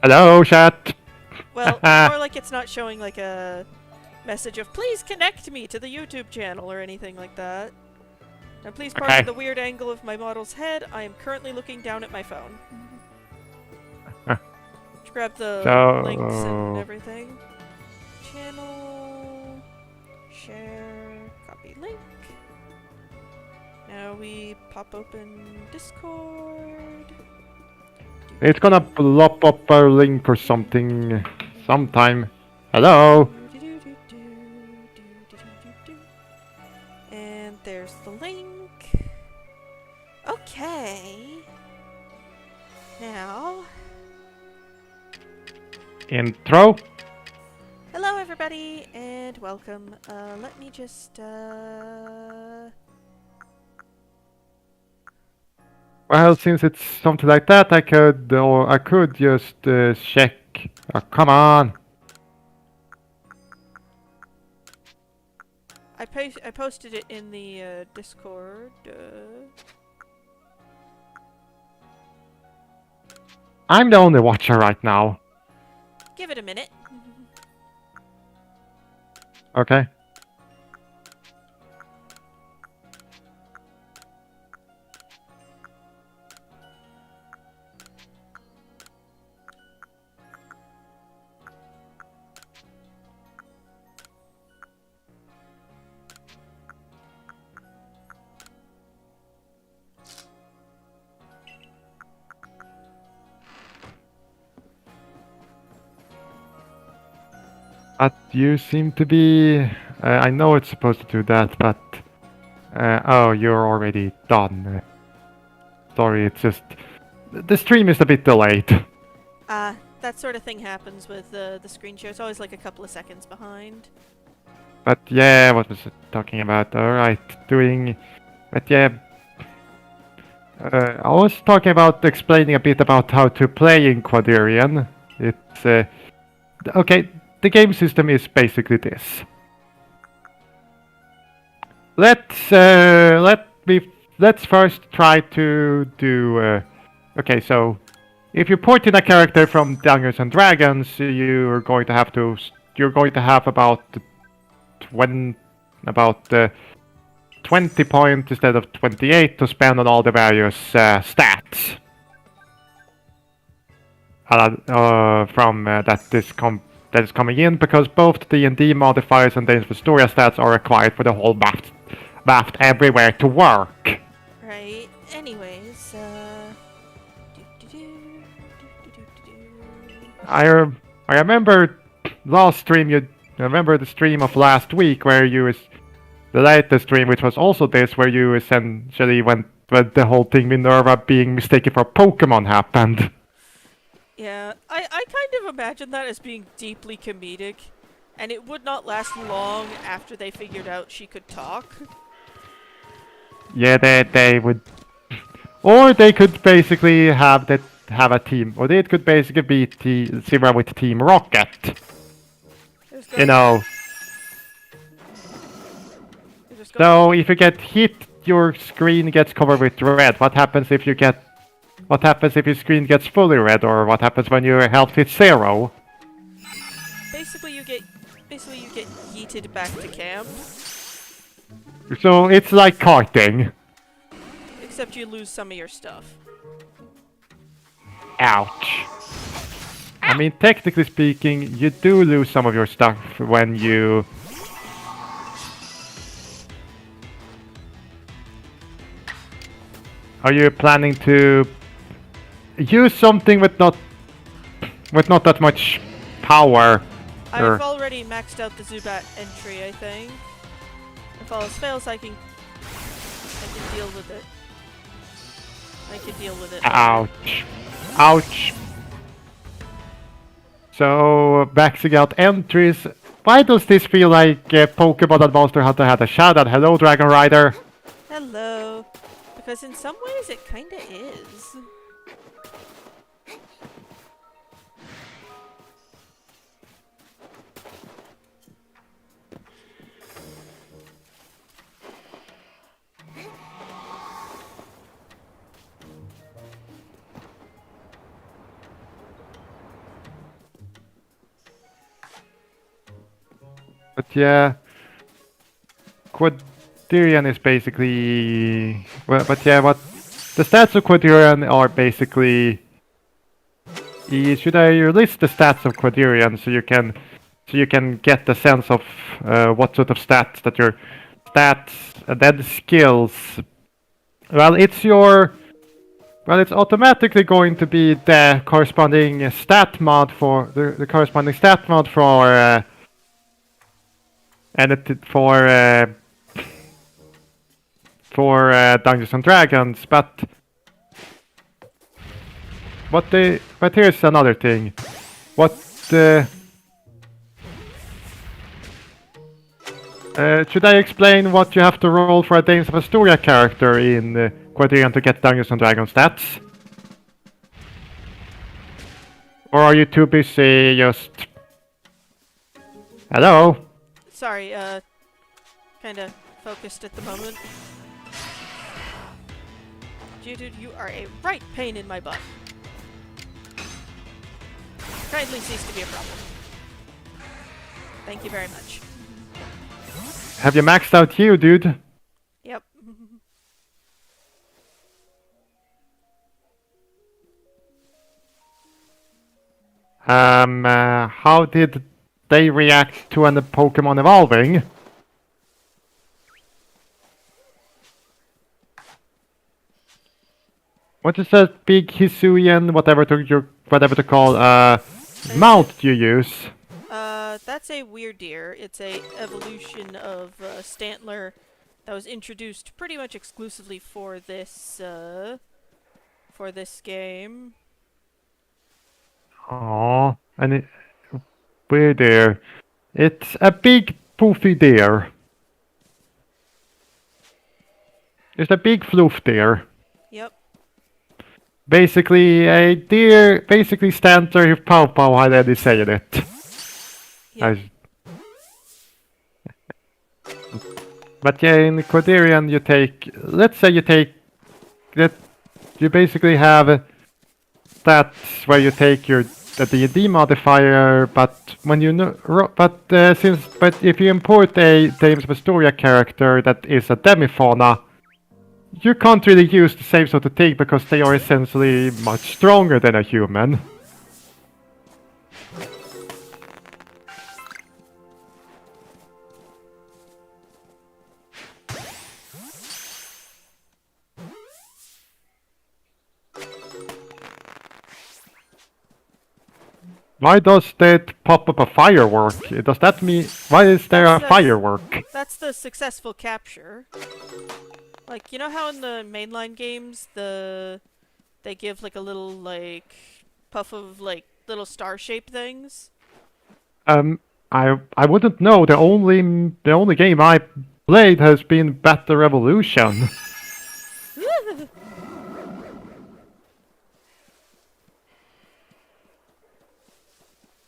Hello, chat. Well, more like it's not showing like a message of please connect me to the YouTube channel or anything like that. Now please pardon Okay. the weird angle of my model's head. I am currently looking down at my phone. Let's grab the links and everything. Channel, share, copy link. Now we pop open Discord. It's gonna plop up a link or something sometime. Hello. And there's the link. Okay. Now. Intro. Hello, everybody, and welcome. Let me just, Well, since it's something like that, I could just check. Oh, come on. I posted it in the, Discord. I'm the only watcher right now. Give it a minute. Okay. But you seem to be... I know it's supposed to do that, but... oh, you're already done. Sorry, it's just... The stream is a bit delayed. That sort of thing happens with the screen share. It's always like a couple of seconds behind. But yeah, what was it talking about? Alright, doing... But yeah... I was talking about explaining a bit about how to play in Quadrian. It's... okay, the game system is basically this. Let's first try to do... okay, so... If you port in a character from Dungeons and Dragons, you're going to have about 20 points instead of 28 to spend on all the various stats. From that is coming in, because both D&D modifiers and Days of Astoria stats are required for the whole BAFT everywhere to work. Right. Anyways, I remember last stream. You remember the stream of last week where the latest stream, which was also this, where you essentially went with the whole thing Minerva being mistaken for Pokemon happened. Yeah, I kind of imagine that as being deeply comedic, and it would not last long after they figured out she could talk. Yeah, they would, or they could basically have a team, or they could basically be similar with Team Rocket. You know. So if you get hit, your screen gets covered with red. What happens if your screen gets fully red, or what happens when your health hits 0? Basically you get yeeted back to camp. So it's like karting. Except you lose some of your stuff. Ouch. I mean, technically speaking, you do lose some of your stuff when you... Are you planning to use something with not that much power? I've already maxed out the Zubat entry, I think. If all else fails, I can deal with it. Ouch. Ouch. So, maxing out entries. Why does this feel like Pokemon and Monster Hunter had a shout out? Hello, Dragon Rider. Hello. Because in some ways it kinda is. But yeah, Quadrian is basically. Well, but yeah, what the stats of Quadrian are basically. Should I list the stats of Quadrian so you can get the sense of what sort of stats that your stats and then skills. Well, it's automatically going to be the corresponding stat mod for the corresponding stat mod for and it for Dungeons and Dragons, but here's another thing. What should I explain what you have to roll for a Dames of Astoria character in Quadrian to get Dungeons and Dragons stats? Or are you too busy just... Hello? Sorry, kinda focused at the moment. Dude, you are a right pain in my butt. Kindly cease to be a problem. Thank you very much. Have you maxed out you, dude? Yep. How did they react to an Pokemon evolving? What is that big Hisuian, whatever to call, mount you use? That's a weird deer. It's a evolution of Stantler that was introduced pretty much exclusively for this game. Aww, and weird deer. It's a big poofy deer. It's a big floof deer. Yep. Basically a deer, basically Stantler if Pow Pow had any say in it. Yep. But yeah, in Quadrian you take, let's say you take, that you basically have stats where you take your the D&D modifier, but when you know, but if you import a Dames of Astoria character that is a demifauna, you can't really use the same sort of thing because they are essentially much stronger than a human. Why does that pop up a firework? Does that mean... Why is there a firework? That's the successful capture. Like, you know how in the mainline games, they give, like, a little, like, puff of, like, little star-shaped things? I wouldn't know. The only game I played has been Battle Revolution.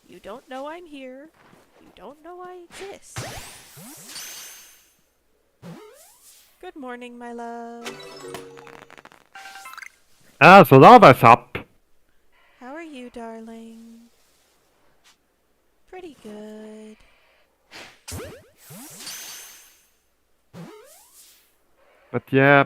You don't know I'm here. You don't know I exist. Good morning, my love. Ah, so lava's up. How are you, darling? Pretty good. But yeah...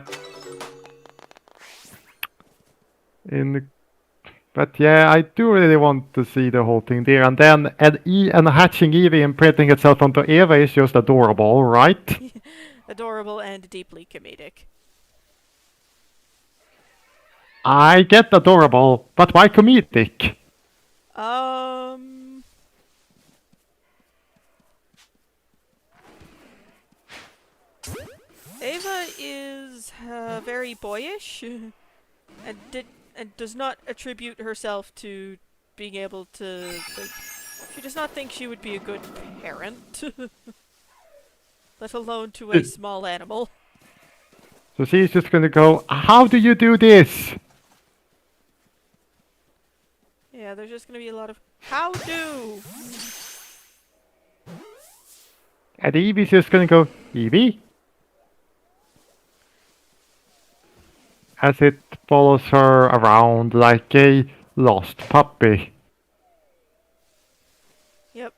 But yeah, I do really want to see the whole thing there. And then and hatching Eevee imprinting itself onto Eva is just adorable, right? Adorable and deeply comedic. I get adorable, but why comedic? Ava is very boyish and does not attribute herself to being able to, like, she does not think she would be a good parent, let alone to a small animal. So she's just gonna go, how do you do this? Yeah, there's just gonna be a lot of, how do? And Eevee's just gonna go, Eevee? As it follows her around like a lost puppy. Yep.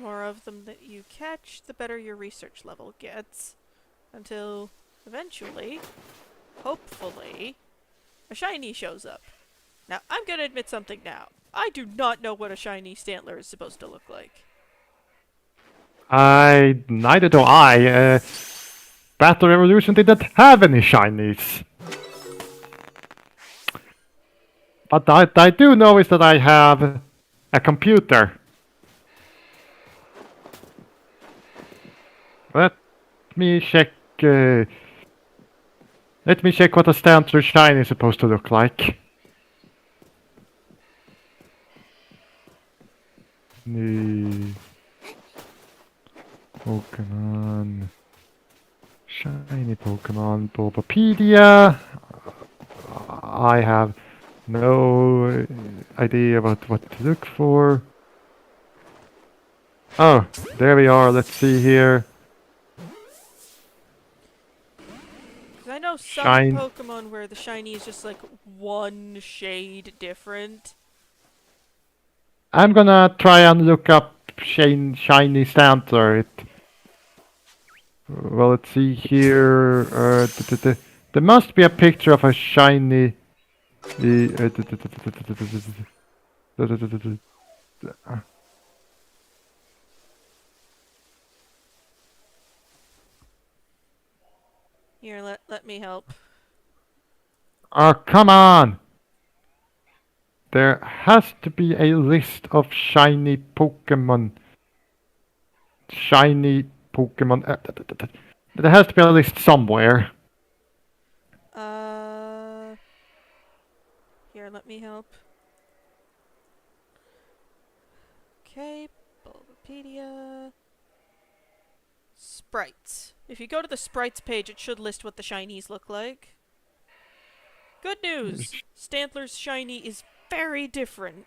more of them that you catch, the better your research level gets. Until eventually, hopefully, a shiny shows up. Now, I'm gonna admit something now. I do not know what a shiny Stantler is supposed to look like. Neither do I. Battle Revolution didn't have any shinies. But I do know is that I have a computer. Let me check. Let me check what a Stantler shiny is supposed to look like. New Pokemon. Shiny Pokemon Bulbapedia. I have no idea about what to look for. Oh, there we are. Let's see here. 'Cause I know some Shine. Pokemon where the shiny is just like one shade different. I'm gonna try and look up shiny Stantler. Well, let's see here. There must be a picture of a shiny. Here, let me help. Oh, come on! There has to be a list of shiny Pokemon. Shiny Pokemon. There has to be a list somewhere. Here, let me help. Okay, Bulbapedia. Sprites. If you go to the sprites page, it should list what the shinies look like. Good news! Stantler's shiny is very different.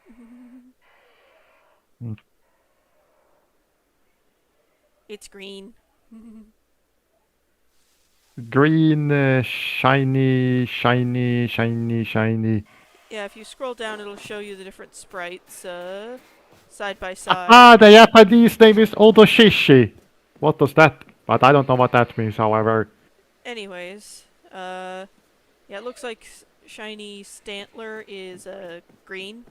It's green. Green, shiny. Yeah, if you scroll down, it'll show you the different sprites, side by side. Ah, the Japanese name is Odoshishi. What does that? But I don't know what that means, however. Anyways, yeah, it looks like shiny Stantler is, green.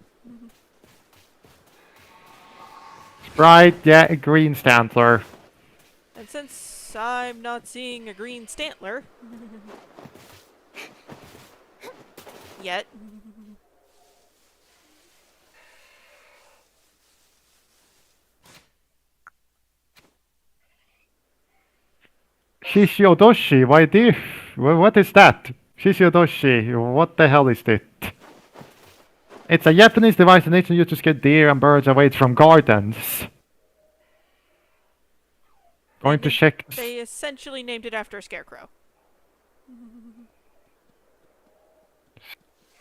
Right, yeah, a green Stantler. And since I'm not seeing a green Stantler yet, Shishiodoshi, why do you... What is that? Shishiodoshi, what the hell is it? It's a Japanese device that used to scare deer and birds away from gardens. Going to check... they essentially named it after a scarecrow.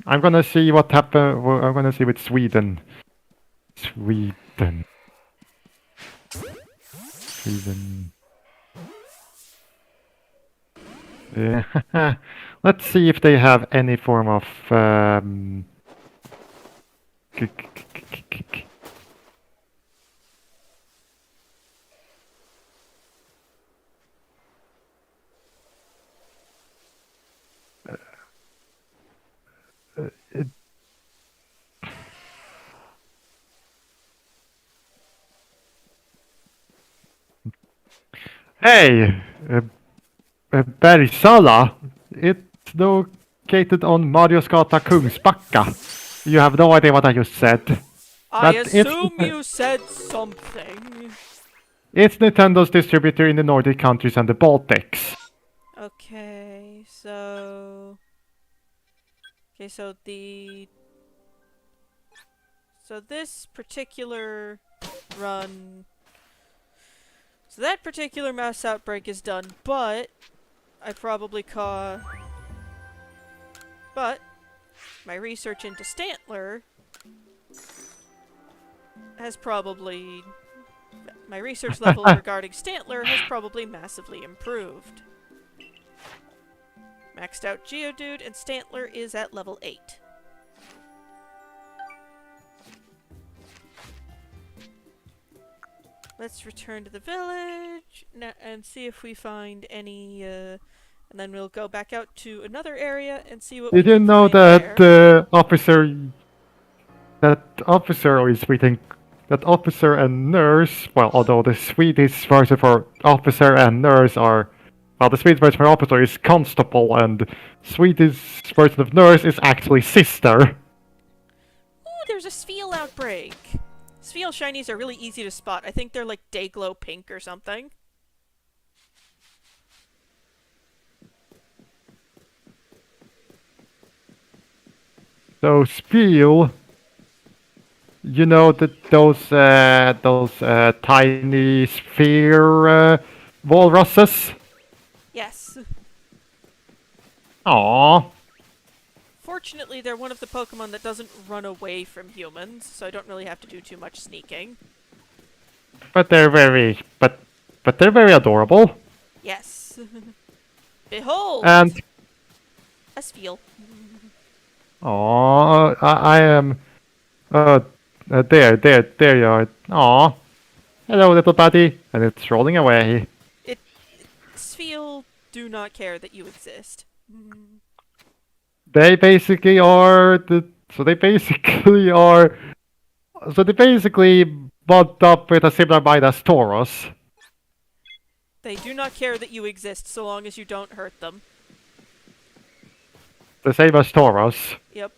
I'm gonna see what happened... I'm gonna see with Sweden. Sweden. Yeah. Let's see if they have any form of... Hey! Bergsala! It's located on Mariosgata Kungsbacka. You have no idea what I just said. I assume you said something. It's Nintendo's distributor in the Nordic countries and the Baltics. Okay, so... Okay, so the... So this particular run... So that particular mass outbreak is done, but... I probably caught... But... My research into Stantler... has probably... My research level regarding Stantler has probably massively improved. Maxed out Geodude, and Stantler is at level 8. Let's return to the village and see if we find any, and then we'll go back out to another area and see what we Did you can know find that there. officer is reading that officer and nurse? Well, although the Swedish version for officer and nurse are, well, the Swedish version for officer is constable, and Swedish version of nurse is actually sister. Ooh, there's a Sfeel outbreak! Sfeel shinies are really easy to spot. I think they're like Dayglow pink or something. So Spiel, you know that those tiny sphere walruses. Yes. Aww. Fortunately, they're one of the Pokemon that doesn't run away from humans, so I don't really have to do too much sneaking. But they're very adorable. Yes. Behold! And A Sfeel. aww, I am. There you are. Aww. Hello, little buddy. And it's rolling away. Sfeel do not care that you exist. They basically are the. So they basically are. So they basically bumped up with a similar mind as Tauros. They do not care that you exist so long as you don't hurt them. The same as Tauros. Yep.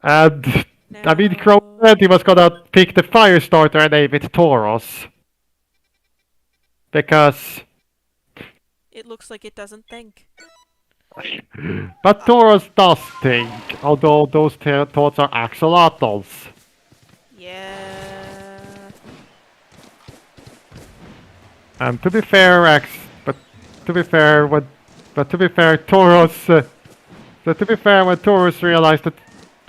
And Now... I mean, Crow said he was gonna pick the fire starter and name it Tauros. Because. It looks like it doesn't think. But Tauros does think, although those thoughts are axolotls. Yeah. And to be fair, to be fair, when Tauros, when Tauros realized that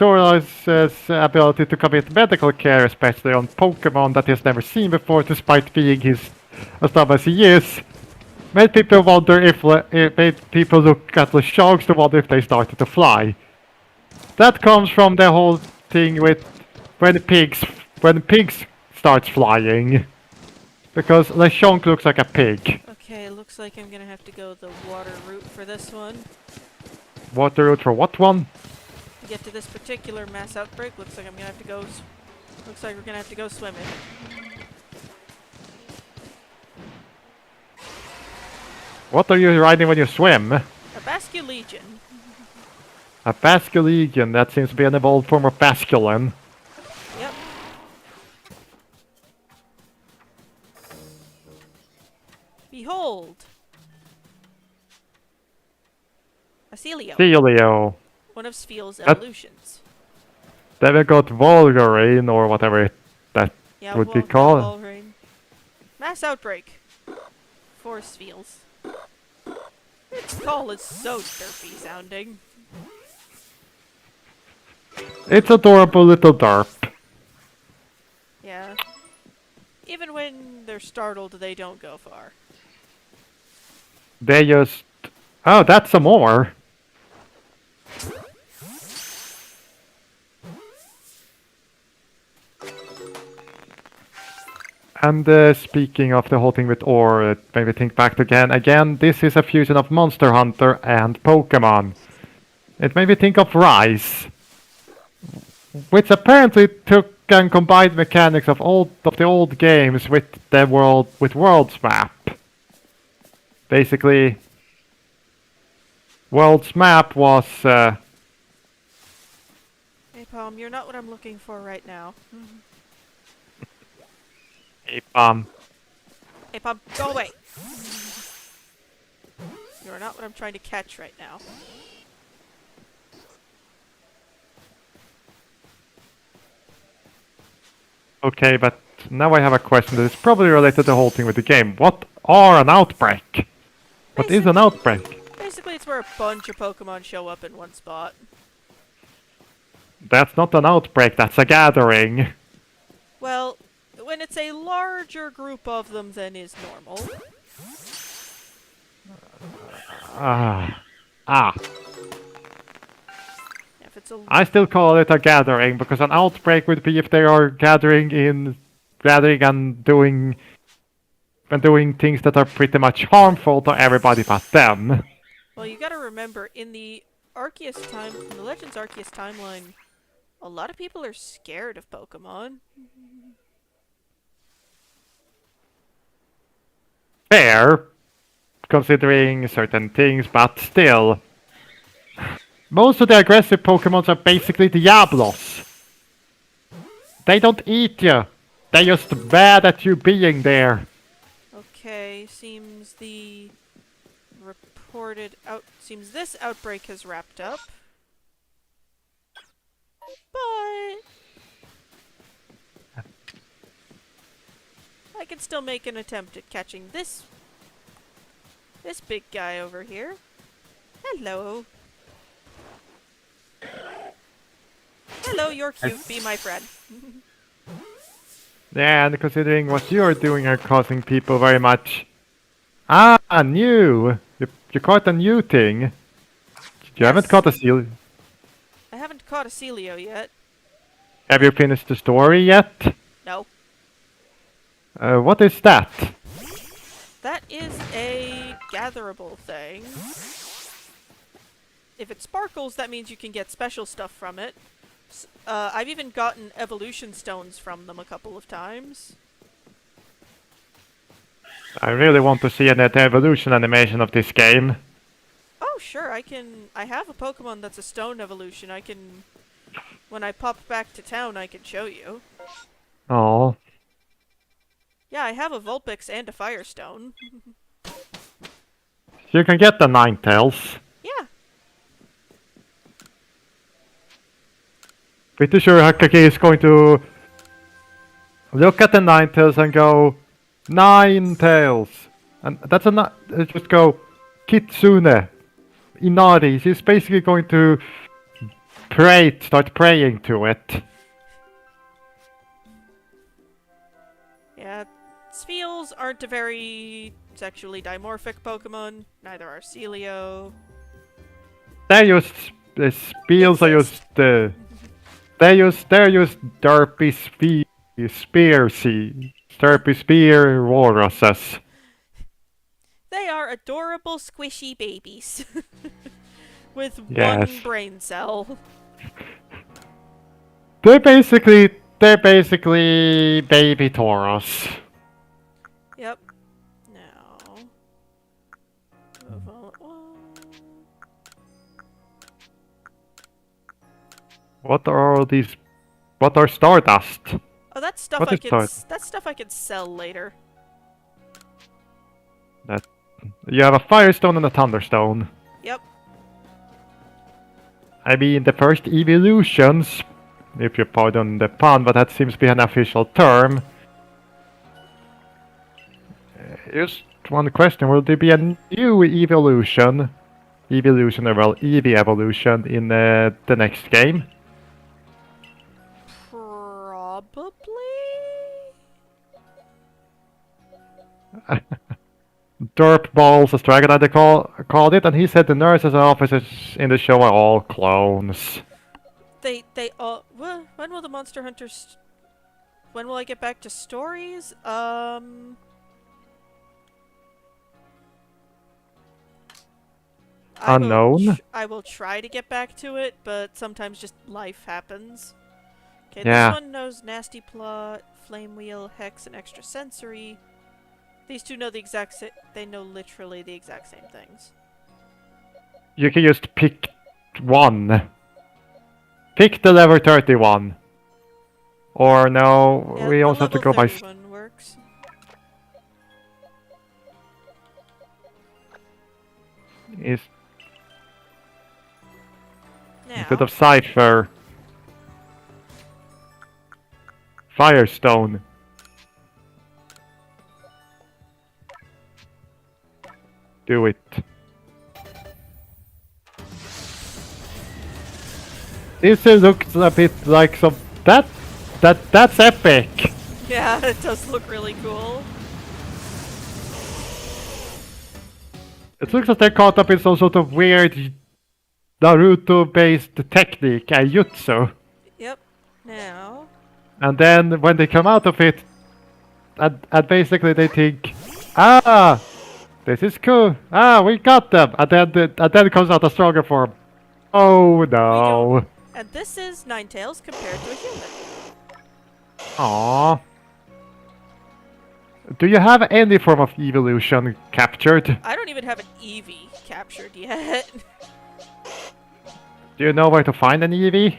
Tauros' ability to commit medical care, especially on Pokemon that he has never seen before, despite being as dumb as he is, made people wonder it made people look at the sharks to wonder if they started to fly. That comes from the whole thing with when pigs starts flying. Because Lechonk looks like a pig. Okay, looks like I'm gonna have to go the water route for this one. Water route for what one? To get to this particular mass outbreak, looks like I'm gonna have to go... Looks like we're gonna have to go swimming. What are you riding when you swim? A Basculegion. A Basculegion, that seems to be an evolved form of Basculin. Yep. Behold! A Celio. Celio. One of Sfeel's That- evolutions. Then we got Volgarine, or whatever that Yeah, would be Vol- called. Volrain. Mass outbreak. 4 Sfeels. Its call is so derpy sounding. It's adorable little derp. Yeah. Even when they're startled, they don't go far. They just... Oh, that's some more. And speaking of the whole thing with ore, it made me think back again. Again, this is a fusion of Monster Hunter and Pokemon. It made me think of Rise, which apparently took and combined mechanics of the old games with the World's Map. Basically, World's Map was Hey, Palm, you're not what I'm looking for right now. a Hey, Palm, go away! You're not what I'm trying to catch right now. Okay, but now I have a question that is probably related to the whole thing with the game. What are an outbreak? What is an outbreak? Basically, it's where a bunch of Pokemon show up in one spot. That's not an outbreak, that's a gathering. Well, when it's a larger group of them than is normal. Ah. If it's a... I still call it a gathering, because an outbreak would be if they are gathering in gathering and doing things that are pretty much harmful to everybody but them. Well, you gotta remember, in the in the Legends Arceus timeline, a lot of people are scared of Pokemon. Fair, considering certain things, but still. Most of the aggressive Pokemons are basically Diablos. They don't eat you. They're just bad at you being there. Okay, seems seems this outbreak has wrapped up. But I can still make an attempt at catching this big guy over here. Hello. Hello, you're cute. Be my friend. Yeah, and considering what you're doing are causing people very much. Ah, new! You caught a new thing. You haven't Yes. caught a seal. I haven't caught a Celio yet. Have you finished the story yet? No. What is that? That is a gatherable thing. If it sparkles, that means you can get special stuff from it. I've even gotten evolution stones from them a couple of times. I really want to see an evolution animation of this game. Oh, sure, I have a Pokemon that's a stone evolution. When I pop back to town, I can show you. Oh, Yeah, I have a Vulpix and a Firestone. you can get the Ninetales. Yeah. Pretty sure Hakake is going to look at the Ninetales and go, Ninetales! And that's just go, Kitsune, Inari. She's basically going to start praying to it. Yeah, Spheals aren't a very sexually dimorphic Pokemon. Neither are Celio. They're just, the spells are just, they're just derpy derpy spear walruses. They are adorable, squishy babies. With Yes. one brain cell. They're basically baby Tauros. Yep. Now. Move on. What are all these? What are Stardust? Oh, that's stuff What that's stuff I can sell later. You have a Firestone and a Thunderstone. Yep. I mean, the first evolutions, if you pardon the pun, but that seems to be an official term. Just one question, will there be a new evolution? Eevee evolution in the next game? Probably? Derp balls, as Dragon Knight called it, and he said the nurses and officers in the show are all clones. They all... When will the Monster Hunters... When will I get back to stories? Unknown? I will try to get back to it, but sometimes just life happens. Okay, Yeah. this one knows Nasty Plot, Flame Wheel, Hex, and Extrasensory. These two know they know literally the exact same things. You can just pick one. Pick the level 31. Or no, Yeah, we the also have to level go by... 31 works. Is Now, instead of Cypher. Firestone. Do it. This looks a bit like some... That's epic! yeah, it does look really cool. It looks like they're caught up in some sort of weird Naruto-based technique, a jutsu. Yep. Now, And then when they come out of it, and basically they think, ah, this is cool. Ah, we got them. And then comes out a stronger form. Oh We no. don't. And this is Ninetales compared to a human. Aww. Do you have any form of evolution captured? I don't even have an Eevee captured yet. Do you know where to find an Eevee?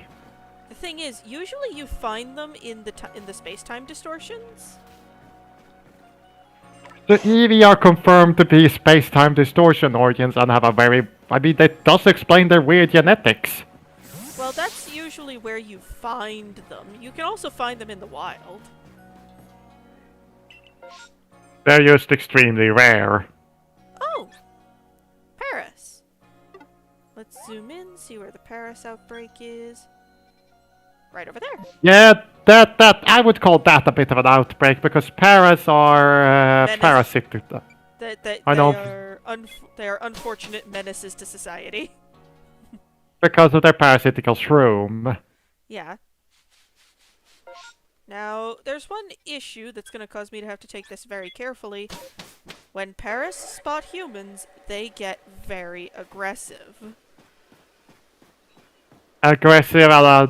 The thing is, usually you find them in the space-time distortions. The Eevee are confirmed to be space-time distortion organs and have a very... I mean, that does explain their weird genetics. Well, that's usually where you find them. You can also find them in the wild. They're just extremely rare. Oh! Paris. Let's zoom in, see where the Paris outbreak is. Right over there. Yeah, that I would call that a bit of an outbreak because Paras are parasitic. I know. They are unfortunate menaces to society. Because of their parasitical shroom. Yeah. Now, there's one issue that's going to cause me to have to take this very carefully. When Paras spot humans, they get very aggressive. Aggressive a la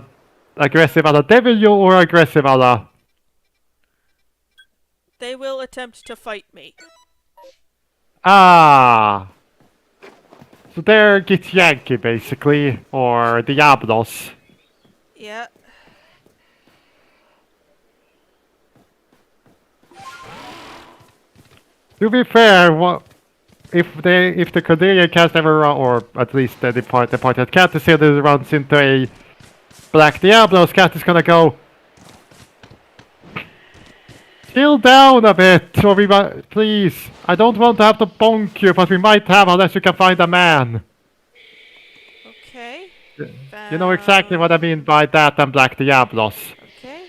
devil or aggressive a la... They will attempt to fight me. Ah. So they're Githyanki basically, or Diablos. Yeah. To be fair, if the Cordelian cast ever run, or at least the departed cat is runs into a Black Diablos, cat is gonna go, chill down a bit, or we might, please. I don't want to have to bonk you, but we might have unless you can find a man. Okay. You know exactly what I mean by that and Black Diablos. Okay.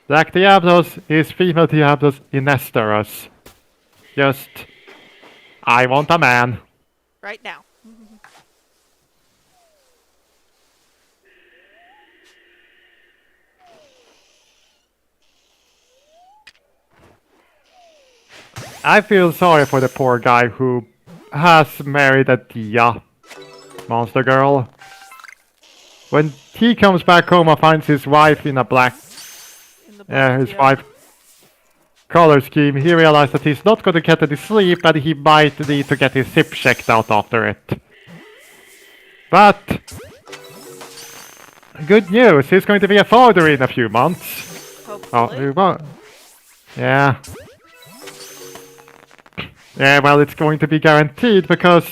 Black Diablos is female Diablos in Esteros. Just, I want a man. Right now. I feel sorry for the poor guy who has married a Dia monster girl. When he comes back home and finds his wife in a black... his wife color scheme, he realizes that he's not going to get any sleep and he might need to get his hip checked out after it. But... good news, he's going to be a father in a few months. Hopefully. Yeah. Yeah, well, it's going to be guaranteed because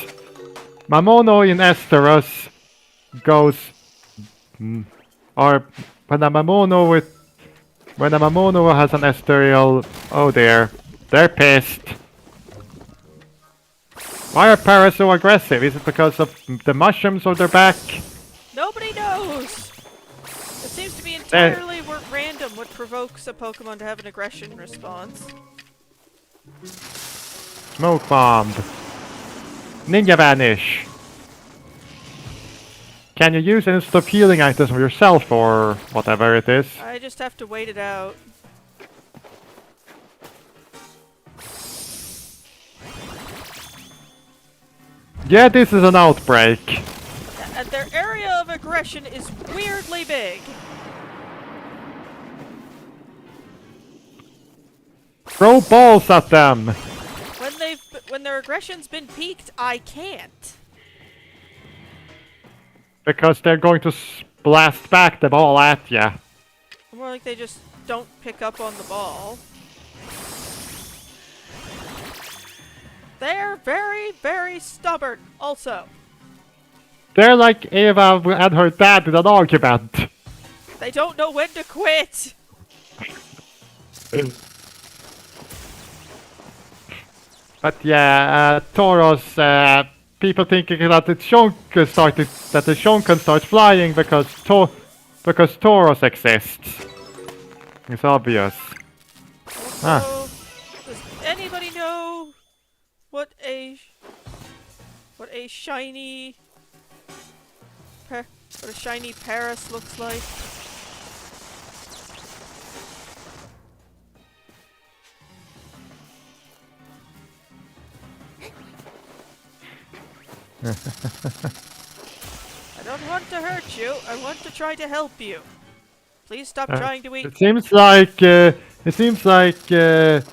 Mamono in Esteros goes... or when a Mamono has an Esterial... oh dear, they're pissed. Why are Paras so aggressive? Is it because of the mushrooms on their back? Nobody knows! It seems to be entirely random what provokes a Pokemon to have an aggression response. Smoke bombed. Ninja vanish. Can you use any stop healing items for yourself or whatever it is? I just have to wait it out. Yeah, this is an outbreak. And their area of aggression is weirdly big. Throw balls at them! When their aggression's been peaked, I can't. Because they're going to blast back the ball at ya. More like they just don't pick up on the ball. They're very, very stubborn, also. They're like Eva and her dad in an argument. They don't know when to quit! But yeah, Tauros, people thinking that the Shonkan starts flying because Tauros exists. It's obvious. Also, does anybody know what a shiny Paras looks like? I don't want to hurt you. I want to try to help you. Please stop trying to eat. It seems like Dragon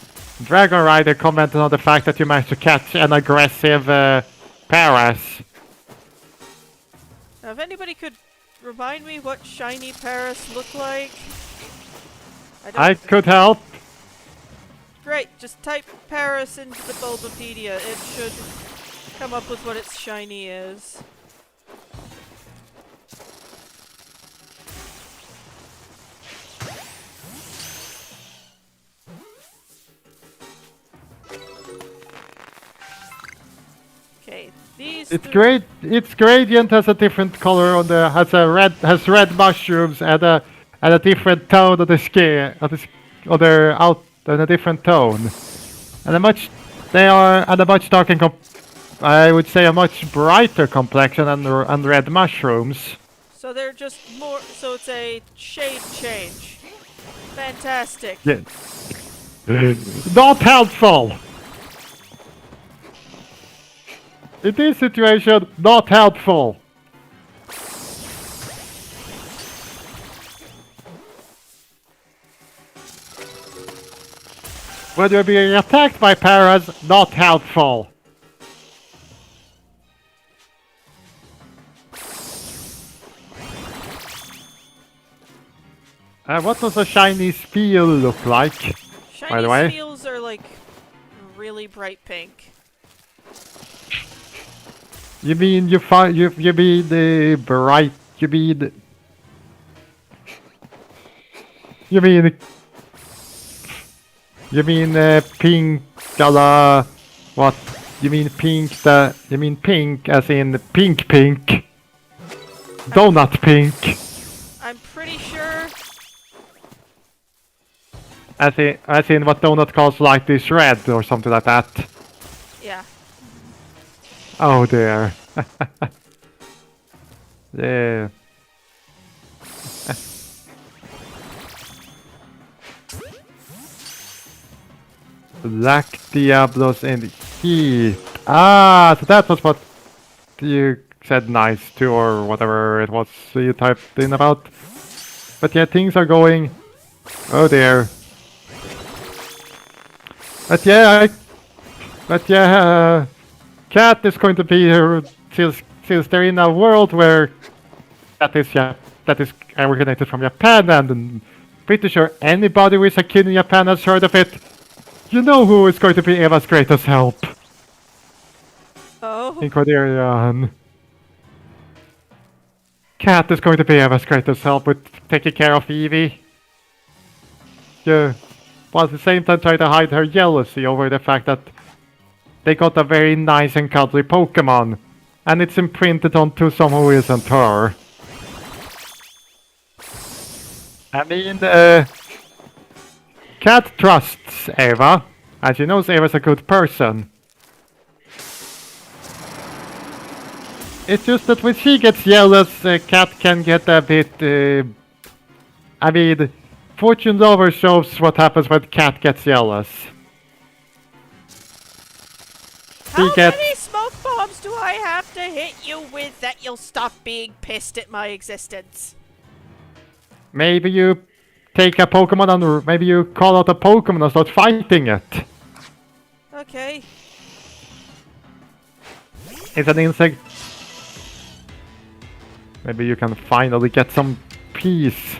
Rider commented on the fact that you managed to catch an aggressive Paras. Now, if anybody could remind me what shiny Paras look like. I could help. Great, just type Paras into the Bulbapedia. It should come up with what its shiny is. Okay, these. It's great. Its gradient has a different color on the has red mushrooms and a different tone of the skin of their out and a different tone and a much darker I would say a much brighter complexion and red mushrooms. So they're just more. So it's a shade change. Fantastic. Yeah. Not helpful. In this situation, not helpful. When you're being attacked by Paras, not helpful. What does a shiny Speel look like? Shiny by the way? Speals are like really bright pink. You mean you mean the bright? You mean pink? What? You mean pink? You mean pink as in pink? Donut pink. I'm pretty sure. As in what Donut calls like this red or something like that. Yeah. Oh dear. Yeah. Black Diablos in the heat. Ah, so that was what you said nice to or whatever it was you typed in about. But yeah, things are going. Oh dear. But yeah, Cat is going to be since they're in a world where that is originated from Japan, and I'm pretty sure anybody with a kid in Japan has heard of it. You know who is going to be Eva's greatest help Oh. in Corderian. Cat is going to be Eva's greatest help with taking care of Eevee. Yeah. While at the same time trying to hide her jealousy over the fact that they got a very nice and cuddly Pokemon, and it's imprinted onto someone who isn't her. I mean, Cat trusts Eva, and she knows Eva's a good person. It's just that when she gets jealous, Cat can get a bit, I mean, Fortune Lover shows what happens when Cat gets jealous. How many smoke bombs do I have to hit you with that you'll stop being pissed at my existence? Maybe you take a Pokemon and maybe you call out a Pokemon and start fighting it. Okay. It's an insect. Maybe you can finally get some peace.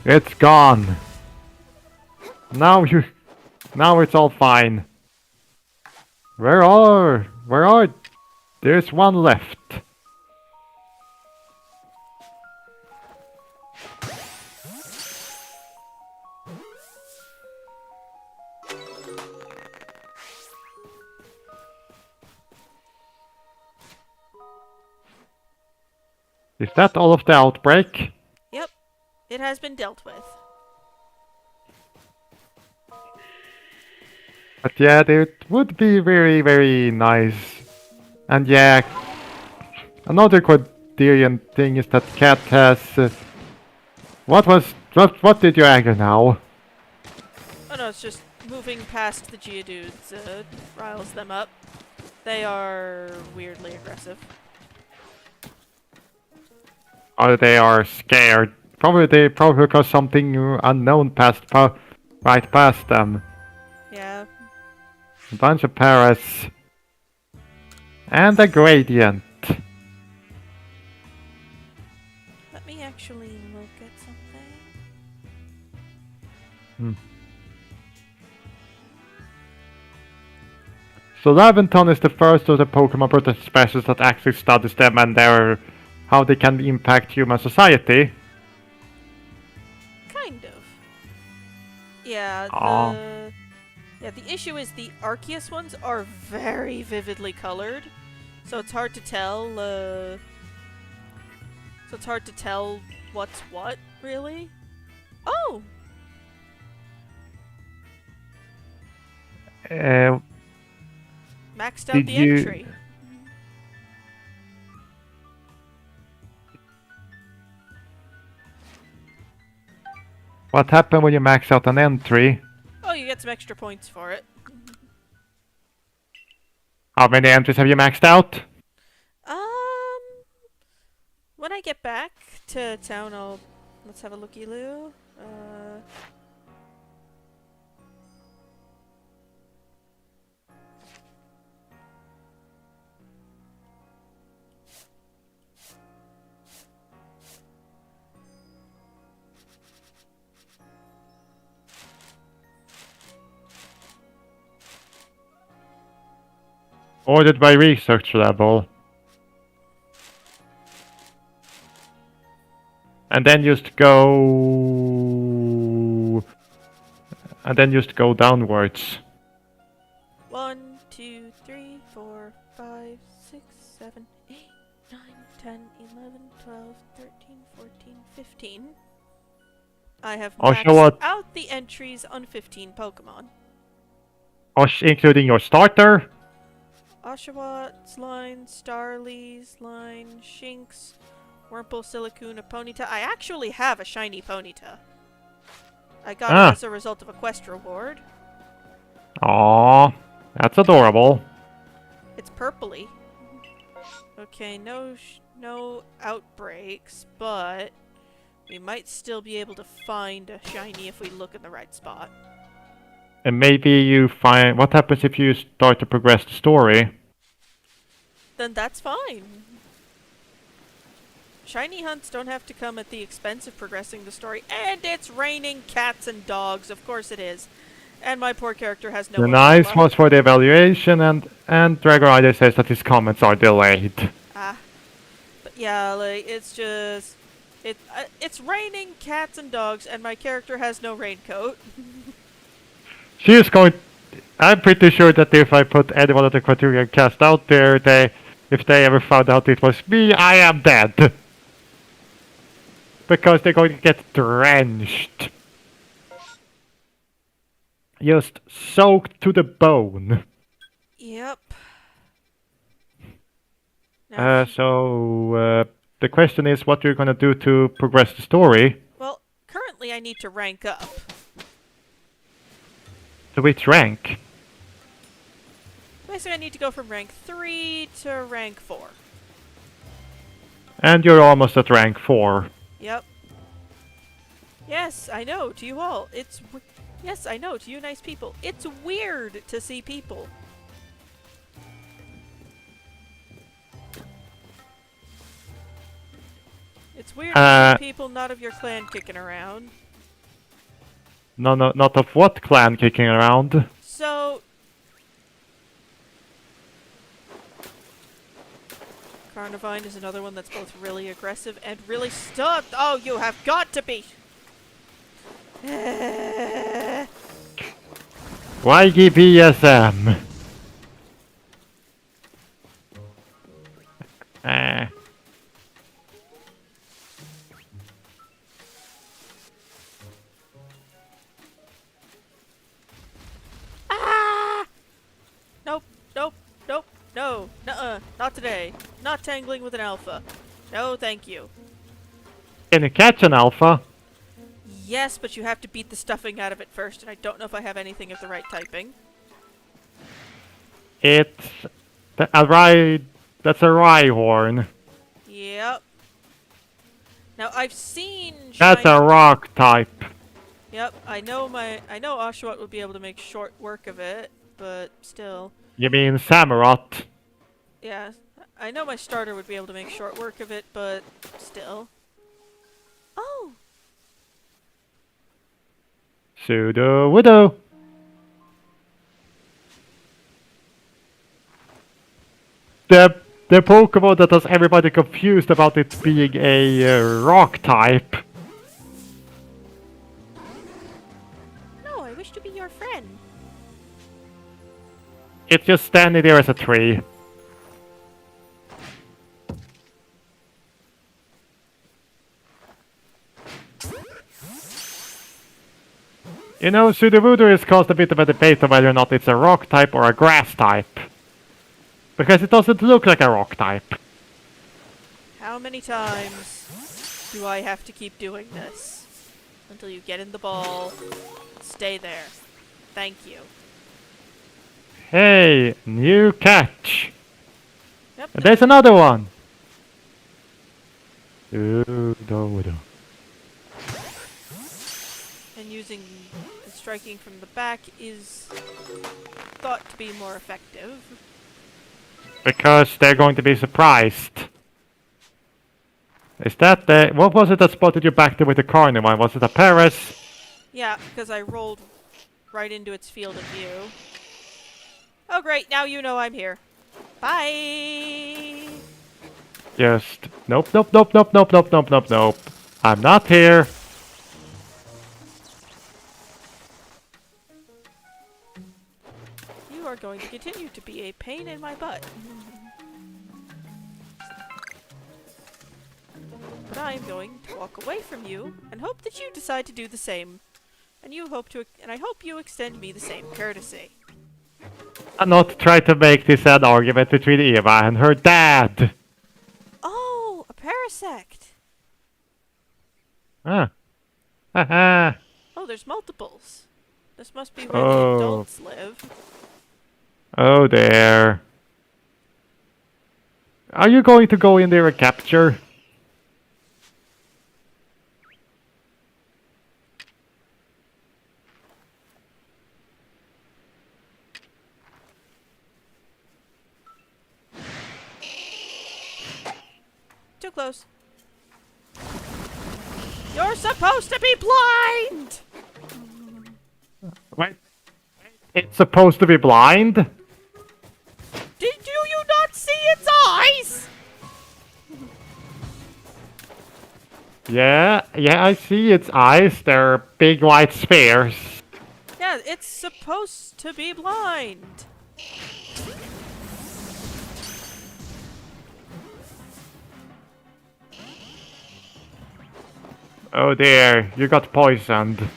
It's gone. Now it's all fine. There's one left. Is that all of the outbreak? Yep. It has been dealt with. But yeah, it would be very, very nice. And yeah, another theory and thing is that cat has. What did you anger now? Oh no, it's just moving past the Geodudes riles them up. They are weirdly aggressive. Or they are scared. Probably because something unknown passed right past them. Yeah. A bunch of paras. And a gradient. Let me actually look at something. Hmm. So Laventon is the first of the Pokemon protect species that actually studies them and how they can impact human society. Kind of. Yeah, Oh. the issue is the Arceus ones are very vividly colored. So it's hard to tell, what's what, really. Oh! Maxed out Did the you- entry. What happened when you max out an entry? Oh, you get some extra points for it. How many entries have you maxed out? When I get back to town, let's have a looky-loo. Ordered by research level. And then just go... And then just go downwards. 1, 2, 3, 4, 5, 6, 7, 8, 9, 10, 11, 12, 13, 14, 15. I have maxed out the entries on 15 Pokemon. Including your starter? Oshawott, Line, Starly's, Line, Shinx, Wurmple, Silicuna, Ponyta. I actually have a shiny Ponyta. I got it as a result of a quest reward. Aww, that's adorable. It's purpley. Okay, no outbreaks, but we might still be able to find a shiny if we look in the right spot. And maybe you find... What happens if you start to progress the story? Then that's fine. Shiny hunts don't have to come at the expense of progressing the story. And it's raining cats and dogs, of course it is. And my poor character has no The nice umbrella. was for the evaluation, and Dragorider says that his comments are delayed. But yeah, like, it's just... it's raining cats and dogs, and my character has no raincoat. She is going... I'm pretty sure that if I put anyone of the Criterion cast out there, if they ever found out it was me, I am dead. Because they're going to get drenched. Just soaked to the bone. Yep. So, the question is what you're gonna do to progress the story. Well, currently I need to rank up. To which rank? Basically I need to go from rank 3 to rank 4. And you're almost at rank 4. Yep. Yes, I know, to you all. Yes, I know, to you nice people. It's weird to see people. It's weird to see people not of your clan kicking around. No, not of what clan kicking around? So... Carnivine is another one that's both really aggressive and really stuffed. Oh, you have got to be! YGBSM. Nope, nope, nope, no, nuh-uh, not today. Not tangling with an alpha. No, thank you. Can you catch an alpha? Yes, but you have to beat the stuffing out of it first, and I don't know if I have anything of the right typing. It's a rye. That's a Rhyhorn. Yep. Now I've seen. That's a rock type. Yep, I know Oshawott would be able to make short work of it, but still. You mean Samurott? Yeah, I know my starter would be able to make short work of it, but still. Oh! Pseudo Widow. The Pokemon that has everybody confused about it being a rock type. No, I wish to be your friend. It's just standing there as a tree. You know, Sudowoodo has caused a bit of a debate on whether or not it's a rock type or a grass type. Because it doesn't look like a rock type. How many times do I have to keep doing this? Until you get in the ball. Stay there. Thank you. Hey, new catch. Yep. And there's another one. Sudowoodo. And using and striking from the back is thought to be more effective. Because they're going to be surprised. Is that the... What was it that spotted you back there with the Carnivine? Was it a Paris? Yeah, because I rolled right into its field of view. Oh great, now you know I'm here. Bye! Just... Nope, nope, nope, nope, nope, nope, nope, nope, nope. I'm not here. You are going to continue to be a pain in my butt. But I am going to walk away from you and hope that you decide to do the same. And I hope you extend me the same courtesy. And not try to make this an argument between Eva and her dad. Oh, a parasect. Ah. Haha. Oh, there's multiples. This must be where Oh. the adults live. Oh there. Are you going to go in there and capture? Too close. You're supposed to be blind! Wait. It's supposed to be blind? Do you not see its eyes? Yeah, I see its eyes. They're big white spheres. Yeah, it's supposed to be blind. Oh dear, you got poisoned.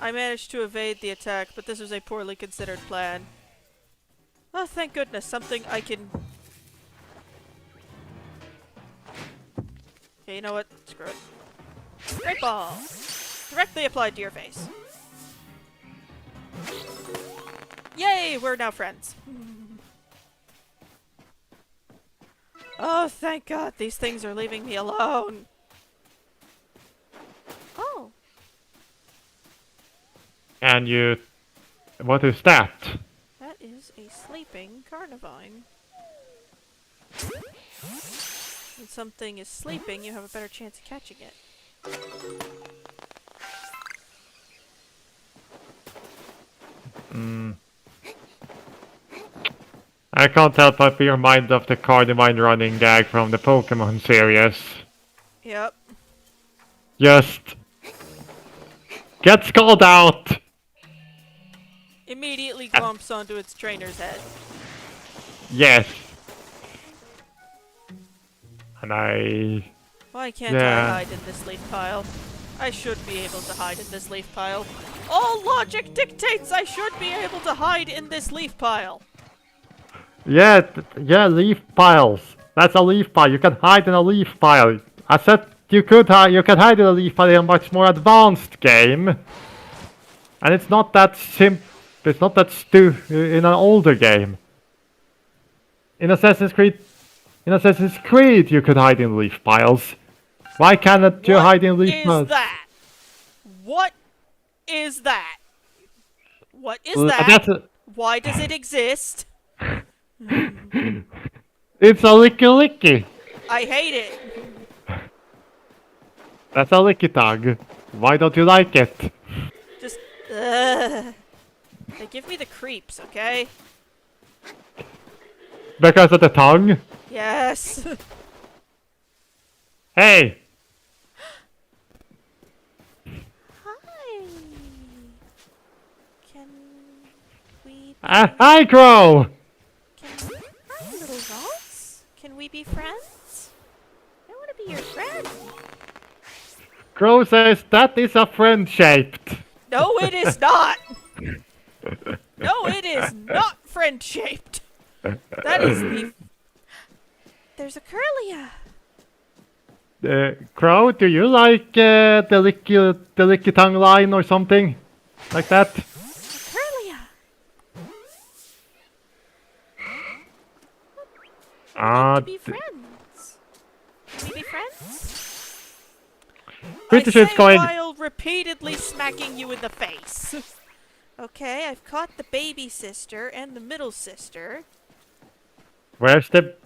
I managed to evade the attack, but this was a poorly considered plan. Oh, thank goodness, something I can... Okay, you know what? Screw it. Great ball! Directly applied to your face. Yay! We're now friends. Oh, thank God, these things are leaving me alone. Oh. And you... What is that? That is a sleeping Carnivine. When something is sleeping, you have a better chance of catching it. I can't help but be reminded of the Carnivine running gag from the Pokemon series. Yep. Just... Get skulled out! Immediately glomps onto its trainer's head. Yes. And Why can't Yeah. I hide in this leaf pile? I should be able to hide in this leaf pile. All logic dictates I should be able to hide in this leaf pile. Yeah, leaf piles. That's a leaf pile. You can hide in a leaf pile. I said you could hide. You can hide in a leaf pile in a much more advanced game, and it's not that It's not that in an older game. In Assassin's Creed, you could hide in leaf piles. Why cannot you hide in leaf piles? What is that? What is that? That's a, Why does it exist? it's a licky. I hate it. That's a licky tag. Why don't you like it? Just, they give me the creeps, okay? Because of the tongue? Yes. Hey! Hi. Can we? Hi, Crow! Hi, little dogs. Can we be friends? I want to be your friend. Crow says that is a friend shaped. No, it is not. No, it is not friend shaped. That is the. There's a Curlia. Crow, do you like the licky tongue line or something like that? Curlia. Be friends. Can we be friends? Pretty sure it's going. While repeatedly smacking you in the face. Okay, I've caught the baby sister and the middle sister. Where's the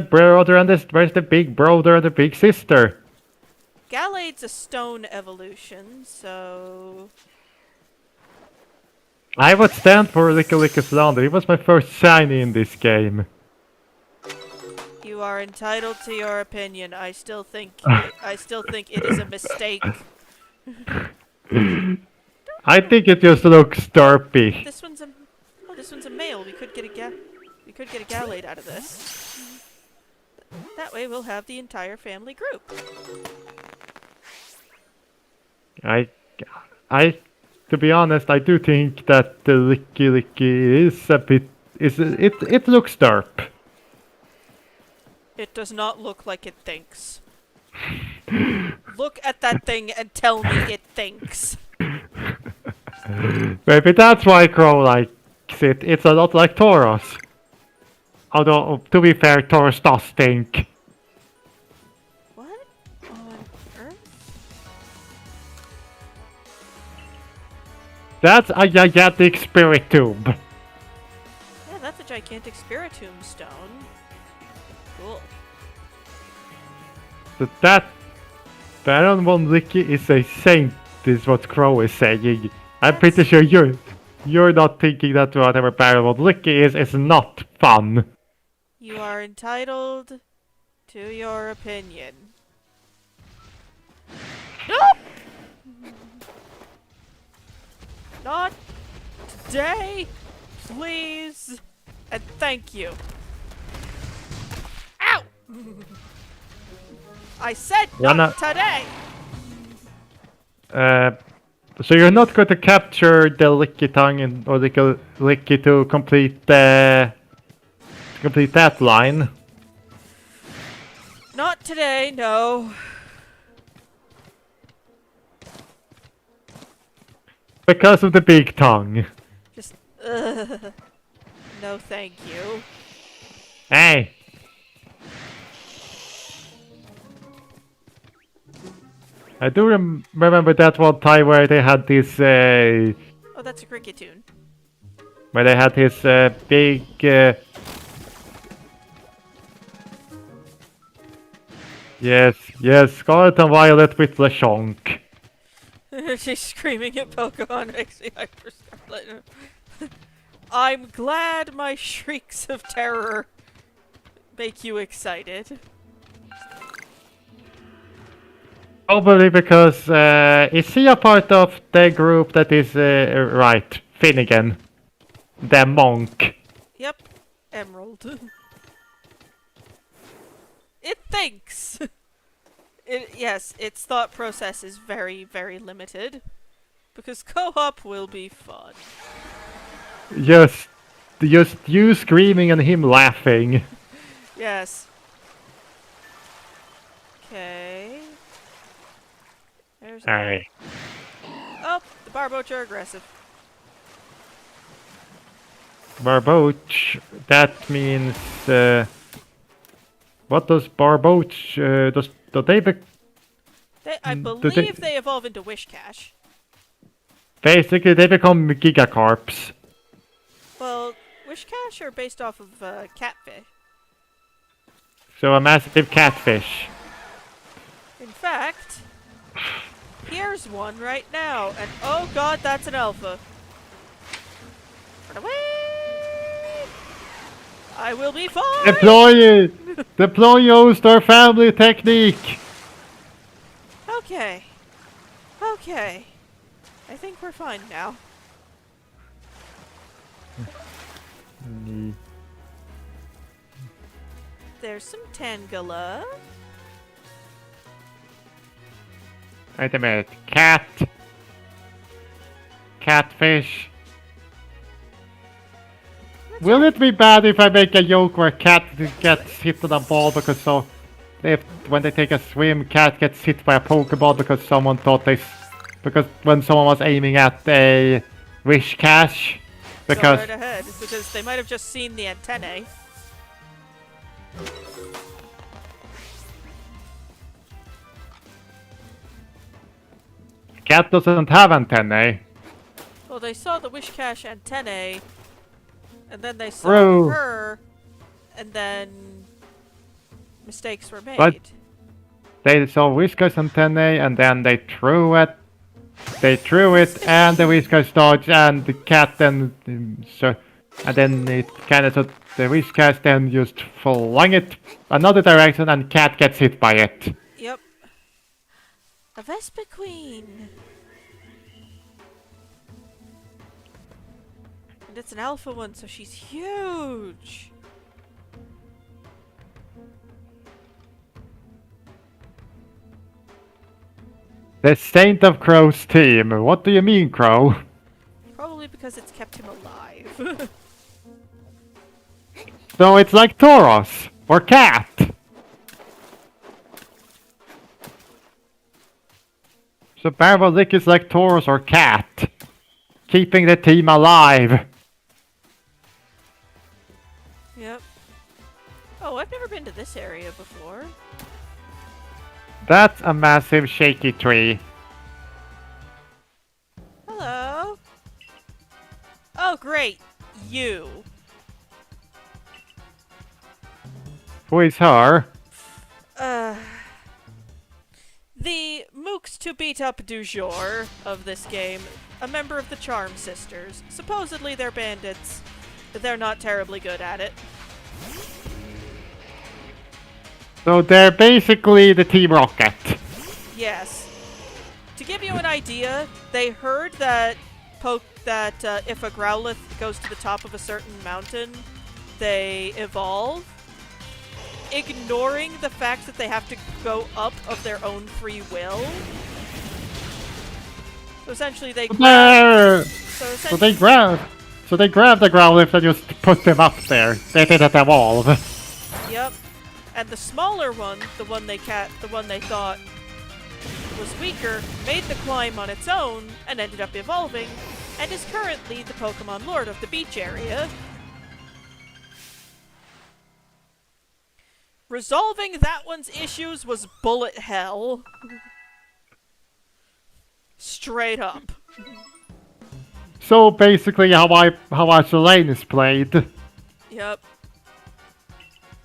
brother and where's the big brother and the big sister? Galade's a stone evolution, so I would stand for Licky Slander. It was my first shiny in this game. you are entitled to your opinion. I still think it is a mistake. I think it just looks derpy. This one's a male. We could get a Galade out of this. That way we'll have the entire family group. To be honest, I do think that the Licky is a bit. It looks derp. It does not look like it thinks. Look at that thing and tell me it thinks. Maybe that's why Crow likes it. It's a lot like Tauros. Although, to be fair, Tauros does think. What on earth? That's a gigantic spirit tube. Yeah, that's a gigantic spiritomb stone. Cool. But that Baron Von Licky is a saint, is what Crow is saying. I'm pretty sure you're not thinking that whatever Baron Von Licky is not fun. You are entitled to your opinion. Nope! Not today, please, and thank you. Ow! I said not today! So you're not going to capture the Licky tongue or the Licky to complete that line? Not today, no. Because of the big tongue. Just, no thank you. Hey! I do remember that one time where they had this, Oh, that's a cricket tune. where they had his, big, yes, Scarlet and Violet with Lechonk. She's screaming at Pokemon makes me hyper Scarlet. I'm glad my shrieks of terror make you excited. Probably because, is he a part of the group that is, right, Finnegan? The monk. Yep, Emerald. It thinks! Yes, its thought process is very, very limited. Because co-op will be fun. Just you screaming and him laughing. Yes. Okay. There's. Hey. Oh, the Barboach are aggressive. Barboach, that means... what does Barboach... do they... I do they... believe they evolve into Wishcash. Basically, they become Gigacarps. Well, Wishcash are based off of catfish. So a massive catfish. In fact, here's one right now, and oh god, that's an alpha. Run away! I will be fine! Deploy host or family technique! Okay. Okay. I think we're fine now. There's some Tangela. Wait a minute. Catfish. Will it be bad if I make a joke where cat gets hit with a ball because when they take a swim, cat gets hit by a Pokeball because someone thought because when someone was aiming at a wish cache, because Go right ahead, because they might have just seen the antennae. cat doesn't have antennae. Well, they saw the Wishcash antennae, and then they saw her, and then mistakes were made. But they saw Whisker's antennae, and then they threw it. And the Whiskers dodged, and the cat then and then it kind of the Whiskers then just flung it another direction, and cat gets hit by it. Yep. A Vespa Queen. And it's an alpha one, so she's huge. The Saint of Crow's team. What do you mean, Crow? Probably because it's kept him alive. So it's like Tauros or Cat. So Barbolik is like Tauros or Cat, keeping the team alive. Yep. Oh, I've never been to this area before. That's a massive shaky tree. Hello. Oh, great. You. Who is her? The mooks to beat up du jour of this game, a member of the Charm Sisters. Supposedly they're bandits, but they're not terribly good at it. So they're basically the Team Rocket. Yes. To give you an idea, they heard that if a Growlithe goes to the top of a certain mountain, they evolve, ignoring the fact that they have to go up of their own free will. So essentially they grab... So they grab the Growlithe and just put them up there. They didn't evolve. Yep. And the smaller one, the one they thought was weaker, made the climb on its own and ended up evolving, and is currently the Pokemon Lord of the beach area. Resolving that one's issues was bullet hell. Straight up. So basically how Lane is played. Yep.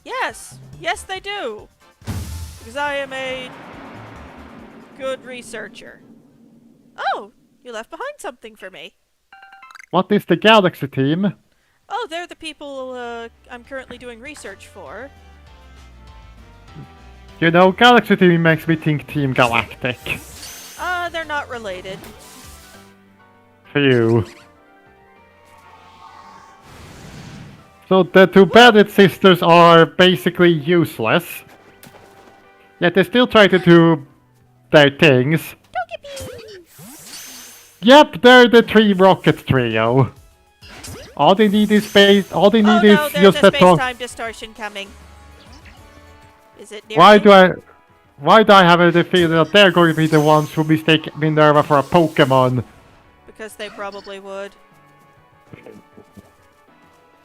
Yes! Yes, they do! Because I am a good researcher. Oh! You left behind something for me. What is the Galaxy team? Oh, they're the people I'm currently doing research for. You know, Galaxy team makes me think Team Galactic. They're not related. For you. So the two bandit sisters are basically useless. Yet they still try to do their things. Yep, they're the Team Rocket trio. All they need is space. All they need is there's just a a talk. space-time distortion coming. Is it near Why me? do I? Why do I have the feeling that they're going to be the ones who mistake Minerva for a Pokemon? Because they probably would.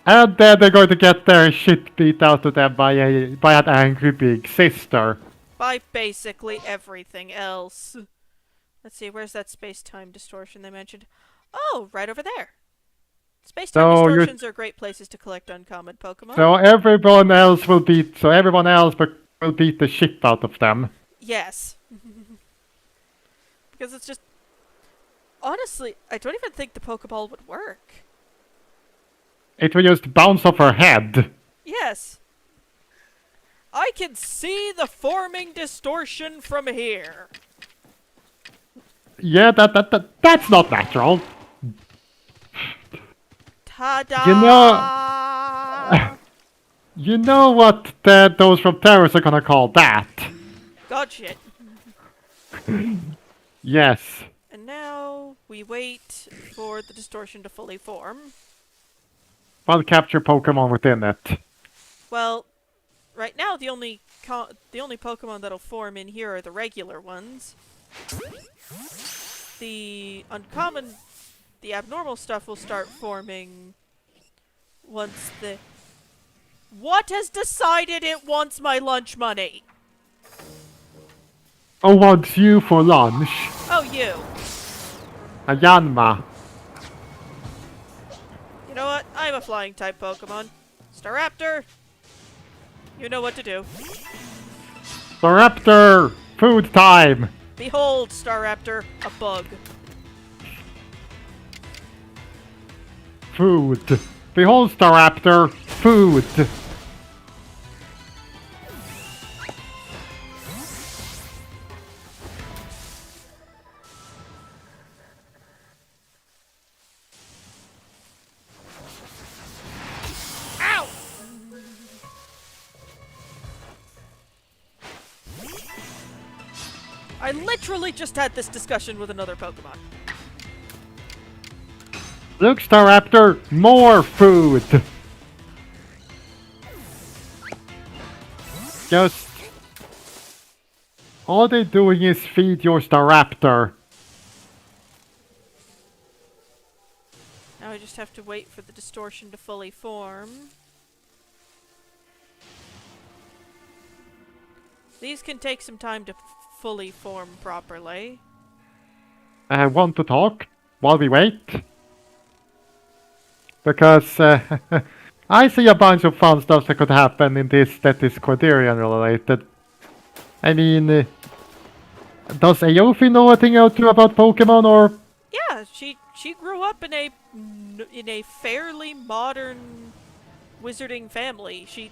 And then they're going to get their shit beat out of them by an angry big sister. By basically everything else. Let's see, where's that space-time distortion they mentioned? Oh, right over there. Space-time distortions are great places to collect uncommon Pokemon. So everyone else will beat. So everyone else will beat the shit out of them. Yes. Because it's just... Honestly, I don't even think the Pokeball would work. It will just bounce off her head. Yes. I can see the forming distortion from here. Yeah, that's not natural. Ta-da! You know what those from Terrace are gonna call that? God shit. Yes. And now we wait for the distortion to fully form. Well, capture Pokemon within it. Well, right now the only Pokemon that'll form in here are the regular ones. The uncommon, the abnormal stuff will start forming once the... What has decided it wants my lunch money? Oh, wants you for lunch. Oh, you. A Yanma. You know what? I'm a flying type Pokemon. Staraptor! You know what to do. Staraptor! Food time! Behold, Staraptor, a bug. Food. Behold, Staraptor. Food. Ow! I literally just had this discussion with another Pokemon. Look, Staraptor, more food! Just... all they're doing is feed your Staraptor. Now I just have to wait for the distortion to fully form. These can take some time to fully form properly. I want to talk while we wait. Because I see a bunch of fun stuff that could happen in this that is Corderian related. I mean, does Aofi know anything else about Pokemon or? Yeah, she grew up in a fairly modern wizarding family. She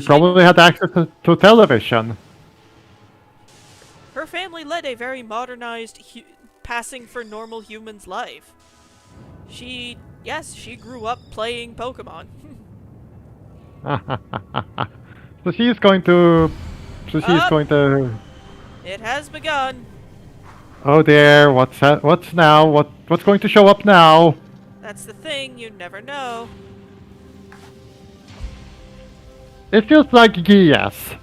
probably had access to television. Her family led a very modernized, passing for normal humans life. Yes, she grew up playing Pokemon. So she's going to... It has begun. Oh dear, what's now? What's going to show up now? That's the thing, you never know. It feels like Gias.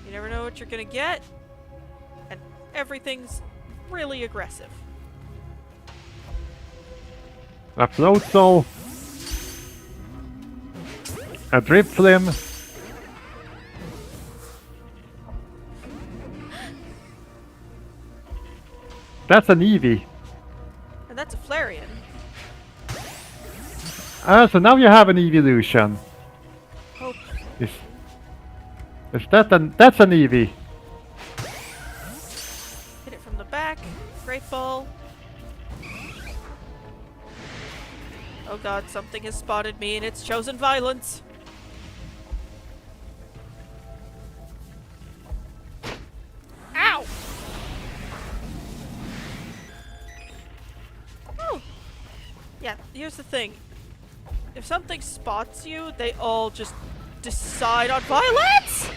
You never know what you're gonna get. And everything's really aggressive. A Floatzel. A Dripflim. That's an Eevee. And that's a Flareon. So now you have an evolution. Hope. Is that's an Eevee? Hit it from the back. Great ball. Oh god, something has spotted me and it's chosen violence. Ow! Oh! Yeah, here's the thing. If something spots you, they all just decide on violence!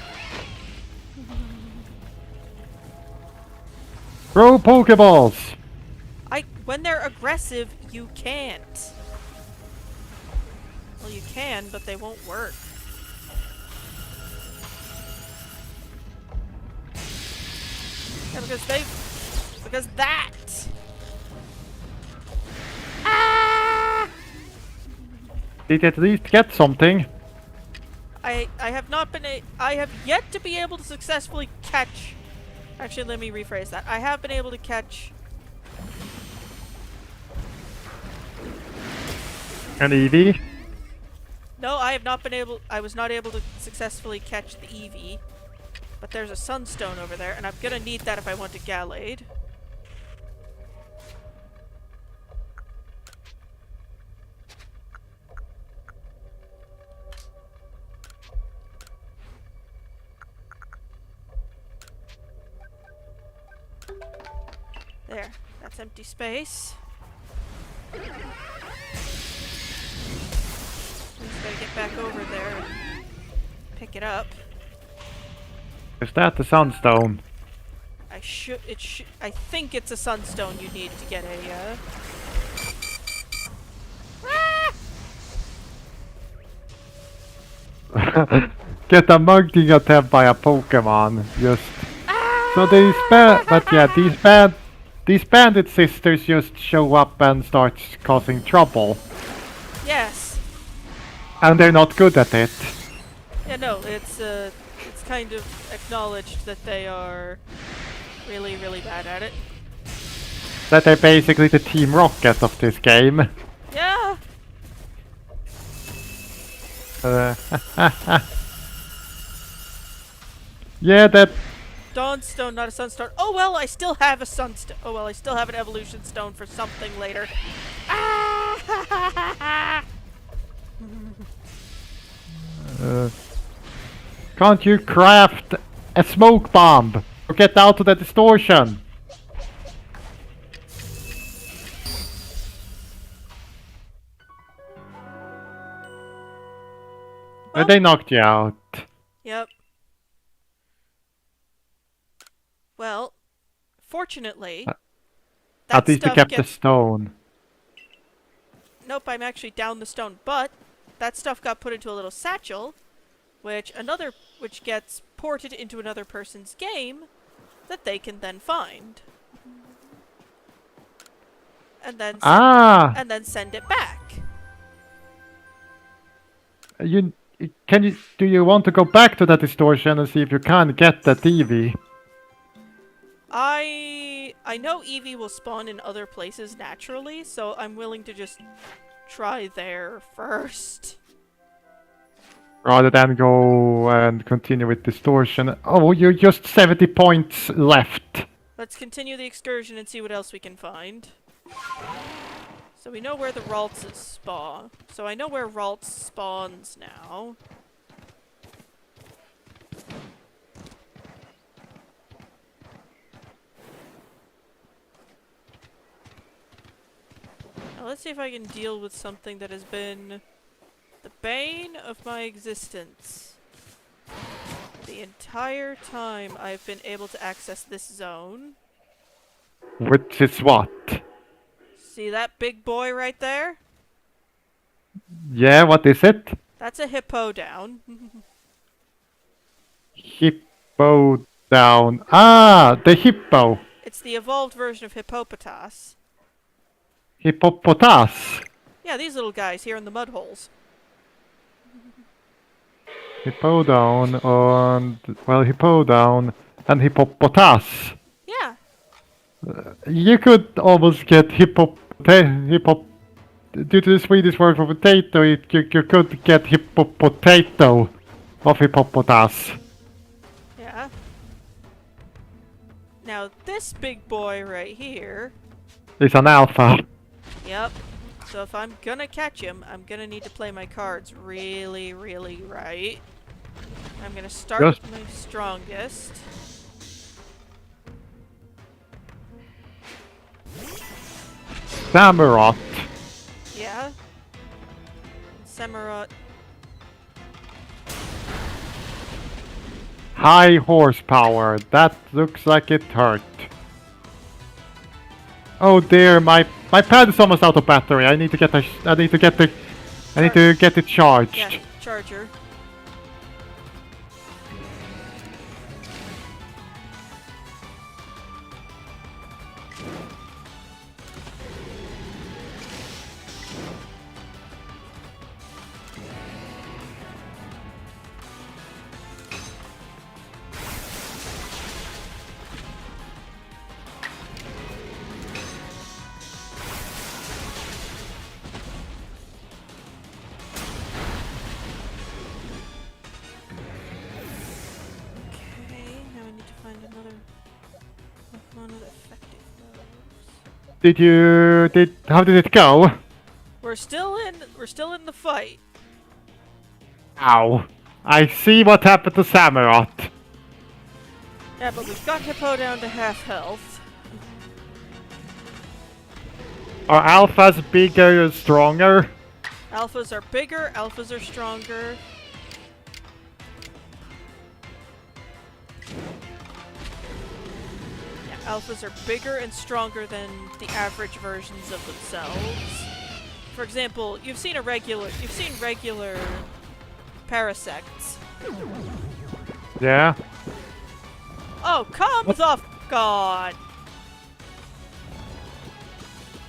Throw Pokeballs! When they're aggressive, you can't. Well, you can, but they won't work. Yeah, because that. Did you at least get something? I have not been I have yet to be able to successfully catch. Actually, let me rephrase that. I have been able to catch. An Eevee? No, I have not been able. I was not able to successfully catch the Eevee. But there's a Sunstone over there, and I'm gonna need that if I want to Gallade. There. That's empty space. Just gotta get back over there and pick it up. Is that the Sunstone? I think it's a Sunstone you need to get a, Get a mugging attempt by a Pokemon. Just so these bandit sisters just show up and start causing trouble, Yes. and they're not good at it. Yeah, no, it's kind of acknowledged that they are really, really bad at it. That they're basically the Team Rocket of this game. Yeah. Yeah, that. Dawnstone, not a Sunstone. Oh well, I still have a Sunstone. Oh well, I still have an Evolution Stone for something later. Can't you craft a smoke bomb or get out of the distortion? Well, They knocked you out. Yep. Well, fortunately, that At least you stuff kept the gets. stone. Nope, I'm actually down the stone, but that stuff got put into a little satchel, which gets ported into another person's game that they can then find. And then and then send it back. Do you want to go back to that distortion and see if you can get that Eevee? I know Eevee will spawn in other places naturally, so I'm willing to just try there first. Rather than go and continue with distortion. Oh, you're just 70 points left. Let's continue the excursion and see what else we can find. So we know where the Raltses spawn. So I know where Ralts spawns now. Now let's see if I can deal with something that has been the bane of my existence. The entire time I've been able to access this zone. Which is what? See that big boy right there? Yeah, what is it? That's a hippo down. Hippo down. Ah, the hippo. It's the evolved version of Hippopotas. Hippopotas. Yeah, these little guys here in the mud holes. Hippo down hippo down and hippopotas. Yeah. You could almost get hippo due to the Swedish word for potato, you could get hippopotato of hippopotas. Yeah. Now this big boy right here. It's an alpha. Yep. So if I'm gonna catch him, I'm gonna need to play my cards really, really right. I'm gonna start with my strongest. Samurott. Yeah. Samurott. High horsepower. That looks like it hurt. Oh dear, my pad is almost out of battery. I need to get it charged. Yeah, charger. how did it go? We're still in the fight. Ow. I see what happened to Samurott. Yeah, but we've got Hippo down to half health. Are alphas bigger and stronger? Alphas are bigger, alphas are stronger. Yeah, alphas are bigger and stronger than the average versions of themselves. For example, you've seen regular parasects. Yeah. Oh, comes off God.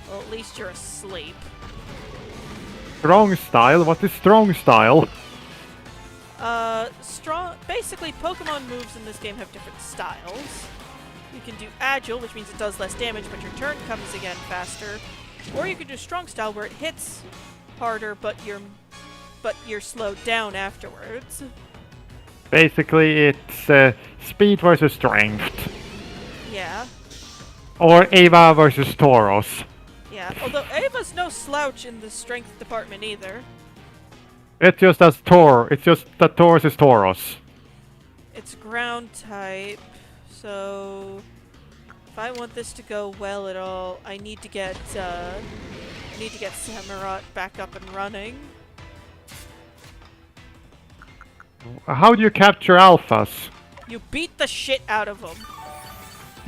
Well, at least you're asleep. Strong style? What is strong style? Basically, Pokemon moves in this game have different styles. You can do Agile, which means it does less damage, but your turn comes again faster. Or you can do Strong Style, where it hits harder, but you're slowed down afterwards. Basically, it's speed versus strength. Yeah. Or Ava versus Tauros. Yeah, although Ava's no slouch in the strength department either. It's just that Tauros is Tauros. It's ground type, so if I want this to go well at all, I need to get Samurott back up and running. How do you capture alphas? You beat the shit out of them.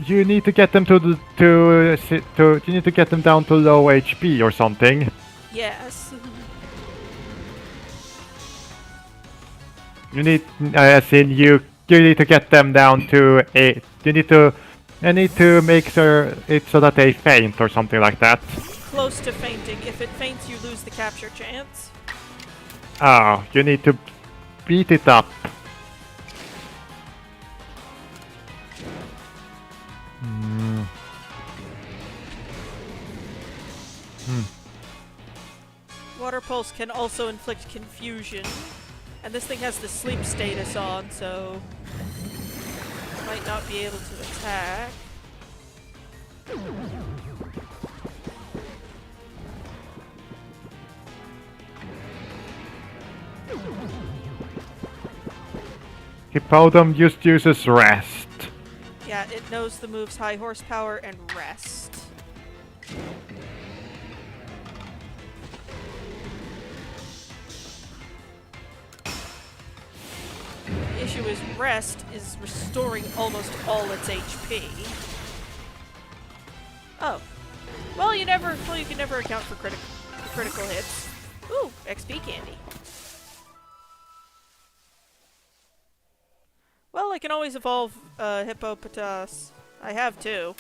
You need to get them you need to get them down to low HP or something. Yes. You need, as in you need to get them down to you need to make sure it's so that they faint or something like that. Close to fainting. If it faints, you lose the capture chance. Oh, you need to beat it up. Water Pulse can also inflict confusion. And this thing has the sleep status on, so might not be able to attack. Hippodon just uses rest. Yeah, it knows the moves High Horsepower and Rest. The issue is Rest is restoring almost all its HP. Oh. Well, you can never account for critical hits. Ooh, XP candy. Well, I can always evolve Hippopotas. I have two.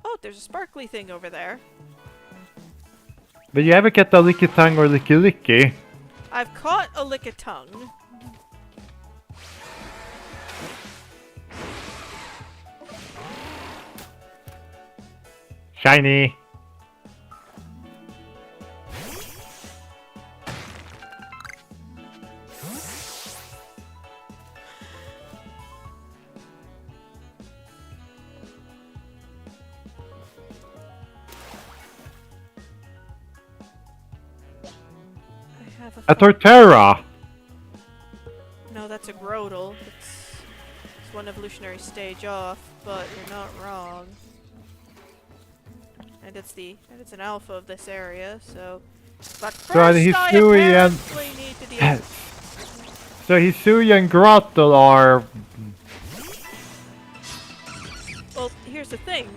Oh, there's a sparkly thing over there. Did you ever get the Lickitung or Licky? I've caught a Lickitung. Shiny. A Torterra! No, that's a Grotle. It's one evolutionary stage off, but you're not wrong. And it's an alpha of this area, so. But first, I apparently need to deal. So Hisui and Grotle are. Well, here's the thing: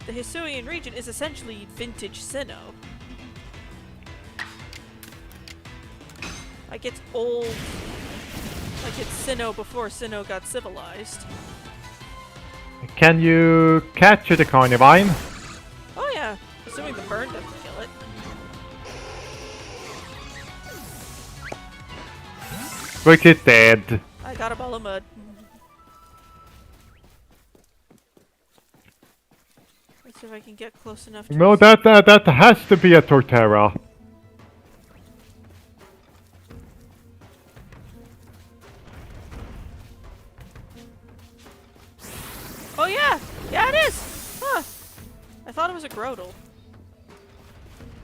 the Hisuian region is essentially vintage Sinnoh. Like, it's old. Like, it's Sinnoh before Sinnoh got civilized. Can you catch the Carnivine? Oh yeah, assuming the burn doesn't kill it. Which is dead. I got a ball of mud. Let's see if I can get close enough to... No, that has to be a Torterra. thought it was a Grotle.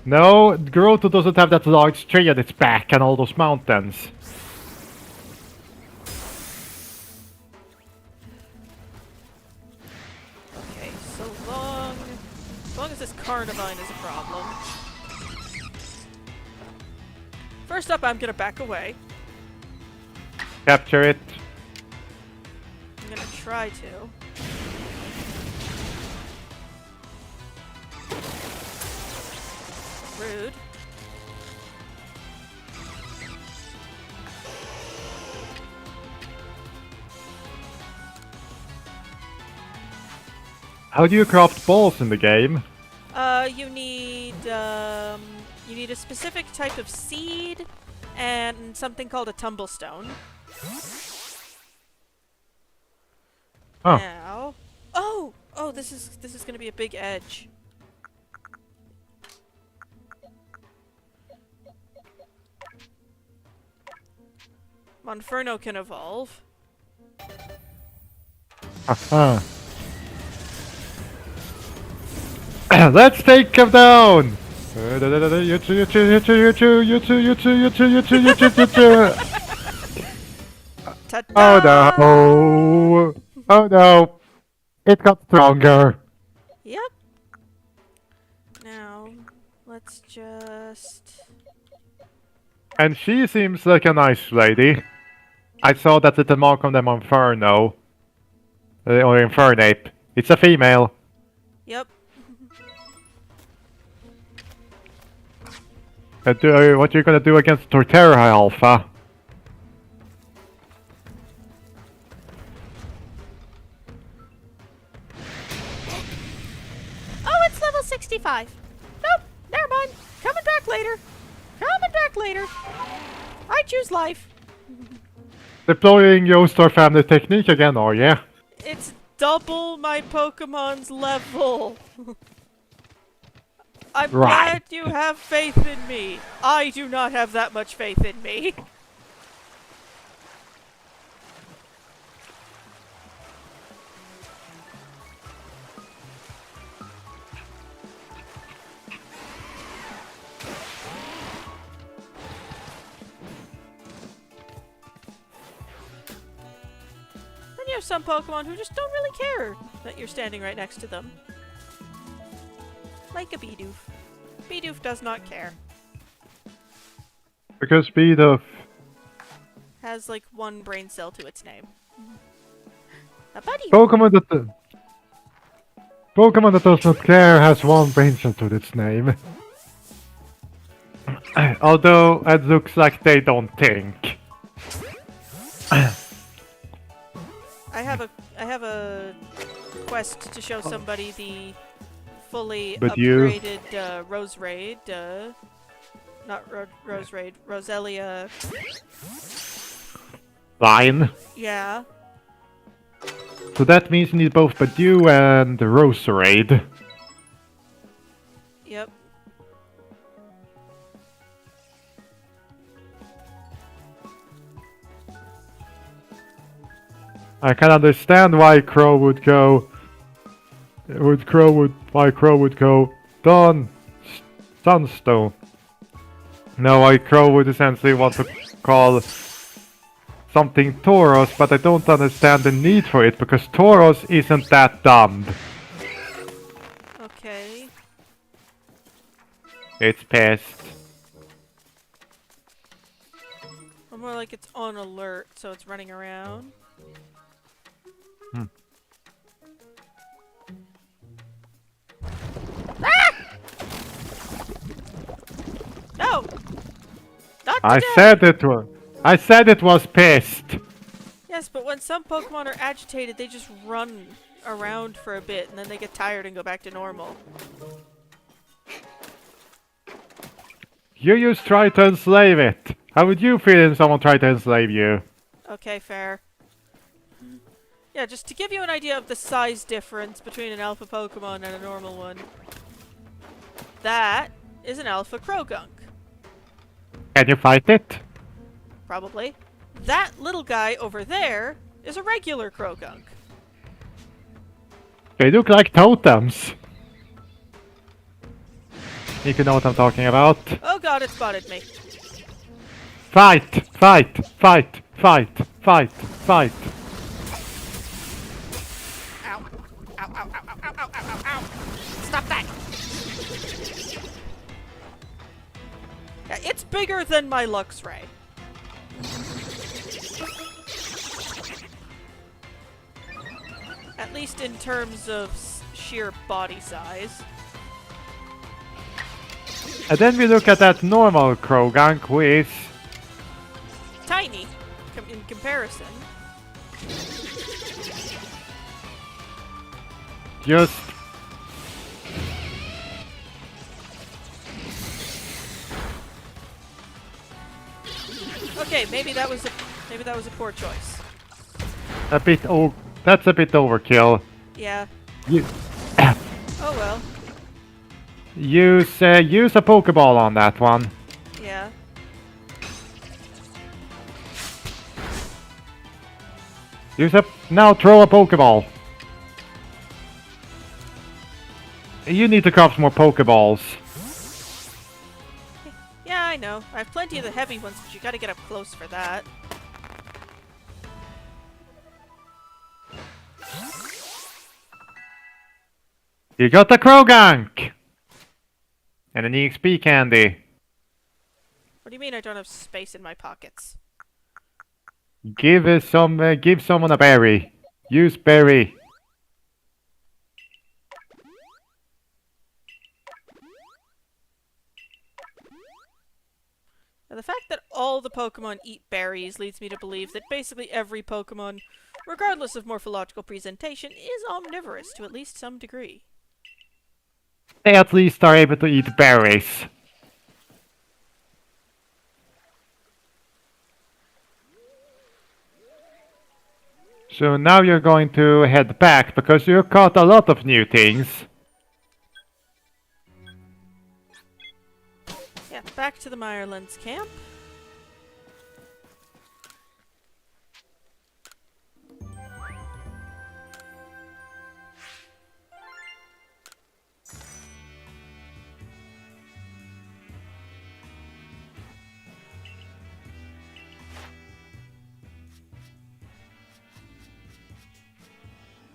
No, Groto doesn't have that large tree on its back and all those mountains. Okay, so long as this Carnivine is a problem. First up, I'm gonna back away. Capture it. I'm gonna try to. Rude. How do you craft balls in the game? You need a specific type of seed and something called a tumblestone. Oh. Now, oh, this is gonna be a big edge. Monferno can evolve. Haha. Let's take him down! You two. Ta-da! Oh no! Oh no! It got stronger. Yep. Now, let's just... And she seems like a nice lady. I saw that little mark on the Monferno. Or Infernape. It's a female. Yep. What you gonna do against Torterra Alpha? Oh, it's level 65. Nope, never mind. Coming back later. Coming back later. I choose life. Deploying Yoastar family technique again, are ya? It's double my Pokemon's level. I'm glad you have faith in me. I do not have that much faith in me. Then you have some Pokemon who just don't really care that you're standing right next to them. Like a Bidoof. Bidoof does not care. Because Bidoof Has like one brain cell to its name. A buddy. Pokemon that does not care has one brain cell to its name. Although it looks like they don't think. I have a quest to show somebody the fully upgraded Rose Raid, Rose Raid, Roselia. Line. Yeah. So that means you need both Badu and Roserade. Yep. I can understand why Crow would go. Why Crow would go Sunstone. No, why Crow would essentially want to call something Tauros, but I don't understand the need for it because Tauros isn't that dumb. Okay. It's pissed. Or more like it's on alert, so it's running around. Ah! No! Not I today! said it was pissed. Yes, but when some Pokemon are agitated, they just run around for a bit, and then they get tired and go back to normal. You just try to enslave it. How would you feel if someone tried to enslave you? Okay, fair. Yeah, just to give you an idea of the size difference between an alpha Pokemon and a normal one. That is an alpha Krogunk. Can you fight it? Probably. That little guy over there is a regular Krogunk. They look like totems. if you know what I'm talking about. Oh god, it spotted me. Fight! Fight! Fight! Fight! Fight! Fight! Ow. Ow, ow, ow, ow, ow, ow, ow, ow. Stop that! Yeah, it's bigger than my Lux Ray. At least in terms of sheer body size. And then we look at that normal Krogunk, who is... Tiny, in comparison. just... Okay, maybe that was a poor choice. a bit... Oh, that's a bit overkill. Yeah. You... Oh well. use a Pokeball on that one. Yeah. Now throw a Pokeball. You need to craft more Pokeballs. Yeah, I know. I have plenty of the heavy ones, but you gotta get up close for that. You got the Krogunk! And an EXP candy. What do you mean I don't have space in my pockets? Give someone a berry. Use berry. Now, the fact that all the Pokemon eat berries leads me to believe that basically every Pokemon, regardless of morphological presentation, is omnivorous to at least some degree. They at least are able to eat berries. So now you're going to head back because you caught a lot of new things. Yeah, back to the Meyerland's camp.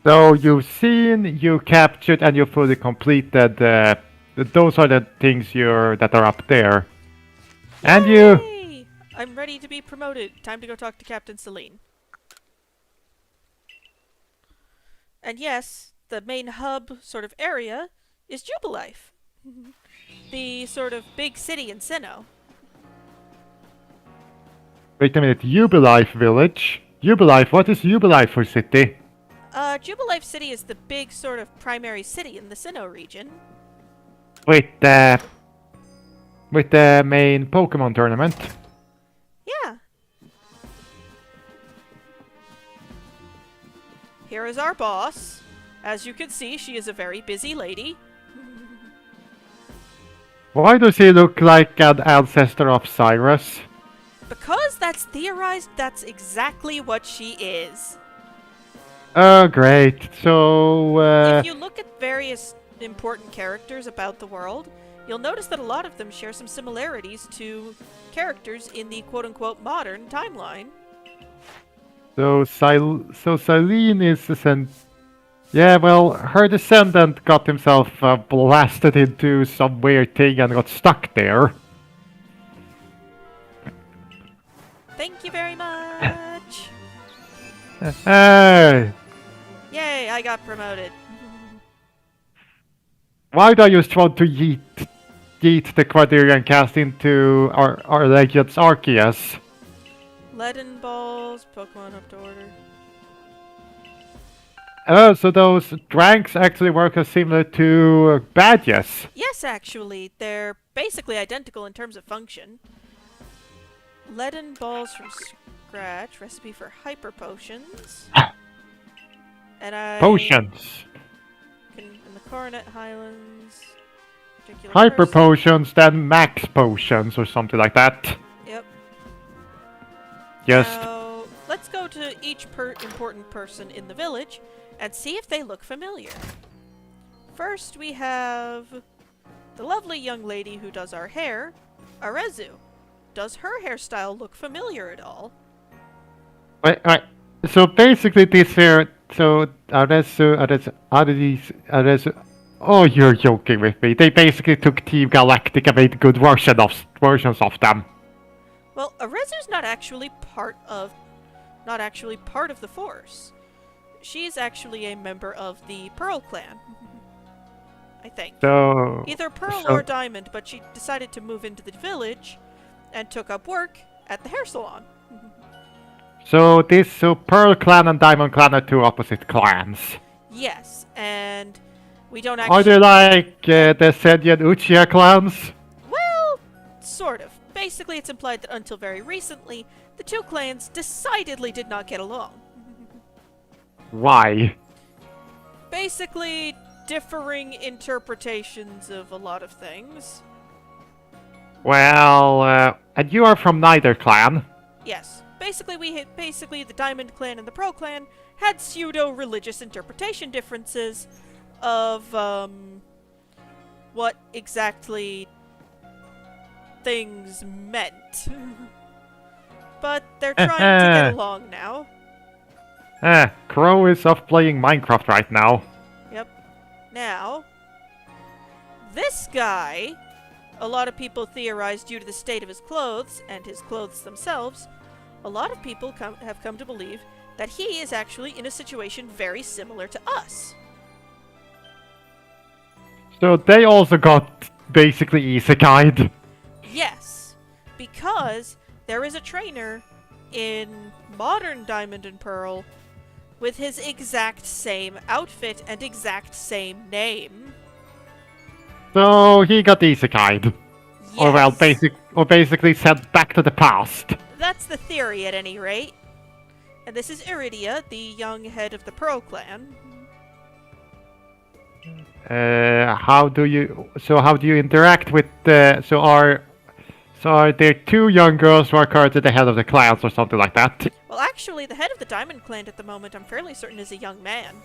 So you've seen, you captured, and you fully completed. Those are the things that are up there. And you. Yay! I'm ready to be promoted. Time to go talk to Captain Celine. And yes, the main hub sort of area is Jubilife. The sort of big city in Sinnoh. Wait a minute, Jubilife Village? Jubilife, what is Jubilife for city? Jubilife City is the big sort of primary city in the Sinnoh region. With the main Pokemon tournament? Yeah. Here is our boss. As you can see, she is a very busy lady. Why does he look like an ancestor of Cyrus? Because that's theorized, that's exactly what she is. Oh, great. So, If you look at various important characters about the world, you'll notice that a lot of them share some similarities to characters in the quote-unquote modern timeline. So Celine is yeah, well, her descendant got himself blasted into some weird thing and got stuck there. Thank you very much! Hey! Yay, I got promoted. Why do I just want to yeet the Quadrian cast into our legends Arceus? Leaden balls, Pokemon up to order. Oh, so those ranks actually work as similar to badges. Yes, actually, they're basically identical in terms of function. Leaden balls from scratch, recipe for hyper potions. And Potions. In the Coronet Highlands. Hyper potions, then max potions or something like that. Yep. Just. Now, let's go to each important person in the village and see if they look familiar. First, we have The lovely young lady who does our hair, Arceus. Does her hairstyle look familiar at all? Wait. So basically, this here. So Adesu. Oh, you're joking with me. They basically took Team Galactic and made good versions of them. Well, Arceus not actually part of the Force. She's actually a member of the Pearl Clan. I think. So Either Pearl or Diamond, but she decided to move into the village and took up work at the hair salon. So Pearl Clan and Diamond Clan are two opposite clans. Yes, and we don't Are actually... they like the Senju and Uchiha clans? Well, sort of. Basically, it's implied that until very recently, the two clans decidedly did not get along. Why? Basically, differing interpretations of a lot of things. Well, and you are from neither clan. Yes. Basically the Diamond Clan and the Pearl Clan had pseudo-religious interpretation differences of, what exactly things meant. But they're trying to get along now. Crow is off playing Minecraft right now. Yep. Now, this guy, a lot of people theorize due to the state of his clothes, and his clothes themselves, a lot of people have come to believe that he is actually in a situation very similar to us. So they also got basically isekai'd. Yes, because there is a trainer in modern Diamond and Pearl with his exact same outfit and exact same name. So he got isekai'd. Yes. Or basically sent back to the past. That's the theory, at any rate. And this is Iridia, the young head of the Pearl Clan. How do you interact with are there two young girls who are currently the head of the clans or something like that? Well, actually, the head of the Diamond Clan at the moment, I'm fairly certain, is a young man.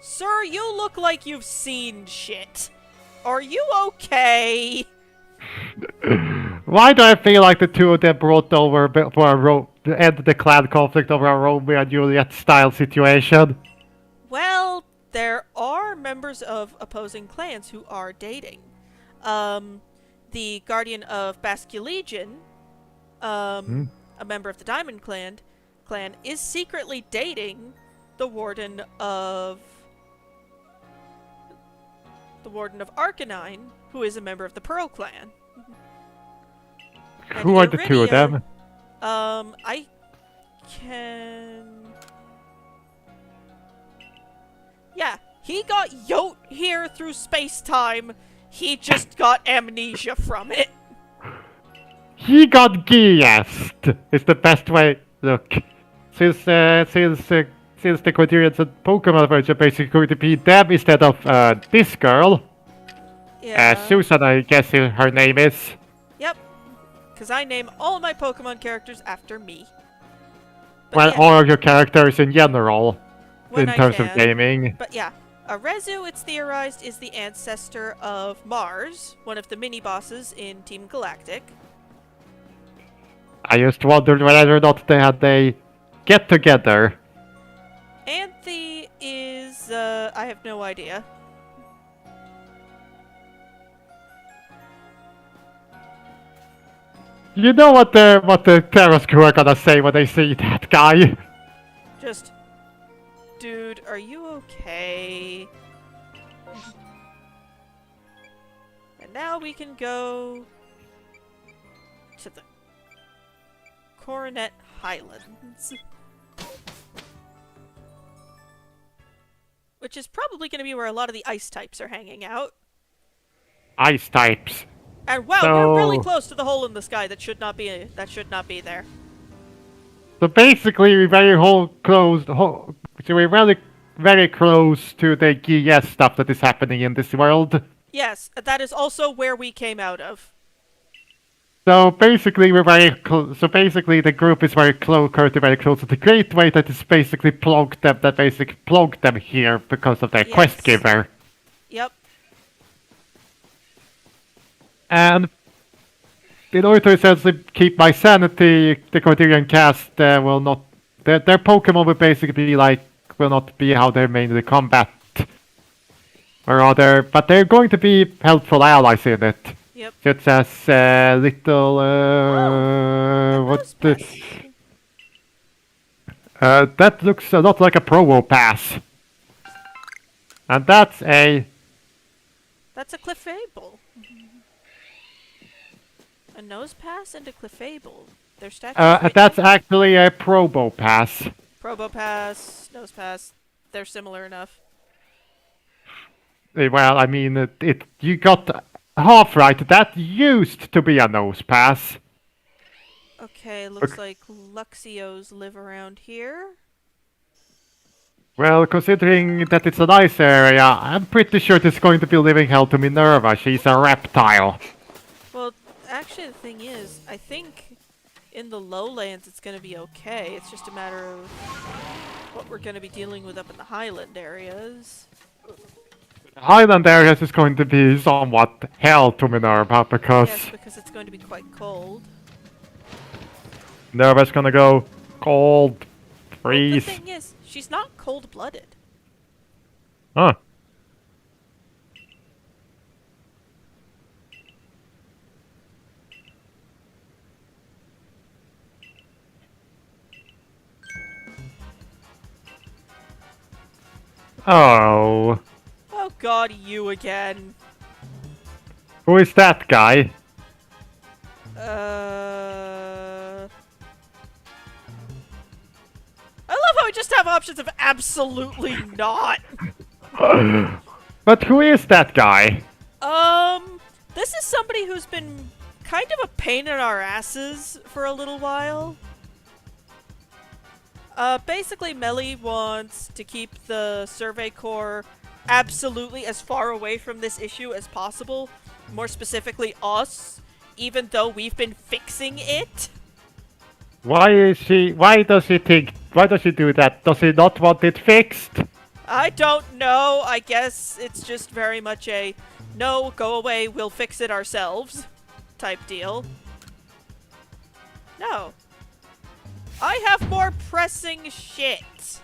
Sir, you look like you've seen shit. Are you okay? Why do I feel like the two of them brought over for to end the clan conflict over a Romeo and Juliet style situation? Well, there are members of opposing clans who are dating. The Guardian of Basque Legion, a member of the Diamond Clan, is secretly dating the Warden of Arcanine, who is a member of the Pearl Clan. Who are the two of them? I can... Yeah, he got Yote here through space-time. He just got amnesia from it. He got guessed. Is the best way. Look, since the Quadrians and Pokemon version basically going to be them instead of this girl. Yeah. Susan, I guess her name is. Yep. Because I name all my Pokemon characters after me. But Well, yeah, all of your characters in general, when in I terms of can. gaming. But yeah, Arceus, it's theorized, is the ancestor of Mars, one of the mini-bosses in Team Galactic. I just wondered whether or not they had a get-together. Anthe is, I have no idea. You know what the Terrace crew are gonna say when they see that guy? Just, dude, are you okay? And now we can go to the Coronet Highlands. Which is probably going to be where a lot of the ice types are hanging out. Ice types. And wow, we're really close to the hole in the sky that should not be there. So basically, we're very close to the GS stuff that is happening in this world. Yes, that is also where we came out of. So basically, the group is currently very close to the Great Way that is basically plugged them here because of their quest giver. Yep. And in order to essentially keep my sanity, the Criterion cast will not. Their Pokemon will basically be like. Will not be how they're mainly combat. Or other. But they're going to be helpful allies in it. Yep. Such as little. What's this? That looks a lot like a Provo Pass. And that's a. That's a Clefable. A Nose Pass and a Clefable. Their statues right That's there. actually a Probo Pass. Probopass, Nose Pass. They're similar enough. Well, I mean, you got half right. That used to be a Nose Pass. Okay, looks like Luxios live around here. Well, considering that it's an ice area, I'm pretty sure it's going to be living hell to Minerva. She's a reptile. Well, actually the thing is, I think in the lowlands it's gonna be okay. It's just a matter of what we're gonna be dealing with up in the highland areas. Highland areas is going to be somewhat hell to Minerva because Yes, because it's going to be quite cold. Minerva's gonna go cold, Well, the freeze. thing is, she's not cold-blooded. Huh. Oh. Oh god, you again. Who is that guy? I love how we just have options of absolutely not. But who is that guy? This is somebody who's been kind of a pain in our asses for a little while. Basically Melly wants to keep the Survey Corps absolutely as far away from this issue as possible. More specifically us, even though we've been fixing it. Why does he do that? Does he not want it fixed? I don't know. I guess it's just very much a no, go away, we'll fix it ourselves type deal. No. I have more pressing shit.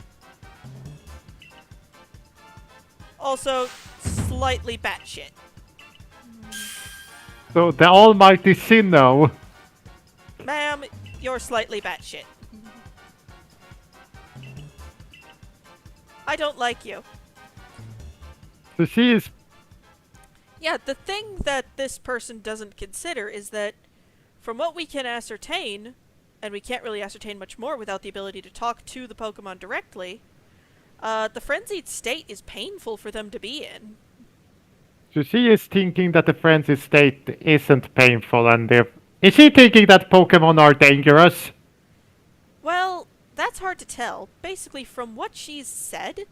Also, slightly batshit. So the almighty Sinnoh. Ma'am, you're slightly batshit. I don't like you. So she is. Yeah, the thing that this person doesn't consider is that from what we can ascertain, and we can't really ascertain much more without the ability to talk to the Pokemon directly, the frenzied state is painful for them to be in. So she is thinking that the frenzy state isn't painful, and is she thinking that Pokemon are dangerous? Well, that's hard to tell. Basically, from what she's said,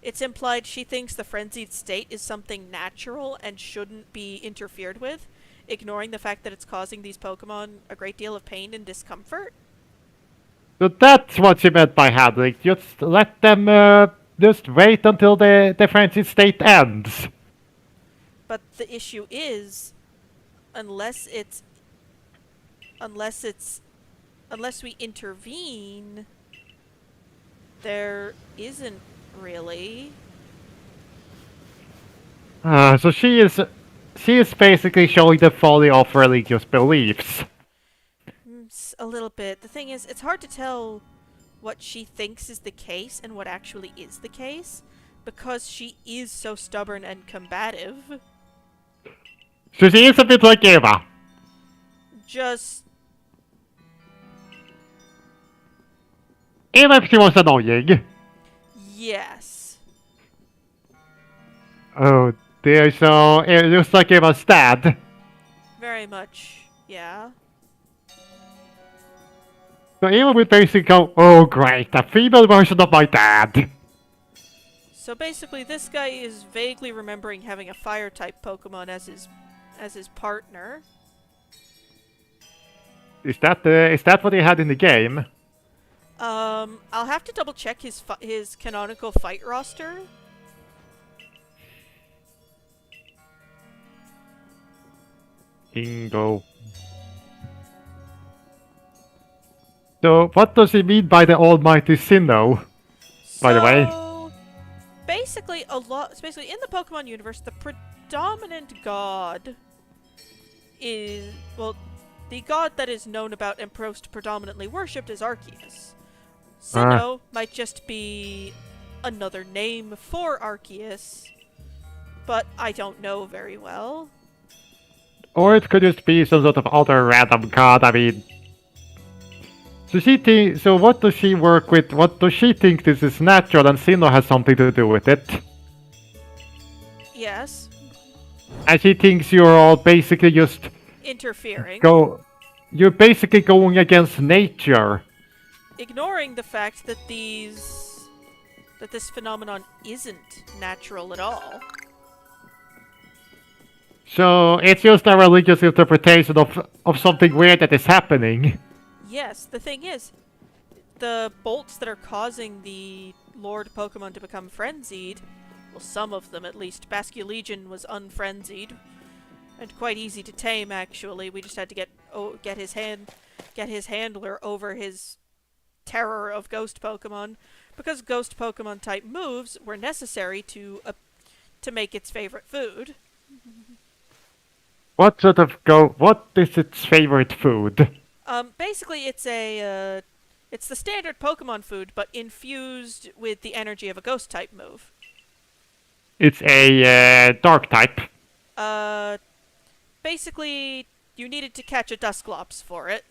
it's implied she thinks the frenzied state is something natural and shouldn't be interfered with, ignoring the fact that it's causing these Pokemon a great deal of pain and discomfort. So that's what she meant by handling. Just let them. Just wait until the frenzy state ends. But the issue is, unless we intervene, there isn't really. So she is basically showing the folly of religious beliefs. A little bit. The thing is, it's hard to tell what she thinks is the case and what actually is the case, because she is so stubborn and combative. So she is a bit like Eva. Just... Even if she was annoying. yes. Oh dear, so it looks like Eva's dad. Very much, yeah. So Eva would basically go, oh great, a female version of my dad. So basically, this guy is vaguely remembering having a fire-type Pokemon as his partner. Is that what he had in the game? I'll have to double-check his canonical fight roster. Ingo. So, what does he mean by the Almighty Sinnoh? By the way. So, basically, in the Pokemon universe, the predominant god is, well, the god that is known about and predominantly worshipped is Arceus. Sinnoh might just be another name for Arceus, but I don't know very well. Or it could just be some sort of other random god, I mean. So what does she work with? What does she think this is natural and Sinnoh has something to do with it? Yes. And she thinks you're all basically just Interfering. You're basically going against nature. Ignoring the fact that this phenomenon isn't natural at all. So it's just a religious interpretation of something weird that is happening. Yes, the thing is, the bolts that are causing the Lord Pokemon to become frenzied, well, some of them at least. Basculegion was unfrenzied, and quite easy to tame. Actually, we just had to get his handler over his terror of Ghost Pokemon, because Ghost Pokemon type moves were necessary to make its favorite food. What is its favorite food? Basically, it's the standard Pokemon food, but infused with the energy of a Ghost type move. It's a Dark type. Basically, you needed to catch a Dusclops for it.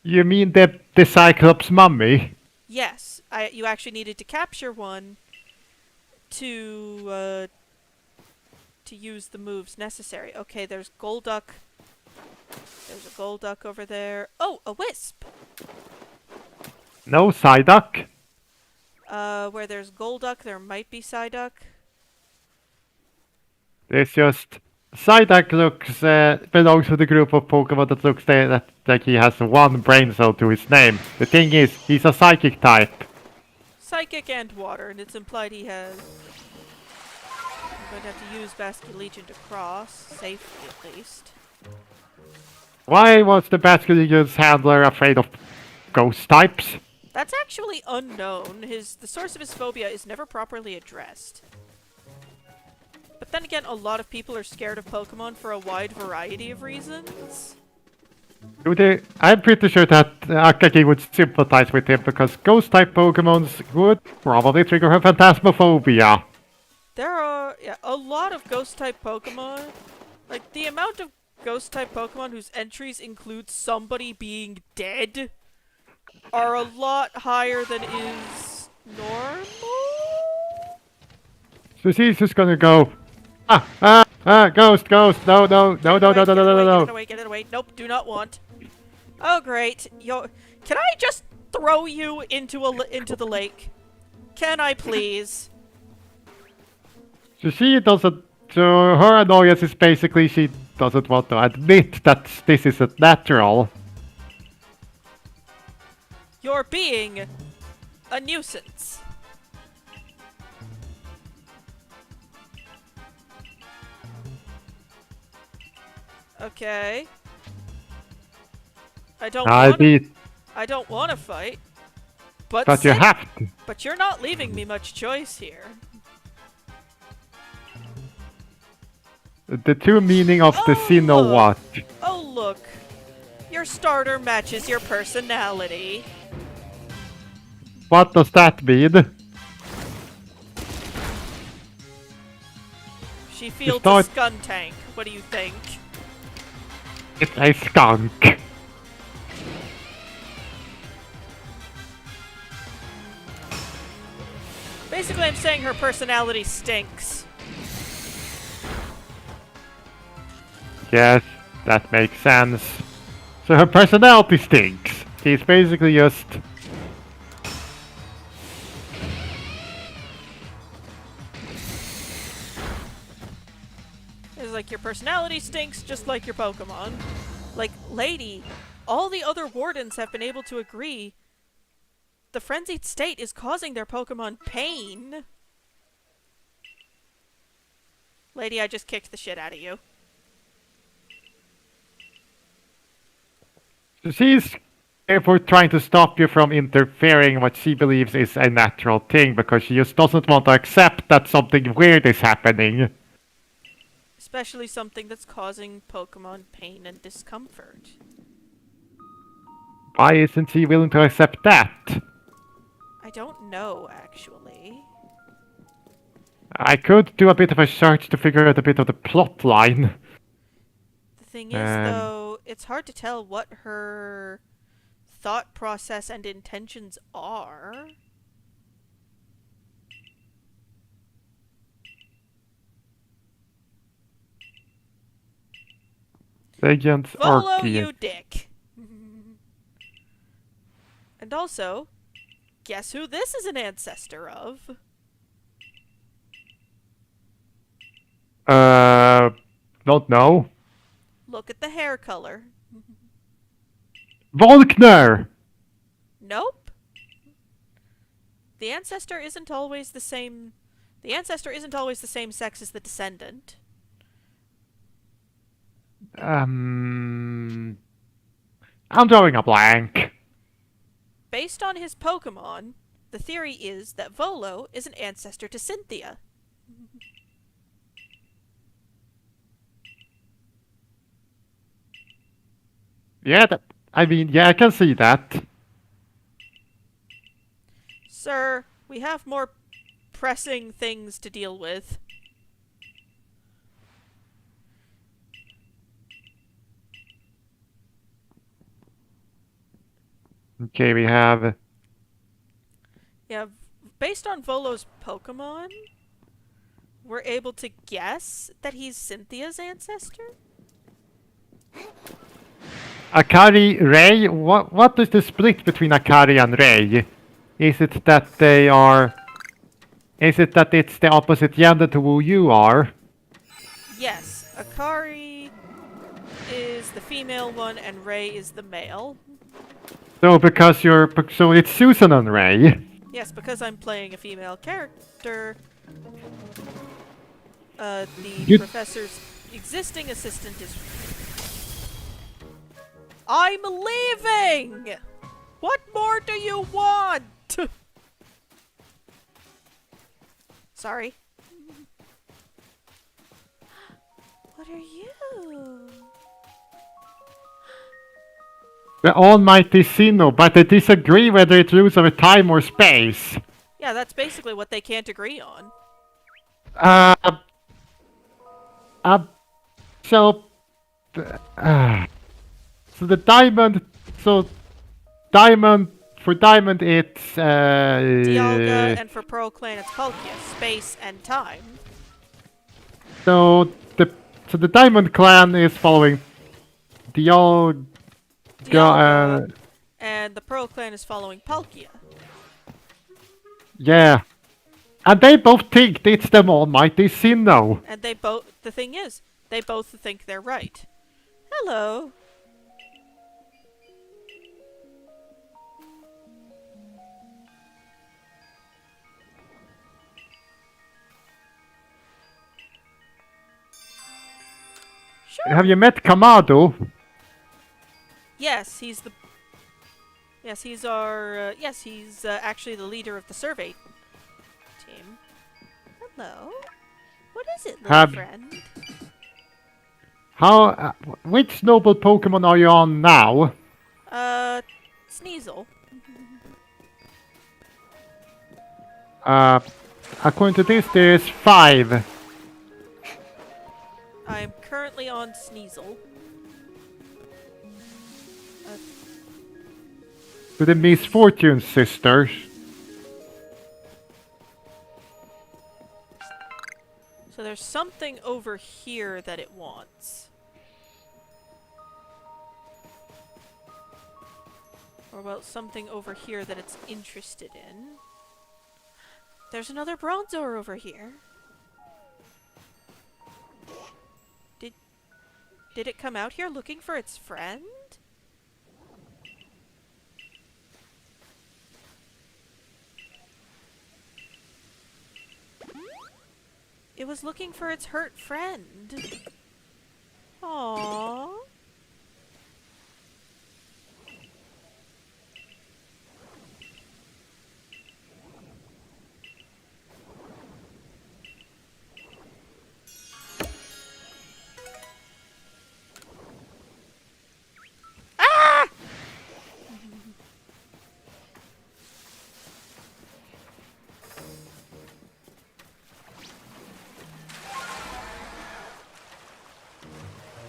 You mean the Cyclops mummy? Yes, you actually needed to capture one to use the moves necessary. Okay, there's Golduck. There's a Golduck over there. Oh, a Wisp! No Psyduck? Where there's Golduck, there might be Psyduck. It's just... Psyduck belongs to the group of Pokemon that looks like he has one brain cell to his name. The thing is, he's a Psychic type. Psychic and Water, and it's implied he has... I'm going to have to use Basculegion to cross, safely at least. Why was the Basculegion's handler afraid of ghost types? That's actually unknown. The source of his phobia is never properly addressed. But then again, a lot of people are scared of Pokemon for a wide variety of reasons. I'm pretty sure that Akagi would sympathize with him because ghost type Pokemons would probably trigger her phantasmophobia. There are a lot of ghost type Pokemon. Like, the amount of ghost type Pokemon whose entries include somebody being dead are a lot higher than is normal. So she's just gonna go, ghost, no, Get it away. Nope, do not want. Oh, great. Can I just throw you into the lake? Can I please? So she doesn't, so her annoyance is basically she doesn't want to admit that this isn't natural. You're being a nuisance. Okay. I don't want to fight. But you have to. But you're not leaving me much choice here. The true meaning of the Sinnoh what? Oh look. Your starter matches your personality. What does that mean? She fields a Skuntank. What do you think? It's a skunk. Basically, I'm saying her personality stinks. Yes, that makes sense. So her personality stinks. She's basically just... It's like your personality stinks just like your Pokemon. Like, lady, all the other wardens have been able to agree the frenzied state is causing their Pokemon pain. Lady, I just kicked the shit out of you. She's therefore trying to stop you from interfering what she believes is a natural thing because she just doesn't want to accept that something weird is happening. Especially something that's causing Pokemon pain and discomfort. Why isn't she willing to accept that? I don't know, actually. I could do a bit of a search to figure out a bit of the plot line. The thing is, though, it's hard to tell what her thought process and intentions are. Legends Follow Arceus. you, dick! And also, guess who this is an ancestor of? Don't know. Look at the hair color. Volkner! Nope. The ancestor isn't always the same. The ancestor isn't always the same sex as the descendant. I'm drawing a blank. Based on his Pokemon, the theory is that Volo is an ancestor to Cynthia. Yeah, I can see that. Sir, we have more pressing things to deal with. Okay, we have... Yeah, based on Volo's Pokemon, we're able to guess that he's Cynthia's ancestor? Akari, Ray? What is the split between Akari and Ray? Is it that they are... Is it that it's the opposite gender to who you are? Yes, Akari is the female one and Ray is the male. So because you're... So it's Susan and Ray. Yes, because I'm playing a female character, the professor's existing assistant is... I'm leaving! What more do you want? Sorry. What are you? The almighty Sinnoh, but they disagree whether it's rules of time or space. Yeah, that's basically what they can't agree on. Uh... Uh... So... So the diamond... So... Diamond... For diamond it's... Dialga, and for Pearl Clan it's Palkia. Space and time. So the Diamond Clan is following Dialga, and the Pearl Clan is following Palkia. yeah. And they both think it's the almighty Sinnoh. And they both... The thing is, they both think they're right. Hello. Sure. Have you met Kamado? Yes, he's the... Yes, he's our... yes, he's actually the leader of the survey team. Hello. What is it, little friend? How... which noble Pokemon are you on now? Sneasel. According to this, there's 5. I'm currently on Sneasel. To the Misfortune Sisters. So there's something over here that it wants. Or well, something over here that it's interested in. There's another Bronzor over here. Did it come out here looking for its friend? It was looking for its hurt friend. Aww.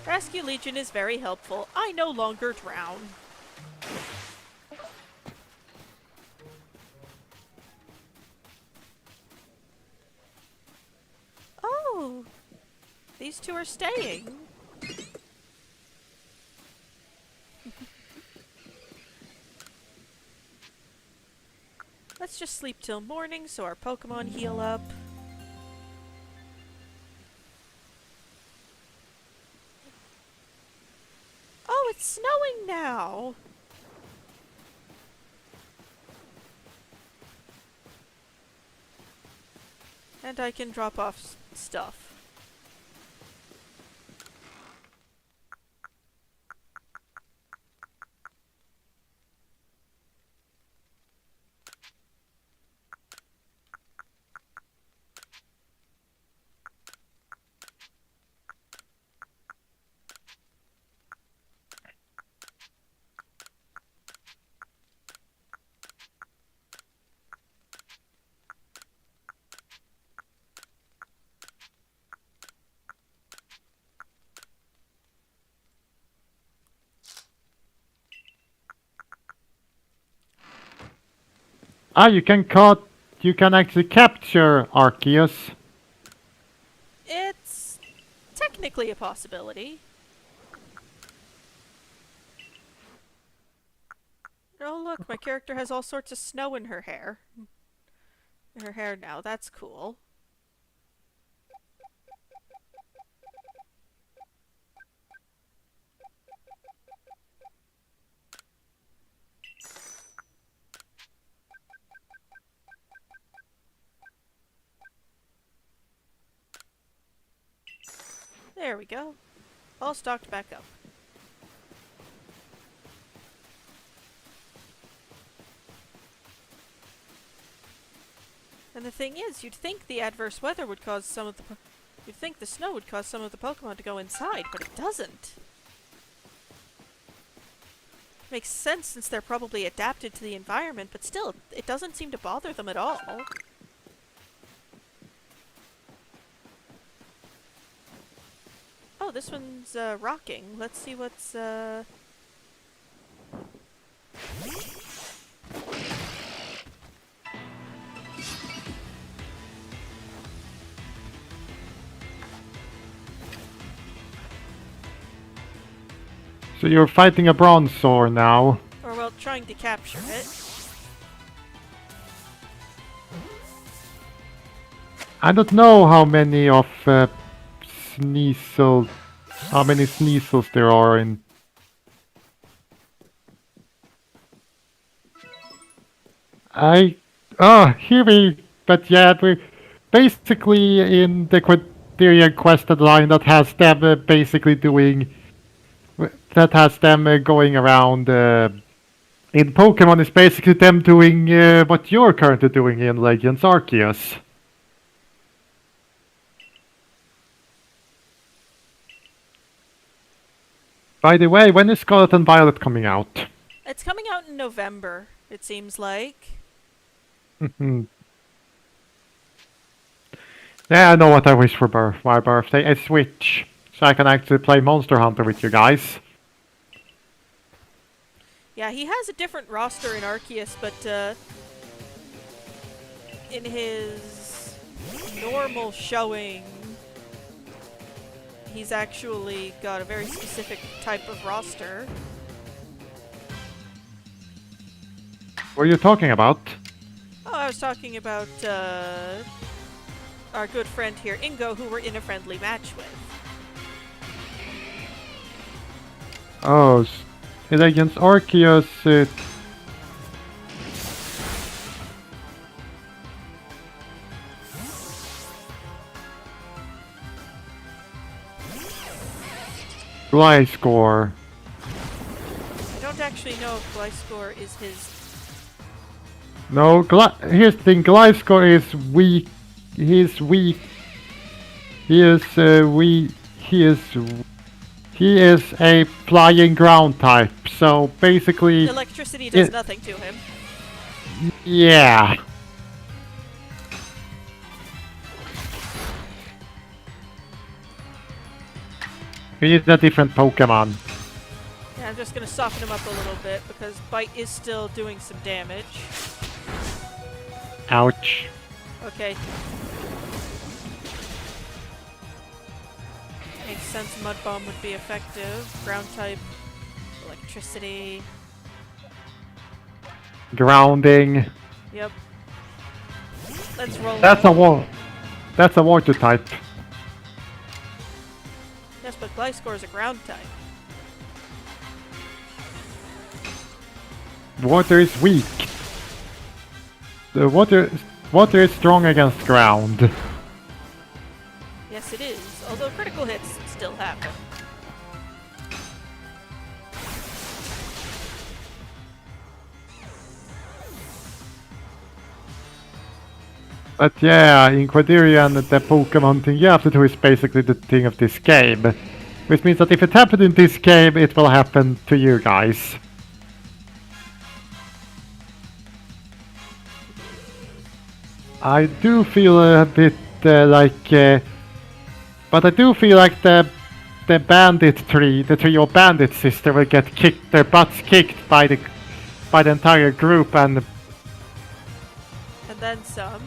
Rescue Legion is very helpful. I no longer drown. Oh, these two are staying. Let's just sleep till morning so our Pokemon heal up. Oh, it's snowing now! And I can drop off stuff. Ah, you can actually capture Arceus. It's technically a possibility. Oh look, my character has all sorts of snow in her hair. Her hair now, that's cool. There we go. All stocked back up. And the thing is, you'd think the adverse weather would cause some of the... You'd think the snow would cause some of the Pokemon to go inside, but it doesn't. Makes sense since they're probably adapted to the environment, but still, it doesn't seem to bother them at all. Oh, this one's rocking. Let's see what's So you're fighting a Bronzor now. or well, trying to capture it. I don't know how many of Sneasel, how many Sneasels there are in. Here we, but yeah, we're basically in the Quadrian quested line that has them basically doing, that has them going around in Pokemon is basically them doing what you're currently doing in Legends Arceus. By the way, when is Scarlet and Violet coming out? It's coming out in November, it seems like. Yeah, I know what I wish for my birthday. A Switch. So I can actually play Monster Hunter with you guys. Yeah, he has a different roster in Arceus, but in his normal showing, he's actually got a very specific type of roster. What are you talking about? Oh, I was talking about our good friend here, Ingo, who we're in a friendly match with. Oh, it's against Arceus. Gliscor. I don't actually know if Gliscor is his... No, here's the thing. Gliscor is weak. He's weak. He is weak. He is a flying ground type. So basically, Electricity does nothing to him. Yeah. You need a different Pokemon. Yeah, I'm just gonna soften him up a little bit because Bite is still doing some damage. Ouch. Okay. Makes sense Mud Bomb would be effective. Ground type, electricity. Grounding. Yep. Let's roll. That's a water type. Yes, but Gliscor is a ground type. Water is weak. The water is strong against ground. Yes, it is. Although critical hits still happen. But yeah, in Quadrian, the Pokemon thing you have to do is basically the thing of this game. Which means that if it happened in this game, it will happen to you guys. I do feel a bit but I do feel like the the trio bandit sister will get their butts kicked by the entire group, and then some.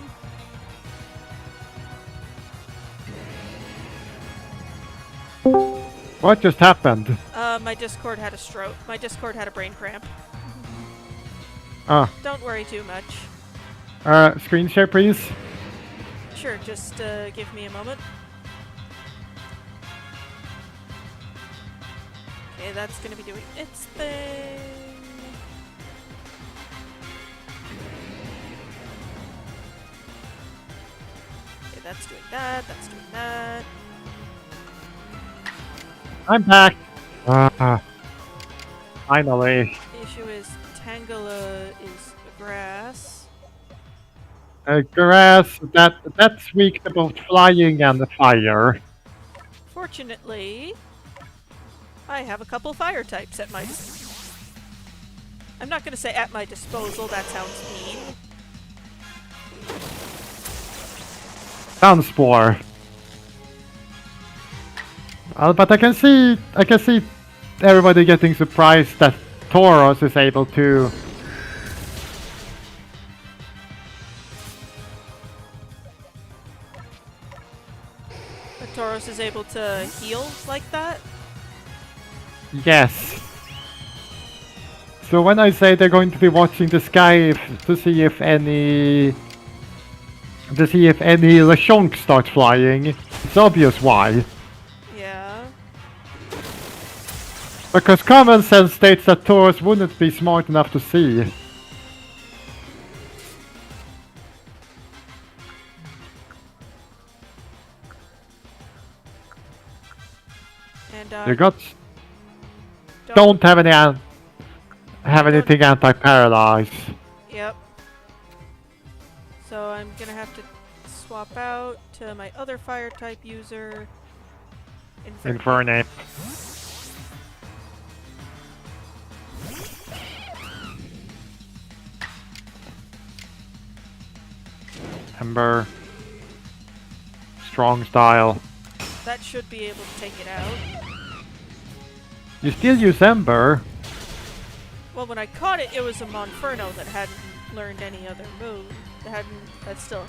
What just happened? My Discord had a stroke. My Discord had a brain cramp. Ah. Don't worry too much. Screen share, please. Sure, just give me a moment. Okay, that's gonna be doing its thing. Okay, that's doing that, that's doing that. I'm back. Finally. The issue is Tangela is grass. Grass, that's weak to both flying and fire. Fortunately, I have a couple fire types at my... I'm not gonna say at my disposal, that sounds mean. Sunspore. But I can see everybody getting surprised that Tauros is able to. But Tauros is able to heal like that? Yes. So when I say they're going to be watching the sky to see if any Lechonk start flying, it's obvious why. Yeah. Because common sense states that Tauros wouldn't be smart enough to see. And You don't have anything anti-paralyze. Yep. So I'm gonna have to swap out to my other fire type user. Infernape. Ember. Strong style. That should be able to take it out. You still use Ember? Well, when I caught it, it was a Monferno that hadn't learned any other move. That's still...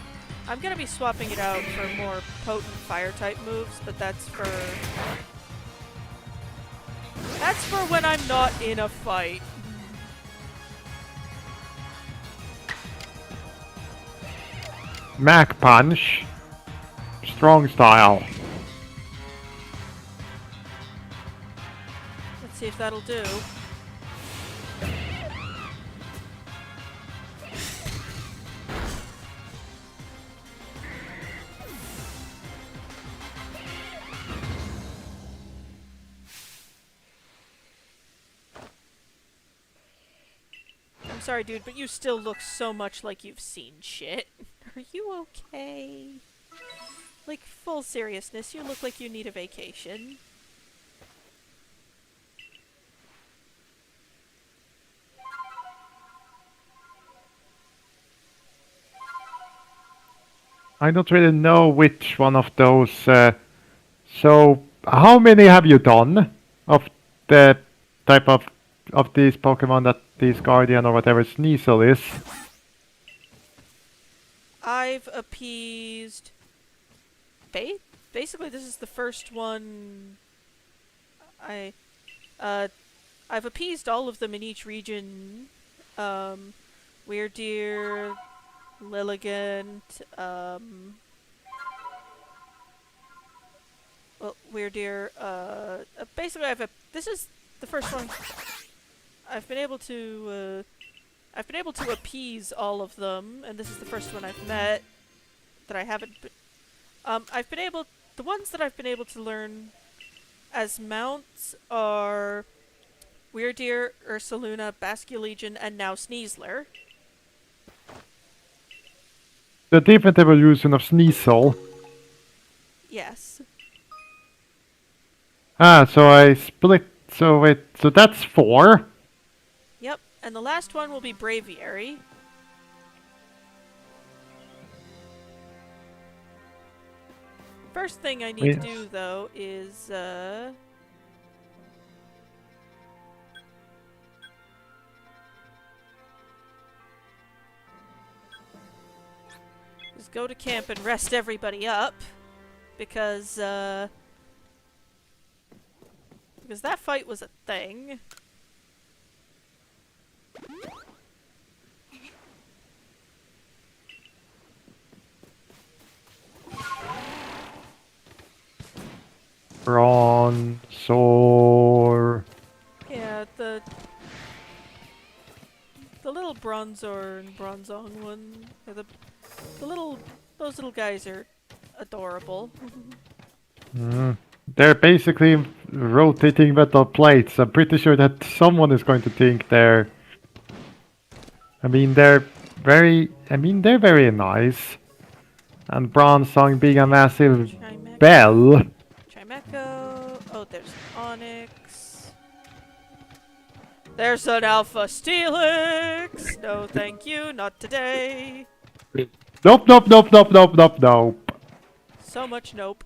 I'm gonna be swapping it out for more potent fire-type moves, but that's for when I'm not in a fight. Mac Punch. Strong style. Let's see if that'll do. I'm sorry, dude, but you still look so much like you've seen shit. Are you okay? Like, full seriousness, you look like you need a vacation. I don't really know which one of those, so how many have you done of the type of these Pokemon that these Guardian or whatever Sneasel is? I've appeased. Basically, this is the first one. I, uh, I've appeased all of them in each region. Weirdeer, Lilligant, well, Weirdeer, basically this is the first one I've been able to, appease all of them, and this is the first one I've met that I haven't the ones that I've been able to learn as mounts are Weirdeer, Ursaluna, Basculegion, and now Sneasler. The different evolution of Sneasel. Yes. Ah, so I split. So wait, so that's 4. Yep, and the last one will be Braviary. First thing I need to do, though, is, go to camp and rest everybody up, because that fight was a thing. Bronzor. Yeah, the little Bronzor and Bronzong one, those little guys are adorable. They're basically rotating metal plates. I'm pretty sure that someone is going to think they're. They're very nice. And Bronzong being a massive bell. Chimecho. Oh, there's Onyx. There's an Alpha Steelix! No, thank you, not today. Nope. So much nope.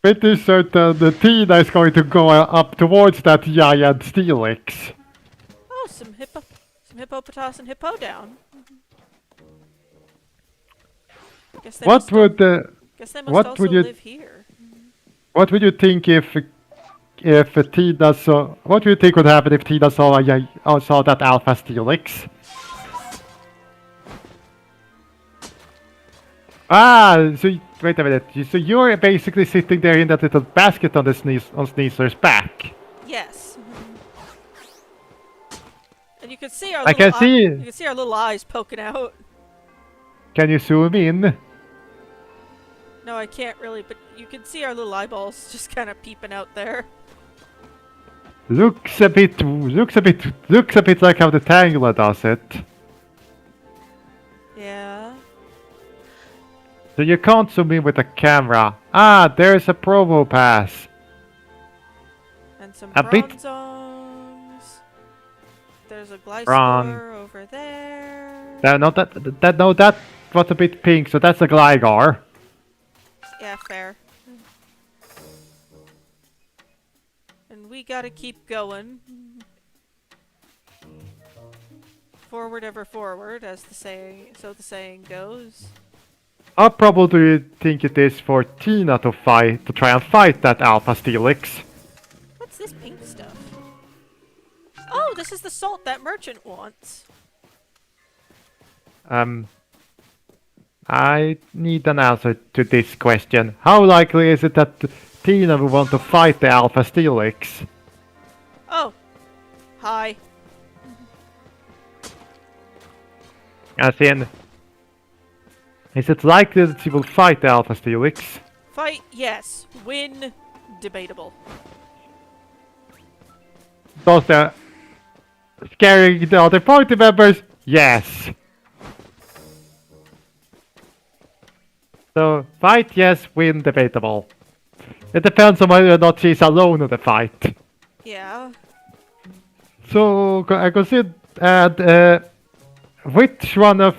Pretty certain the Tina is going to go up towards that giant Steelix. Oh, some Hippopotas and Hippo down. Guess they must also live here. What would you think if Tina saw? What would you think would happen if Tina saw saw that Alpha Steelix? Ah, so wait a minute. So you're basically sitting there in that little basket on Sneasler's back. Yes. And you can see our you can see our little eyes poking out. Can you zoom in? No, I can't really, but you can see our little eyeballs just kind of peeping out there. Looks a bit like how the Tangela does it. Yeah. So you can't zoom in with the camera. Ah, there's a promo pass. And some Bronzongs. There's a Gliscor over there. That was a bit pink, so that's a Gligar. Yeah, fair. And we gotta keep going. Forward ever forward, as the saying goes. How probable do you think it is for Tina to try and fight that Alpha Steelix? What's this pink stuff? Oh, this is the salt that merchant wants. I need an answer to this question. How likely is it that Tina will want to fight the Alpha Steelix? Oh. Hi. As in, is it likely that she will fight the Alpha Steelix? Fight, yes. Win, debatable. Does the scaring the other party members? Yes. So, fight yes, win debatable. It depends on whether or not she's alone in the fight. Yeah. So, I consider, which one of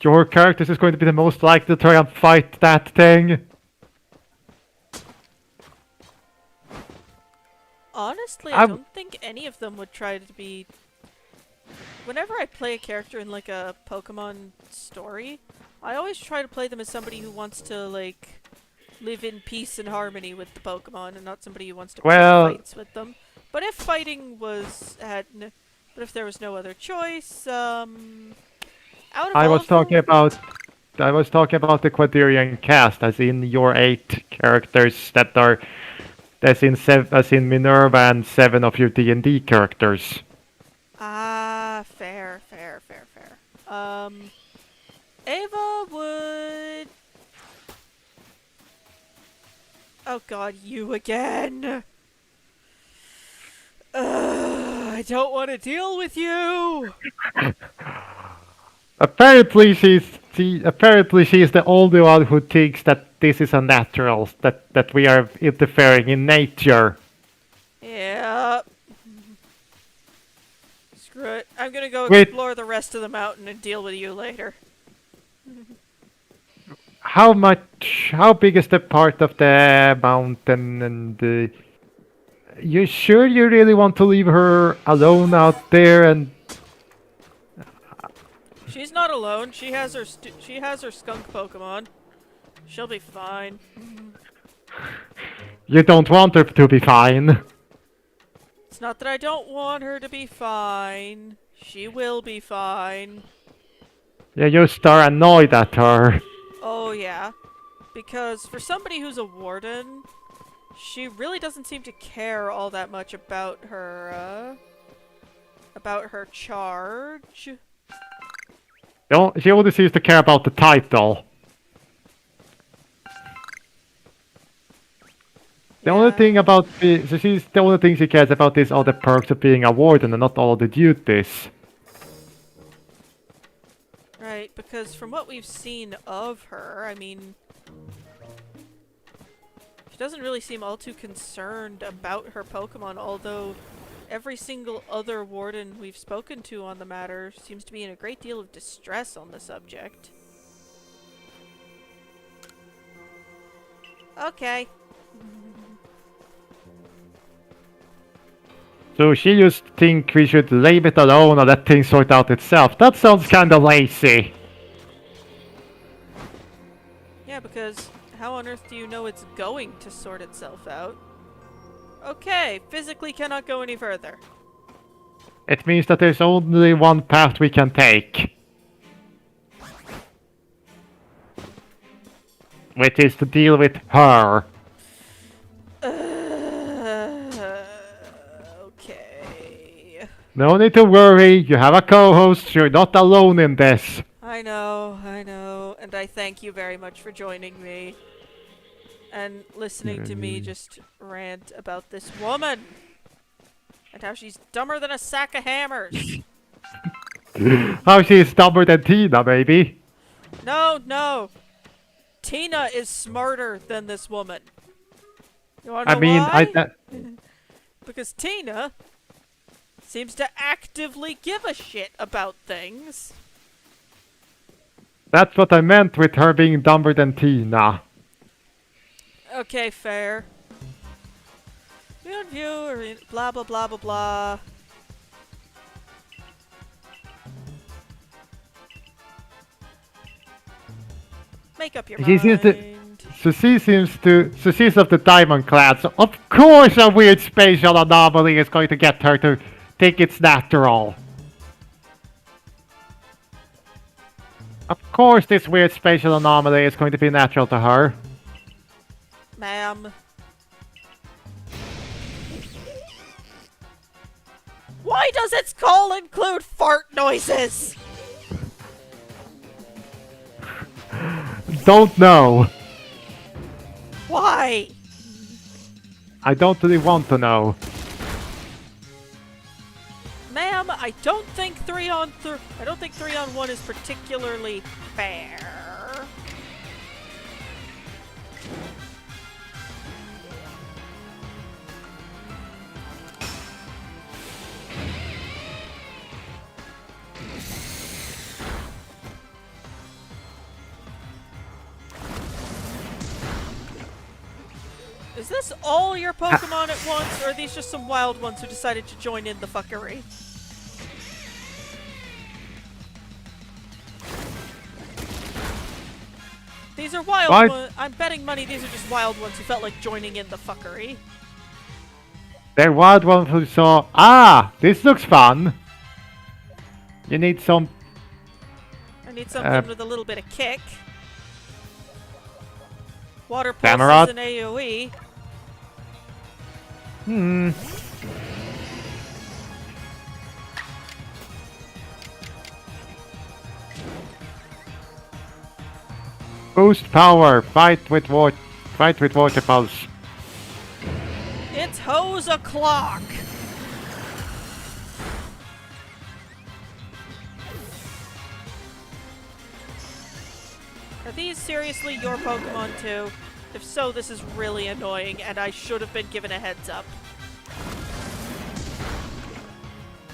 your characters is going to be the most likely to try and fight that thing? Honestly, I I don't think any of them would try to be. Whenever I play a character in like a Pokemon story, I always try to play them as somebody who wants to like live in peace and harmony with the Pokemon, and not somebody who wants to pick well, fights with them. But if fighting was but if there was no other choice, out of I all was of them, talking about I was talking about the Quadrian cast, as in your 8 characters as in Minerva and 7 of your D&D characters. fair, fair, fair, fair. Ava would. Oh God, you again. I don't want to deal with you. Apparently she's the only one who thinks that this is unnatural, that we are interfering in nature. Yeah. Screw it. I'm gonna go Wait, explore the rest of the mountain and deal with you later. how big is the part of the mountain and you sure you really want to leave her alone out there and She's not alone. She has her skunk Pokemon. She'll be fine. you don't want her to be fine? It's not that I don't want her to be fine. She will be fine. Yeah, you start annoyed at her. Oh yeah. Because for somebody who's a warden, she really doesn't seem to care all that much about her charge. She only seems to care about the title. The only thing about the only thing she cares about is all the perks of being a warden and not all the duties. Right, because from what we've seen of her, I mean, she doesn't really seem all too concerned about her Pokemon, although every single other warden we've spoken to on the matter seems to be in a great deal of distress on the subject. Okay. So she just think we should leave it alone and let things sort out itself. That sounds kinda lazy. Yeah, because how on earth do you know it's going to sort itself out? Okay, physically cannot go any further. It means that there's only one path we can take. Which is to deal with her. Okay. No need to worry, you have a co-host, you're not alone in this. I know, and I thank you very much for joining me. And listening to me just rant about this woman. And how she's dumber than a sack of hammers. How she's dumber than Tina, baby. No. Tina is smarter than this woman. You wanna know I why? Because Tina seems to actively give a shit about things. that's what I meant with her being dumber than Tina. Okay, fair. View or blah blah blah blah blah. Make up your She seems to- mind. So she's of the Diamond Clan, so of course a weird spatial anomaly is going to get her to think it's natural. Of course this weird spatial anomaly is going to be natural to her. Ma'am. Why does its call include fart noises? Don't know. Why? I don't really want to know. Ma'am, I don't think 3-on-1 is particularly fair. Is this all your Pokemon at once, or are these just some wild ones who decided to join in the fuckery? These are wild ones. I'm betting money these are just wild ones who felt like joining in the fuckery. They're wild ones who saw, ah, this looks fun. You need some... I need something with a little bit of kick. Water Samurott? pulses and AoE. Boost power, fight with water pulse. It's hose o'clock! Are these seriously your Pokemon too? If so, this is really annoying, and I should have been given a heads up.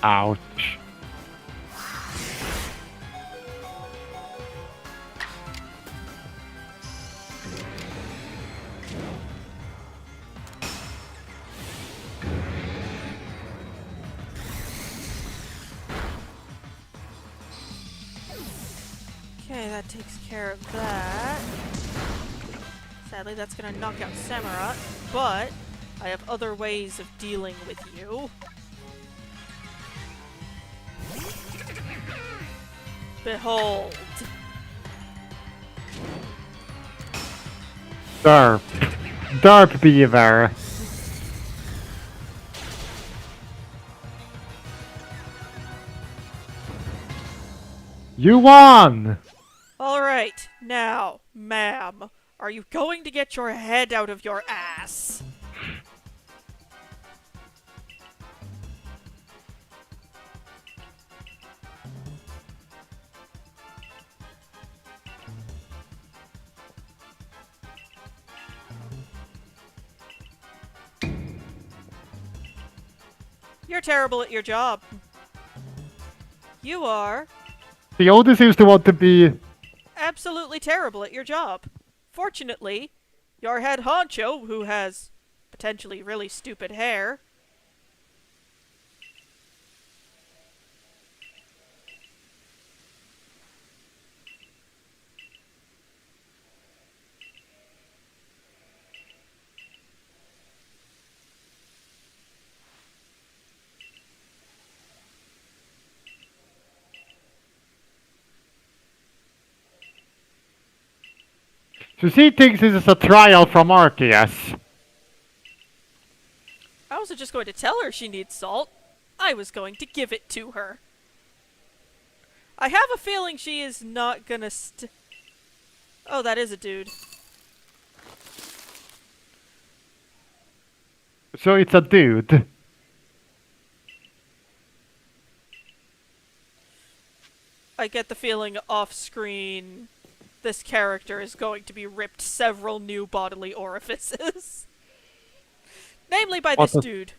Ouch. Okay, that takes care of that. Sadly, that's gonna knock out Samurott, but I have other ways of dealing with you. Behold. Derp. Derp beaver. You won! Alright, now, ma'am, are you going to get your head out of your ass? You're terrible at your job. You are The Oda seems to want to be... absolutely terrible at your job. Fortunately, your head honcho, who has potentially really stupid hair, So she thinks this is a trial from Arceus. I wasn't just going to tell her she needs salt. I was going to give it to her. I have a feeling she is not gonna Oh, that is a dude. So it's a dude. I get the feeling off-screen this character is going to be ripped several new bodily orifices. Namely by this dude.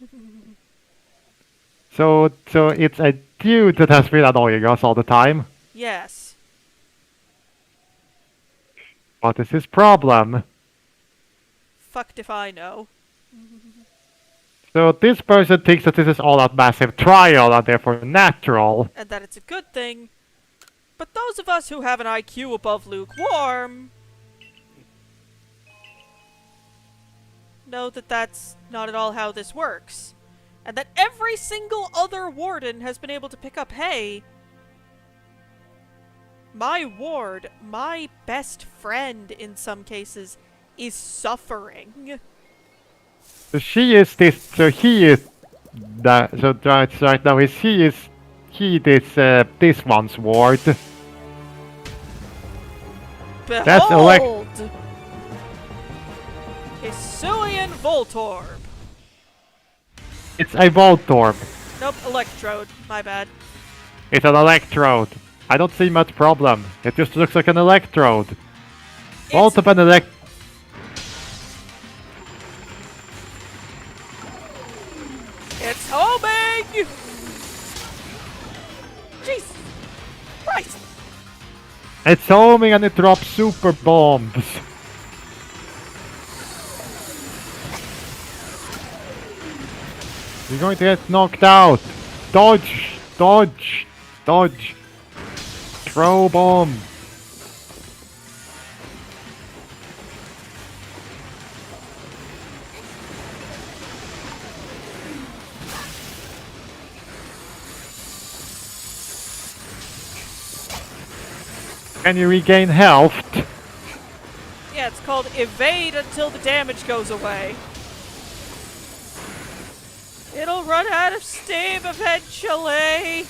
So it's a dude that has been annoying us all the time. Yes. What is his problem? Fucked if I know. So this person thinks that this is all a massive trial and therefore natural. And that it's a good thing. But those of us who have an IQ above lukewarm know that that's not at all how this works. And that every single other warden has been able to pick up, hey, my ward, my best friend in some cases, is suffering. So she is this, so he is that, so right now this one's ward. Behold! That's Hisuian Voltorb. It's a Voltorb. Nope, Electrode. My bad. It's an electrode. I don't see much problem. It just looks like an electrode. Voltorb and It's homing! Jesus Christ! It's homing and it drops super bombs. You're going to get knocked out. Dodge! Dodge! Dodge! Throw bomb! Can you regain health? Yeah, it's called evade until the damage goes away. It'll run out of steam eventually.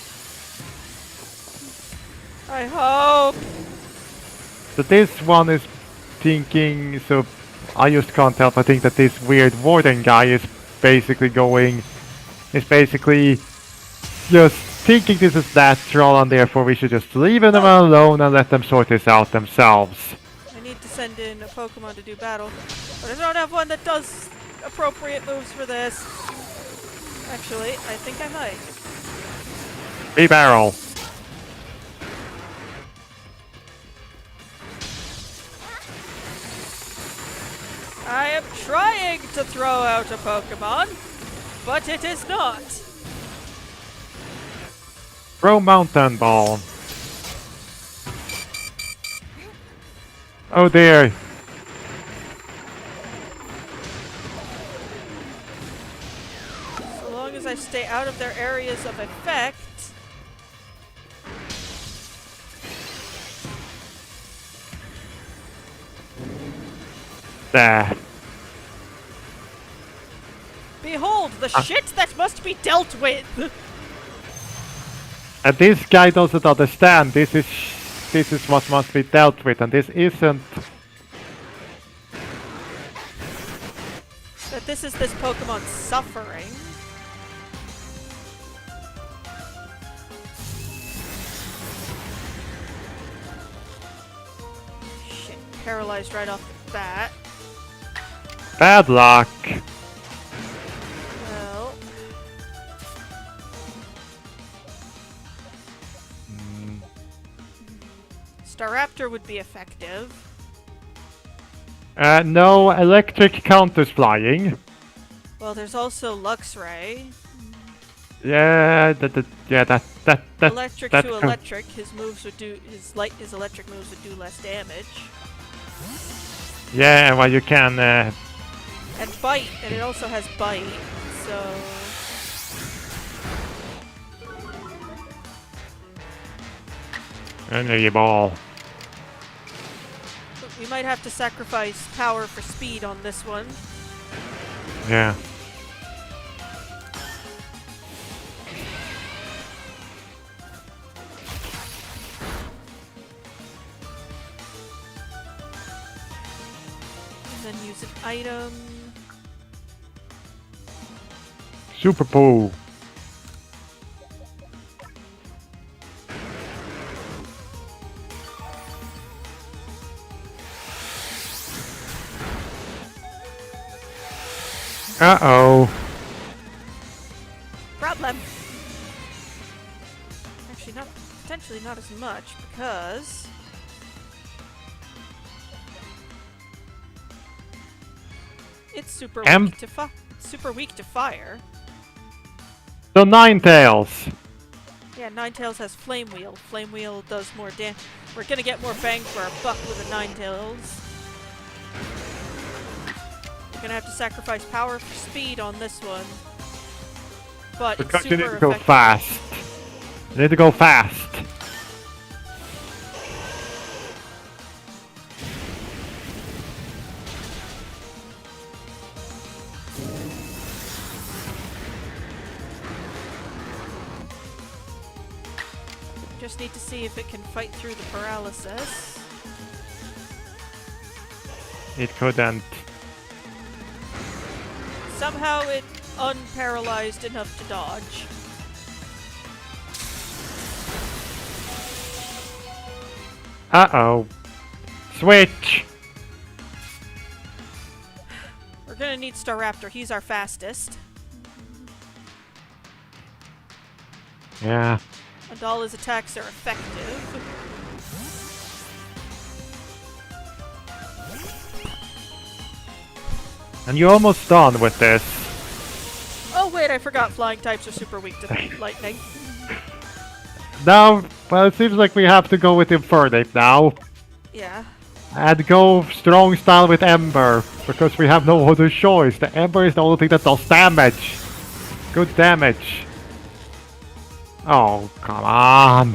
I hope. So this one is thinking, so I just can't help. I think that this weird warden guy is basically just thinking this is natural and therefore we should just leave them alone and let them sort this out themselves. I need to send in a Pokemon to do battle, but I don't have one that does appropriate moves for this. Actually, I think I might. Barrel. I am trying to throw out a Pokemon, but it is not. Throw mountain ball. Oh dear. So long as I stay out of their areas of effect. There. Behold, the shit that must be dealt with! And this guy doesn't understand. This is what must be dealt with, and this isn't. That this is this Pokemon's suffering. Shit, paralyzed right off the bat. Bad luck. Well, Staraptor would be effective. No electric counters flying. Well, there's also Luxray. Yeah, that Electric that to electric, his electric moves would do less damage. Yeah, well you can. And bite, and it also has bite, so. Energy ball. We might have to sacrifice power for speed on this one. Yeah. And then use an item. Super Pool. Uh-oh. Problem! Actually, potentially not as much, because... It's super weak to fire. So Ninetales. Yeah, Ninetales has Flame Wheel. Flame Wheel does more damage. We're gonna get more bang for our buck with a Ninetales. We're gonna have to sacrifice power for speed on this one. But it's Because super you need to go effective. fast. You need to go fast. Just need to see if it can fight through the paralysis. It couldn't. Somehow it unparalyzed enough to dodge. Uh-oh. Switch! We're gonna need Staraptor. He's our fastest. Yeah. And all his attacks are effective. And you're almost done with this. Oh wait, Sorry, I forgot flying types are super weak to lightning. Now, well, it seems like we have to go with Infernape now. Yeah. And go strong style with Ember, because we have no other choice. The Ember is the only thing that does damage. Good damage. Oh, come on.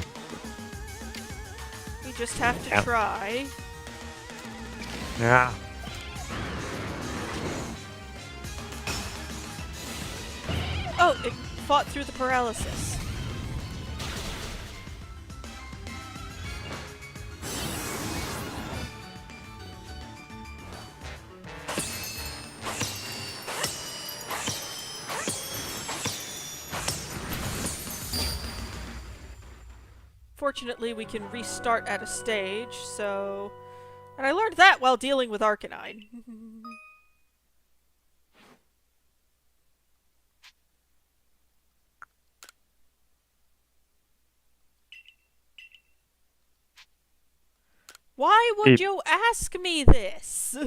We just have to try. Yeah. Oh, it fought through the paralysis. Fortunately, we can restart at a stage, so... And I learned that while dealing with Arcanine. Why would you ask me this?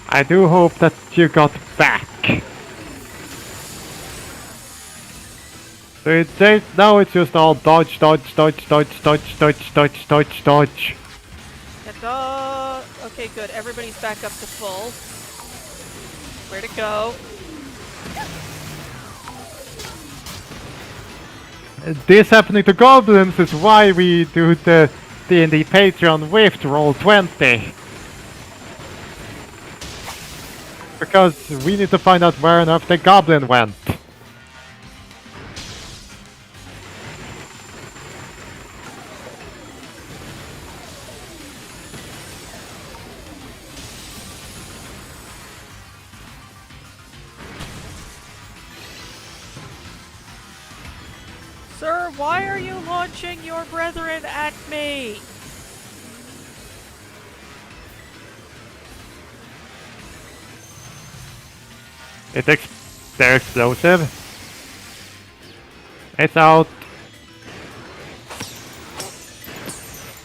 I do hope that you got back. So now it's just all dodge, dodge, dodge, dodge, dodge, dodge, dodge, dodge, dodge. Okay, good. Everybody's back up to full. Where to go? This happening to goblins is why we do the D&D Patreon with Roll20. Because we need to find out where on earth the goblin went. Sir, why are you launching your brethren at me? They're explosive. It's out.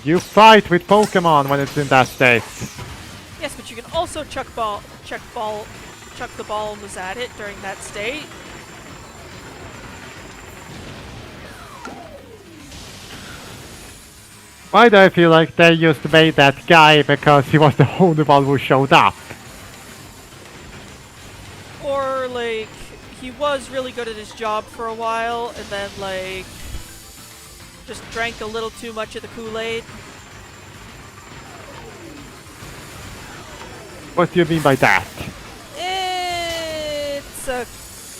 You fight with Pokemon when it's in that state. Yes, but you can also chuck the balls at it during that state. Why do I feel like they just made that guy because he was the only one who showed up? Or, like, he was really good at his job for a while, and then, like, just drank a little too much of the Kool-Aid. What do you mean by that?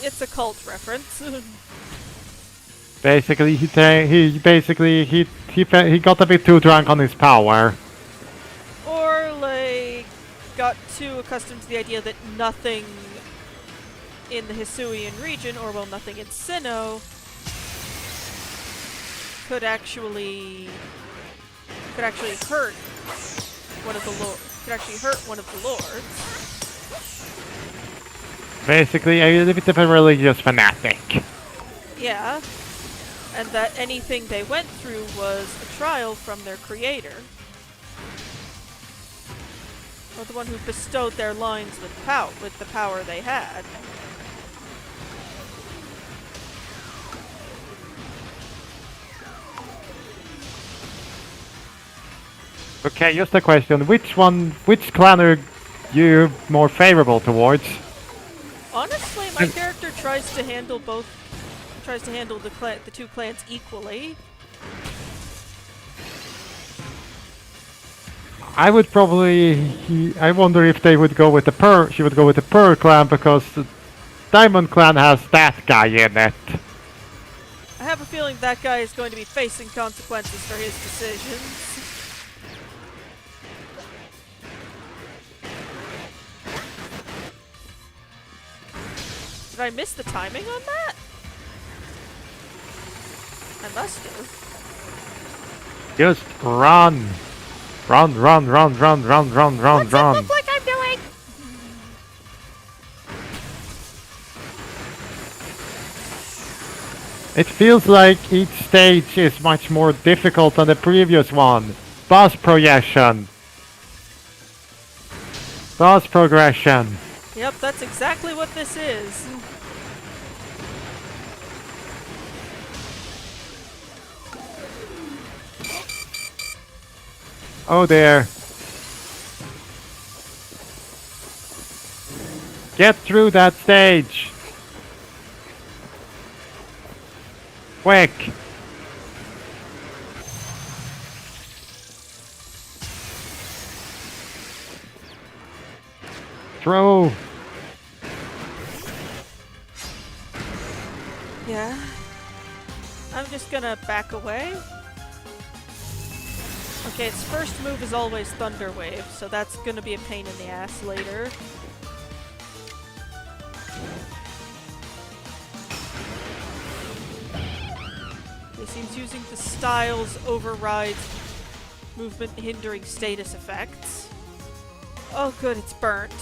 It's a cult reference. Basically, he got a bit too drunk on his power. Or, like, got too accustomed to the idea that nothing in the Hisuian region, or well, nothing in Sinnoh, could actually hurt one of the lords. Basically, a little bit of a religious fanatic. Yeah, and that anything they went through was a trial from their creator, or the one who bestowed their lines with the power they had. Okay, just a question. Which clan are you more favorable towards? Honestly, my character tries to handle the two clans equally. I would probably... I wonder if they would go with the she would go with the Pearl clan, because the Diamond clan has that guy in it. I have a feeling that guy is going to be facing consequences for his decisions. Did I miss the timing on that? I must have. Just run! Run, run, run, run, run, run, run, What's run! it look like I'm doing? It feels like each stage is much more difficult than the previous one. Boss projection. Boss progression. Yep, that's exactly what this is. Oh dear. Get through that stage. Quick. Throw. Yeah. I'm just gonna back away. Okay, its first move is always Thunder Wave, so that's gonna be a pain in the ass later. It seems using the styles overrides movement hindering status effects. Oh good, it's burnt.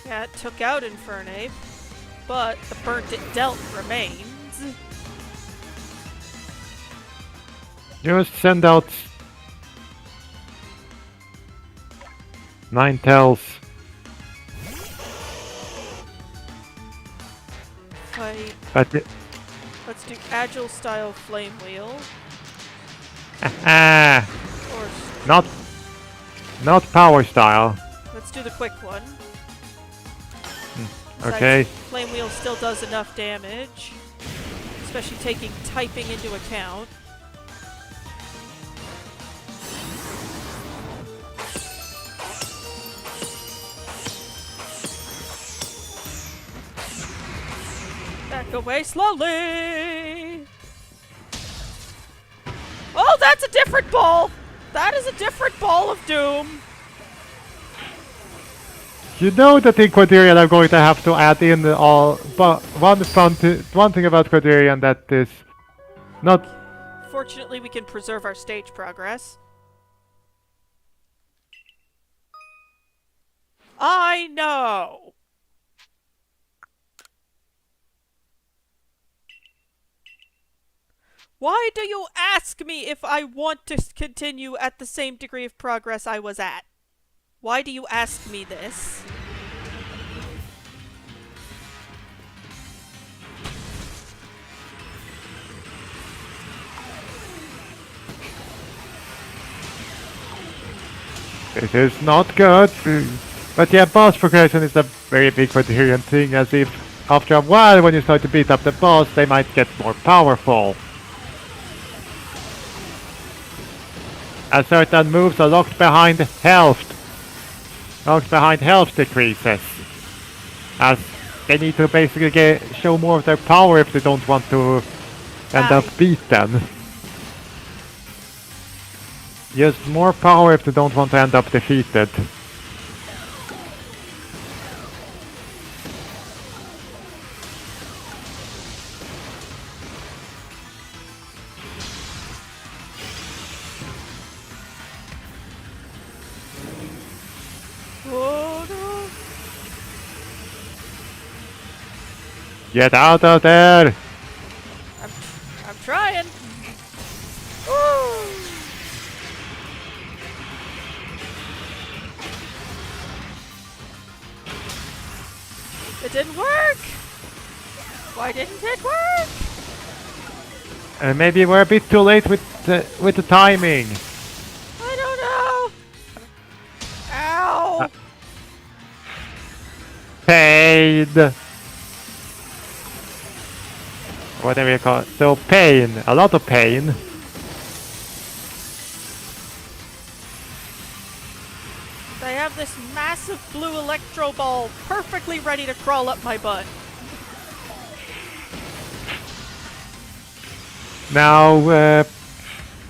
Yeah, it took out Infernape, but the burnt it dealt remains. Just send out 9 tails. Fight. But Let's do Agile style Flame Wheel. Or not power style. let's do the quick one. Okay. Flame Wheel still does enough damage, especially taking typing into account. Back away slowly! Oh, that's a different ball! That is a different ball of doom! You know that in Quadrian I'm going to have to add in all, but one thing about Quadrian that is not. Fortunately, we can preserve our stage progress. I know! Why do you ask me if I want to continue at the same degree of progress I was at? Why do you ask me this? It is not good. But yeah, boss progression is a very big Quadrian thing, as if after a while when you start to beat up the boss, they might get more powerful. As certain moves are locked behind health. Locked behind health decreases. As they need to basically show more of their power if they don't want to end up beaten. Use more power if they don't want to end up defeated. Oh no! Get out of there! I'm trying! Woo! It didn't work! Why didn't it work? Maybe we're a bit too late with the timing. I don't know! Ow! Pain! Whatever you call it. So pain. A lot of pain. They have this massive blue electro ball perfectly ready to crawl up my butt. Now,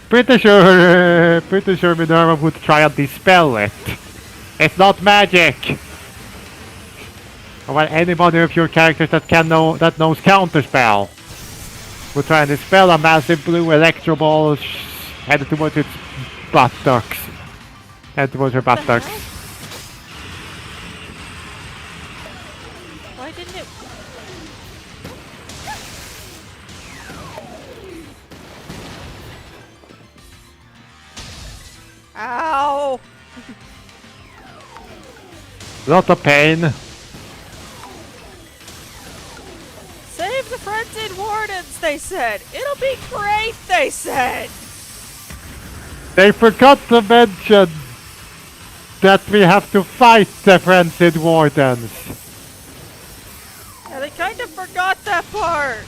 pretty sure Minerva would try and dispel it. It's not magic. Or anybody of your characters that knows counterspell would try and dispel a massive blue electro ball headed towards its buttocks. Head towards her buttocks. Why didn't it? Lot of pain. Save the frenzied wardens, they said. It'll be great, they said. They forgot to mention that we have to fight the frenzied wardens. Yeah, they kind of forgot that part.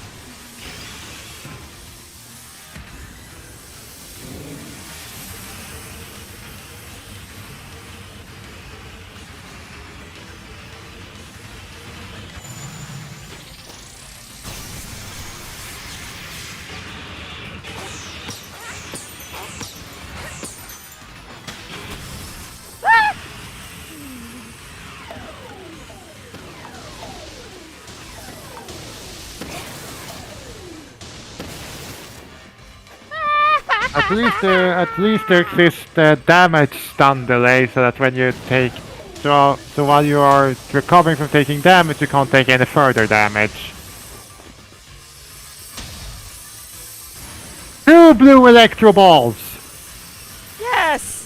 At least there exists a damage stun delay, so that when you take so while you are recovering from taking damage, you can't take any further damage. 2 blue electro balls. Yes.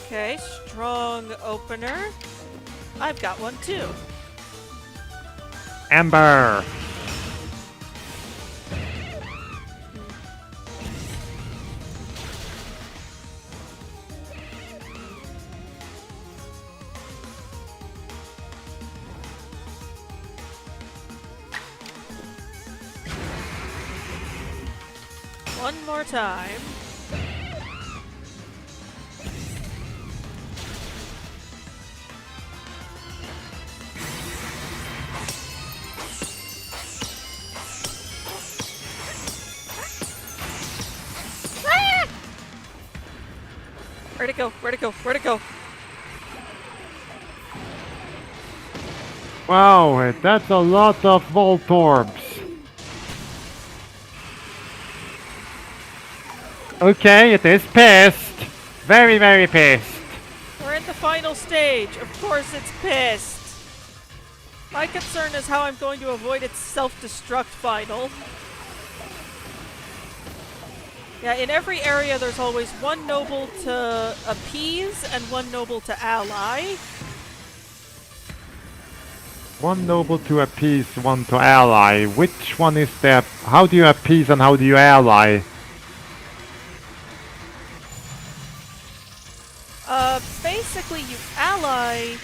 Okay, strong opener. I've got one too. Ember. One more time. Ah! Where'd it go? Where'd it go? Where'd it go? Wow, that's a lot of Voltorbs. Okay, it is pissed. Very, very pissed. We're in the final stage. Of course it's pissed. My concern is how I'm going to avoid its self-destruct final. Yeah, in every area there's always one noble to appease and one noble to ally. One noble to appease, one to ally. Which one is the... How do you appease and how do you ally? Basically you ally...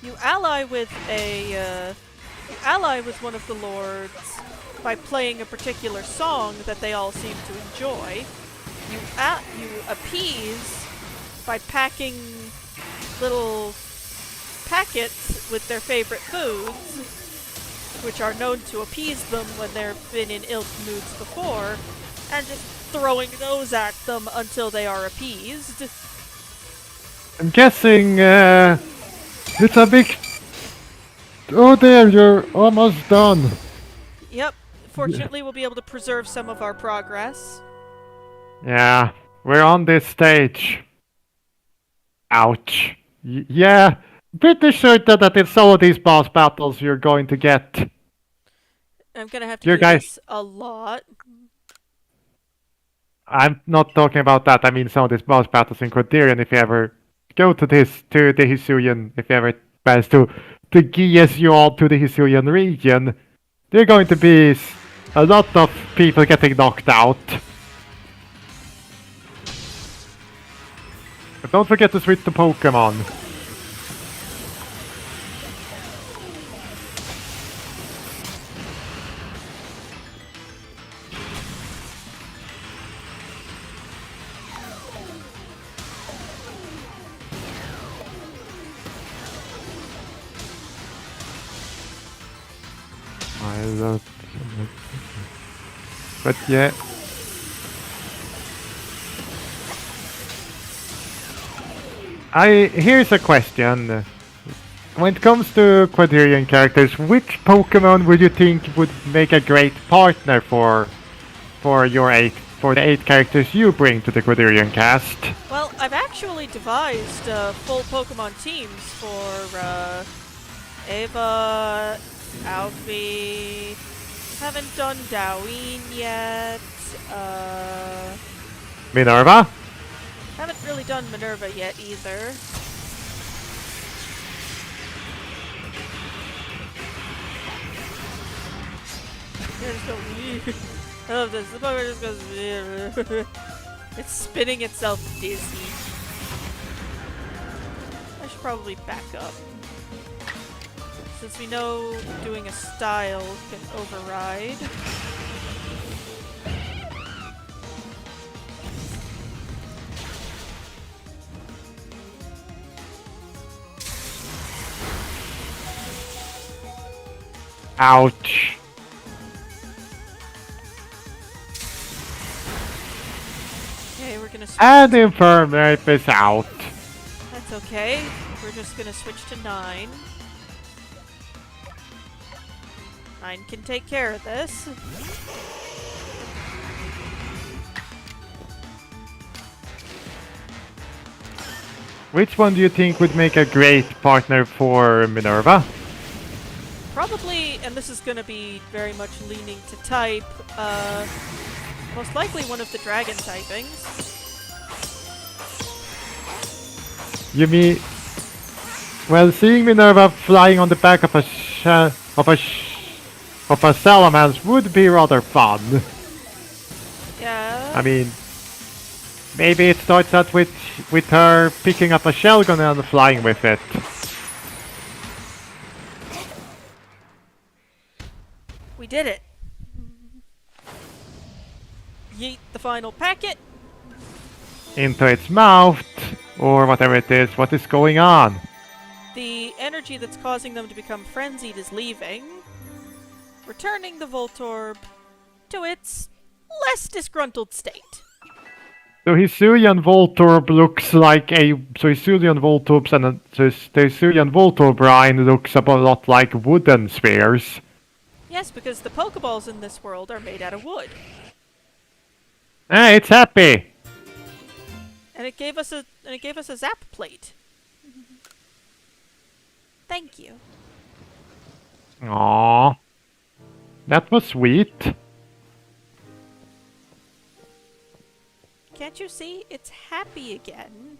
You ally with a, you ally with one of the lords by playing a particular song that they all seem to enjoy. You appease by packing little packets with their favorite foods, which are known to appease them when they've been in ill moods before, and just throwing those at them until they are appeased. I'm guessing, it's a big... Oh there, you're almost done. Yep. Fortunately, we'll be able to preserve some of our progress. Yeah, we're on this stage. Ouch. Yeah, pretty sure that in some of these boss battles you're going to get... I'm gonna have to do this a lot. I'm not talking about that, I mean some of these boss battles in Quadirian, if you ever go to the Hisuian, if you ever manage to guess you all to the Hisuian region, there are going to be a lot of people getting knocked out. But don't forget to switch the Pokemon. But yeah. Here's a question. When it comes to Quadrillion characters, which Pokemon would you think would make a great partner for the 8 characters you bring to the Quadrillion cast? Well, I've actually devised full Pokemon teams for Ava, Alfie. Haven't done Doween yet. Minerva? Haven't really done Minerva yet either. Just go. I love this. The Pokemon just goes. It's spinning itself dizzy. I should probably back up. Since we know doing a style can override. Ouch. Okay, we're gonna switch. And Infernrape is out. That's okay. We're just gonna switch to 9. 9 can take care of this. Which one do you think would make a great partner for Minerva? Probably, and this is gonna be very much leaning to type, most likely one of the dragon typings. You mean... Well, seeing Minerva flying on the back of a Salamence would be rather fun. Yeah. I mean, maybe it starts out with her picking up a shell gun and flying with it. We did it! Yeet the final packet! Into its mouth, or whatever it is. What is going on? The energy that's causing them to become frenzied is leaving, returning the Voltorb to its less disgruntled state. So Hisuian Voltorb looks like a... So Hisuian Voltorbs and the Hisuian Voltorbrine looks a lot like wooden spheres. Yes, because the Pokeballs in this world are made out of wood. Ah, it's happy! And it gave us a zap plate. Thank you. Aww. That was sweet. Can't you see? It's happy again.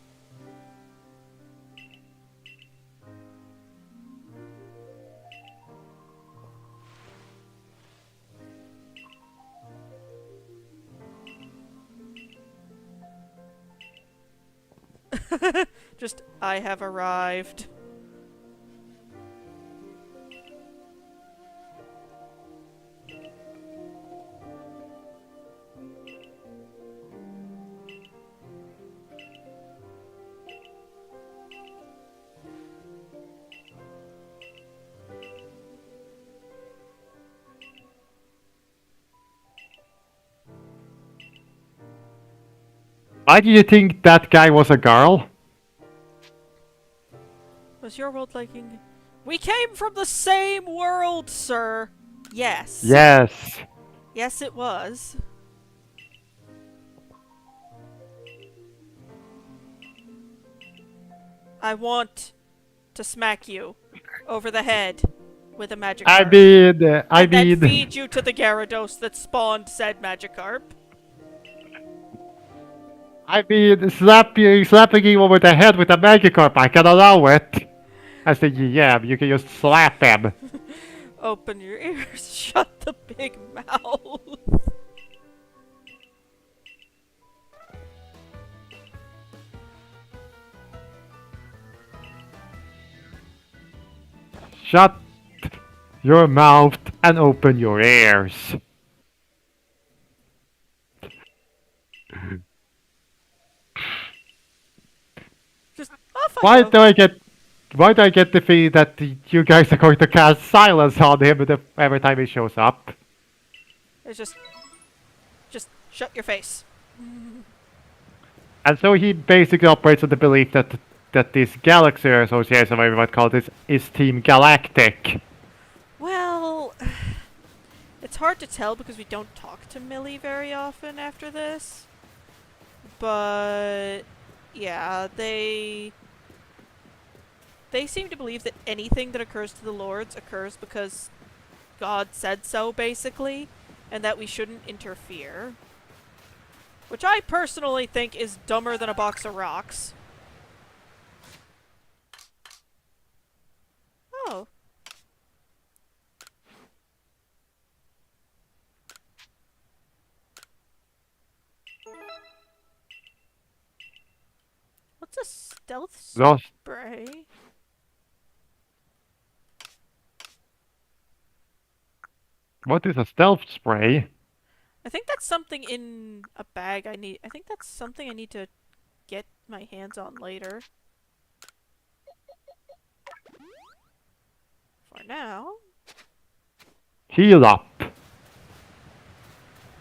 Just, I have arrived. Why do you think that guy was a girl? Was your world liking? We came from the same world, sir! Yes. Yes. Yes, it was. I want to smack you over the head with a Magikarp. I Then mean... feed you to the Gyarados that spawned said Magikarp. I mean, slapping him over the head with a Magikarp, I can allow it. I said, yeah, you can just slap him. Open your ears, shut the big mouth. Shut your mouth and open your ears. Just off I Why go. do I get the feeling that you guys are going to cast silence on him every time he shows up? It's just Shut your face. And so he basically operates on the belief that this Galaxy Association, whatever you might call it, is Team Galactic. Well, it's hard to tell because we don't talk to Millie very often after this. But yeah, they seem to believe that anything that occurs to the Lords occurs because God said so, basically, and that we shouldn't interfere. Which I personally think is dumber than a box of rocks. Oh. What's a stealth spray? What is a stealth spray? I think that's something in a bag I think that's something I need to get my hands on later. For now. Heal up.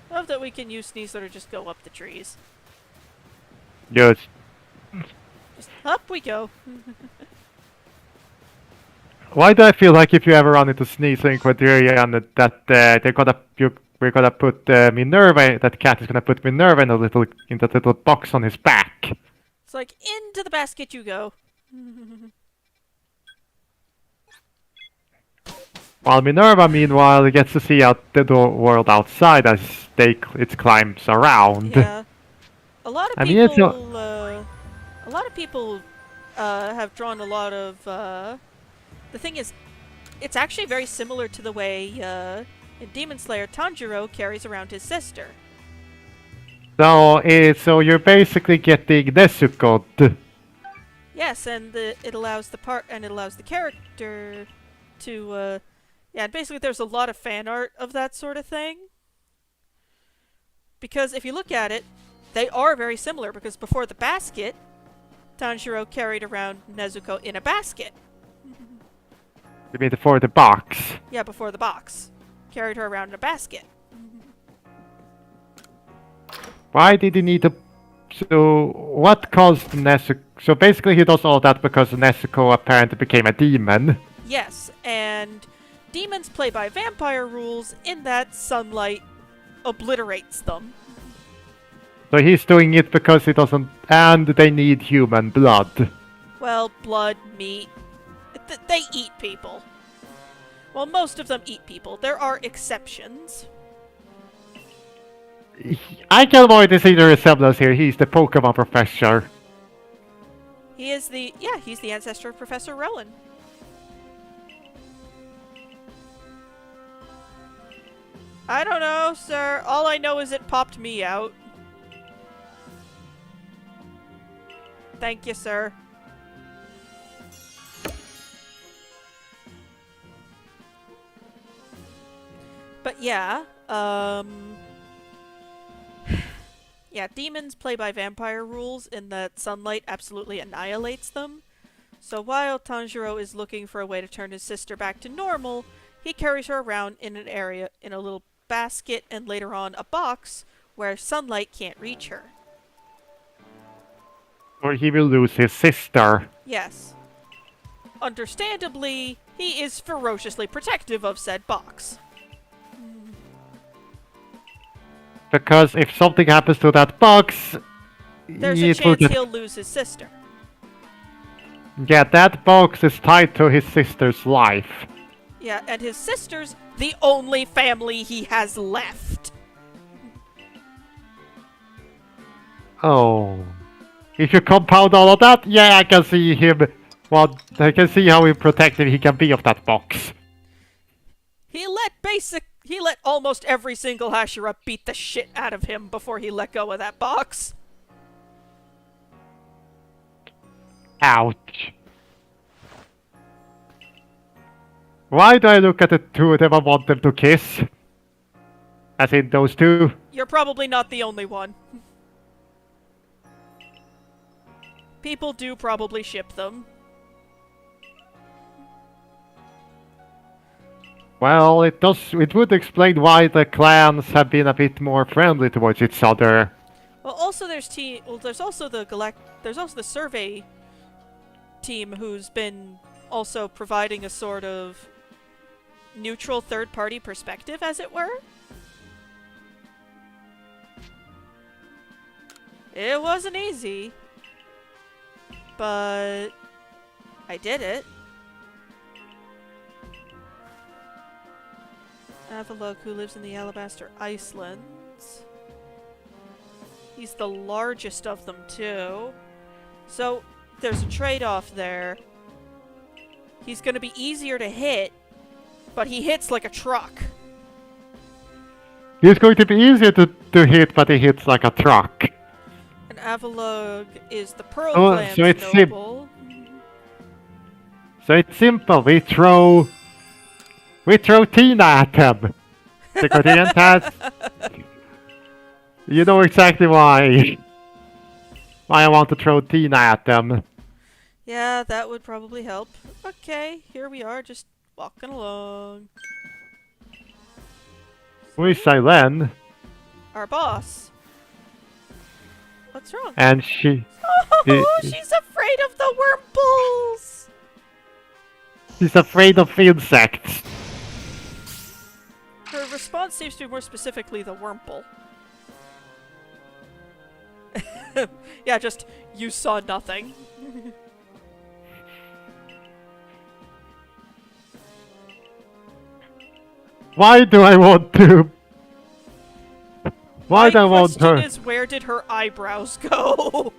Love that we can use sneeze or just go up the trees. Just Just up we go. why do I feel like if you ever run into sneezing criteria and we're gonna put Minerva, that cat is gonna put Minerva in that little box on his back. It's like, into the basket you go. While Minerva, meanwhile, gets to see out the world outside as it climbs around. Yeah. A lot of I mean, people, have drawn a lot of, the thing is, it's actually very similar to the way, in Demon Slayer, Tanjiro carries around his sister. So you're basically getting Nezuko. Yes, and it allows the character to, yeah, basically there's a lot of fan art of that sort of thing. Because if you look at it, they are very similar, because before the basket, Tanjiro carried around Nezuko in a basket. You mean for the box? Yeah, before the box. Carried her around in a basket. Why did he need to... So, what caused Nezuko... So basically he does all that because Nezuko apparently became a demon. Yes, and demons play by vampire rules in that sunlight obliterates them. So he's doing it because he doesn't... And they need human blood. Well, blood, meat. They eat people. Well, most of them eat people. There are exceptions. I can avoid see the resemblance here. He's the Pokemon professor. He's the ancestor of Professor Rowan. I don't know, sir. All I know is it popped me out. Thank you, sir. But yeah, yeah, demons play by vampire rules in that sunlight absolutely annihilates them. So while Tanjiro is looking for a way to turn his sister back to normal, he carries her around in an area, in a little basket, and later on a box, where sunlight can't reach her. Or he will lose his sister. Yes. Understandably, he is ferociously protective of said box. Because if something happens to that box... There's a chance he'll lose his sister. Yeah, that box is tied to his sister's life. Yeah, and his sister's the only family he has left. Oh. If you compound all of that, yeah, I can see him... Well, I can see how protective he can be of that box. He let almost every single Hashira beat the shit out of him before he let go of that box. Ouch. Why do I look at the two of them and want them to kiss? As in those two? You're probably not the only one. People do probably ship them. Well, it does. It would explain why the clans have been a bit more friendly towards each other. Well, also there's also there's also the survey team who's been also providing a sort of neutral third-party perspective, as it were. It wasn't easy, but I did it. Have a look who lives in the Alabaster Icelands. He's the largest of them, too. So, there's a trade-off there. He's gonna be easier to hit, but he hits like a truck. It's going to be easier to hit, but he hits like a truck. And Avalug is the Pearl Oh, Clan's so it's noble. So it's simple. We throw Tina at him. Because he has. You know exactly why. Why I want to throw Tina at them. Yeah, that would probably help. Okay, here we are, just walking along. Who is Silen? Our boss. What's wrong? And she. Oh, she's afraid of the wormples! She's afraid of insects. Her response seems to be more specifically the wormple. Yeah, just, you saw nothing. Why do I want to? Why do I My want question her? is, where did her eyebrows go?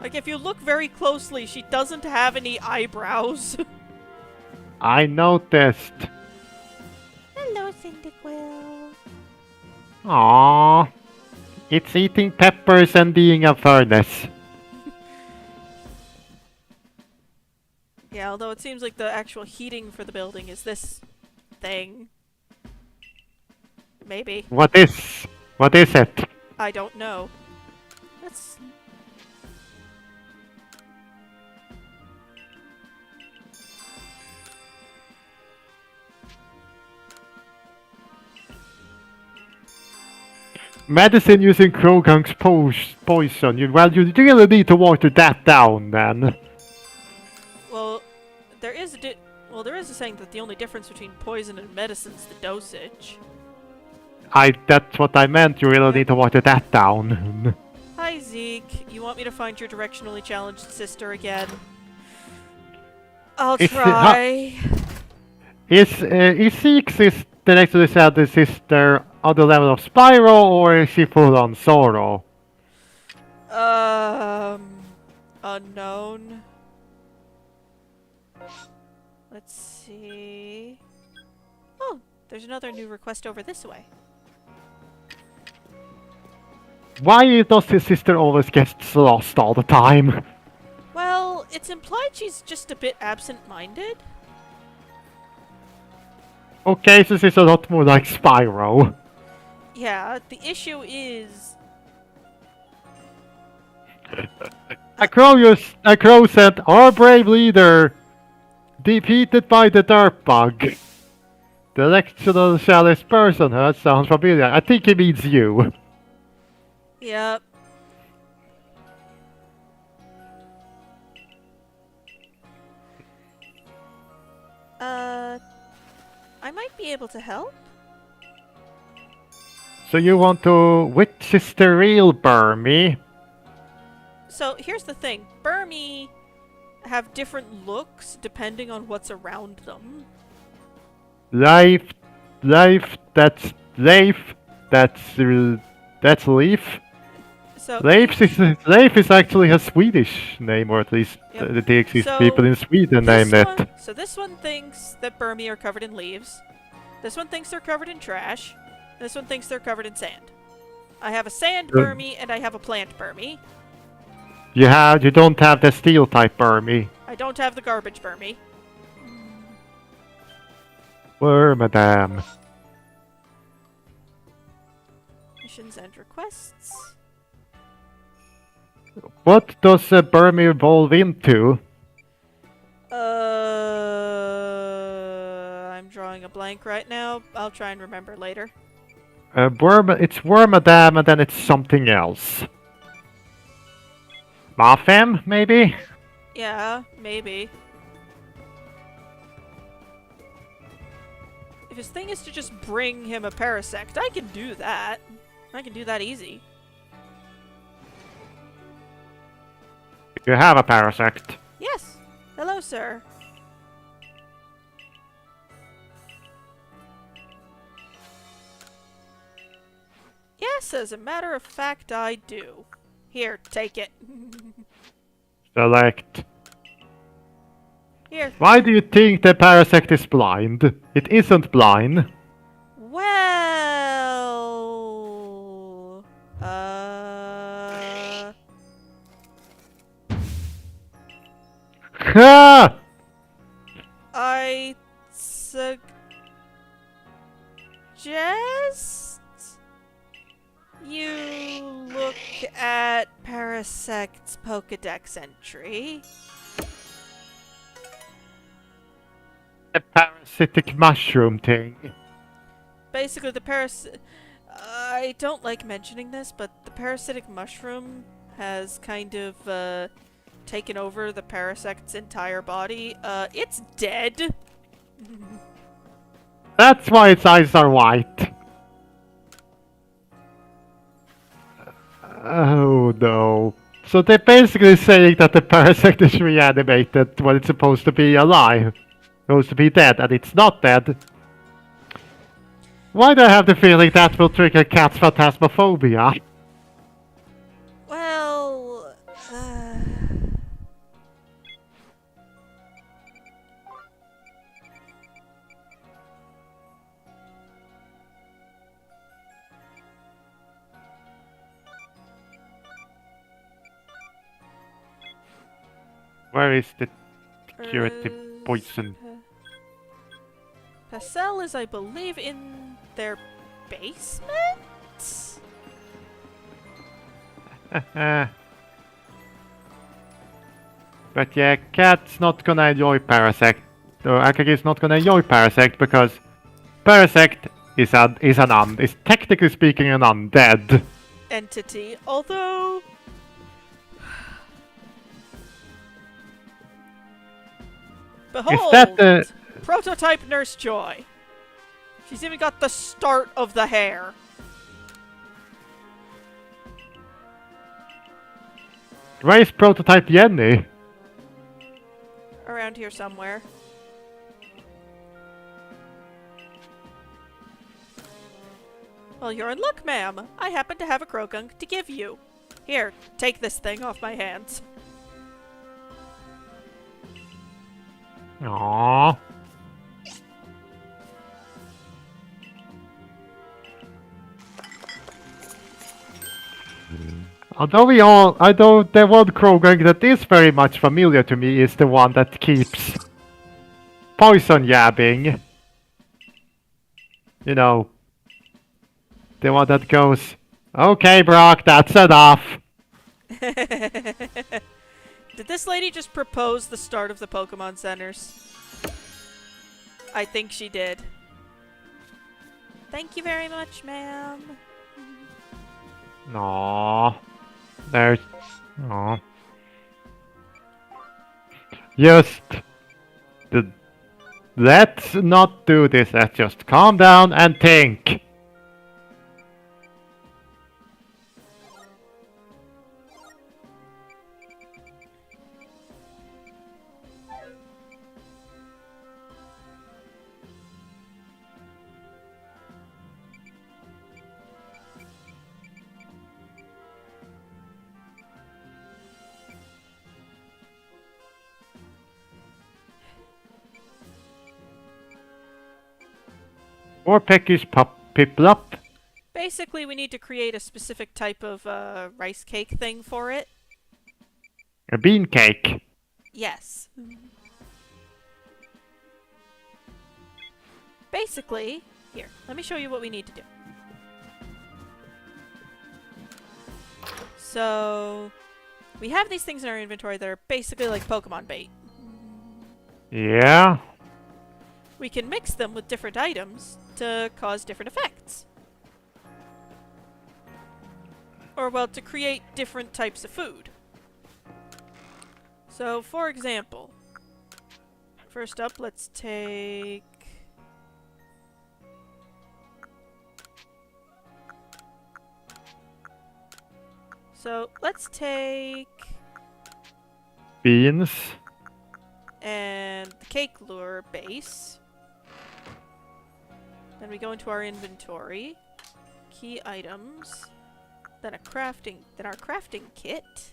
Like, if you look very closely, she doesn't have any eyebrows. I noticed. Hello, Cyndaquil. Aww. It's eating peppers and being a furnace. Yeah, although it seems like the actual heating for the building is this thing. Maybe. What is it? I don't know. Let's... Medicine using Krogank's poison. You really need to water that down, then. Well, there is a saying that the only difference between poison and medicine is the dosage. That's what I meant. You really need to water that down. Hi, Zeke. You want me to find your directionally challenged sister again? I'll try. Is Zeke's directly said the sister on the level of Spyro, or is she full on Sorrow? Unknown. Let's see. Oh, there's another new request over this way. Why does his sister always get lost all the time? Well, it's implied she's just a bit absent-minded. Okay, so she's a lot more like Spyro. Yeah, the issue is... A crow said, our brave leader, defeated by the dirt bug. The electional chalice person, huh? That sounds familiar. I think he means you. Yep. I might be able to help. So you want to... Which is the real Burmy? So, here's the thing. Burmy have different looks depending on what's around them. Leif, that's Leif, that's Leif. So, Leif is actually a Swedish name, or at least Yep. there exist So, people in Sweden named it. So this one thinks that Burmy are covered in leaves. This one thinks they're covered in trash. And this one thinks they're covered in sand. I have a sand Burmy and I have a plant Burmy. You don't have the steel type Burmy. I don't have the garbage Burmy. Where, madame? Missions and requests. What does a Burmy evolve into? drawing a blank right now. I'll try and remember later. It's Wormadam and then it's something else. Mafem, maybe? Yeah, maybe. If his thing is to just bring him a Parasect, I can do that. I can do that easy. You have a Parasect. Yes. Hello, sir. Yes, as a matter of fact, I do. Here, take it. Select. Here. Why do you think the Parasect is blind? It isn't blind. Well... Ha! I suggest you look at Parasect's Pokedex entry. The parasitic mushroom thing. Basically, the I don't like mentioning this, but the parasitic mushroom has kind of, taken over the Parasect's entire body. It's dead! That's why its eyes are white. Oh no. So they're basically saying that the Parasect is reanimated when it's supposed to be alive. Supposed to be dead, and it's not dead. Why do I have the feeling that will trigger Cat's Phantasmophobia? Well... Where is the curative poison? Pastel is, I believe, in their basement? But yeah, Cat's not gonna enjoy Parasect. Or Akagi's not gonna enjoy Parasect because Parasect is technically speaking an undead entity, although... Behold! Is that the... Prototype Nurse Joy! She's even got the start of the hair. Where is prototype Jenny? Around here somewhere. Well, you're in luck, ma'am. I happen to have a Krogunk to give you. Here, take this thing off my hands. Aww. Although the one Krogunk that is very much familiar to me is the one that keeps poison yabbing. You know, the one that goes, "Okay, Brock, that's enough." Did this lady just propose the start of the Pokemon Centers? I think she did. Thank you very much, ma'am. Aww. There's... Aww. Just... Let's not do this. Let's just calm down and think. Or Pecky's Piplup. Basically, we need to create a specific type of rice cake thing for it. A bean cake. Yes. Basically, here, let me show you what we need to do. So, we have these things in our inventory that are basically like Pokemon bait. Yeah. we can mix them with different items to cause different effects. Or, well, to create different types of food. So, for example, first up, let's take... So, let's take... Beans. and the cake lure base. Then we go into our inventory, key items, then our crafting kit.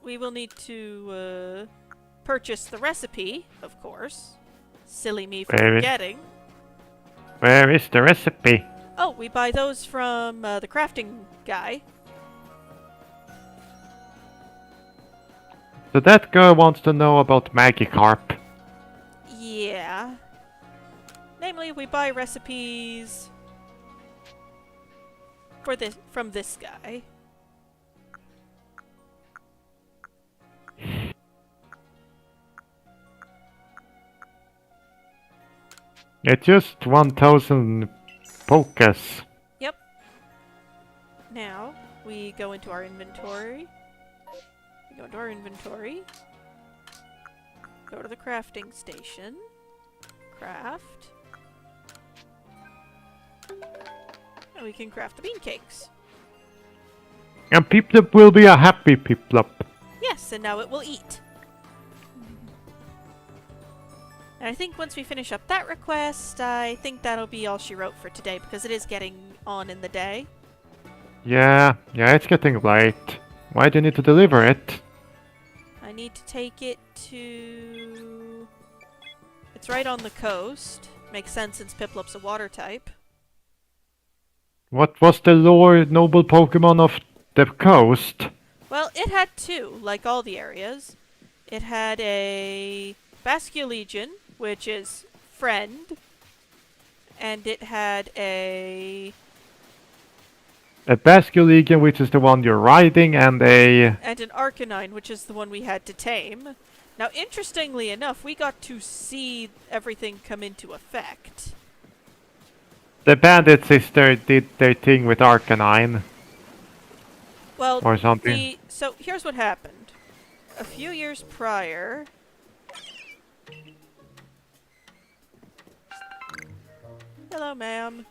We will need to purchase the recipe, of course. Silly me for forgetting. Where is the recipe? Oh, we buy those from the crafting guy. So that girl wants to know about Magikarp. Yeah. Namely, we buy recipes for this from this guy. It's just 1,000 Pokas. Yep. Now, we go into our inventory. Go to our inventory. Go to the crafting station. Craft. And we can craft the bean cakes. And Piplup will be a happy Piplup. Yes, and now it will eat. And I think once we finish up that request, I think that'll be all she wrote for today, because it is getting on in the day. Yeah, it's getting late. Why do you need to deliver it? I need to take it to... It's right on the coast. Makes sense since Piplup's a water type. What was the lore noble Pokemon of the coast? Well, it had two, like all the areas. It had a Basculegion, which is friend, and it had a Basculegion, which is the one you're riding, and an Arcanine, which is the one we had to tame. Now, interestingly enough, we got to see everything come into effect. The Bandit Sister did their thing with Arcanine. Well, or something. So here's what happened. A few years prior... Hello, ma'am.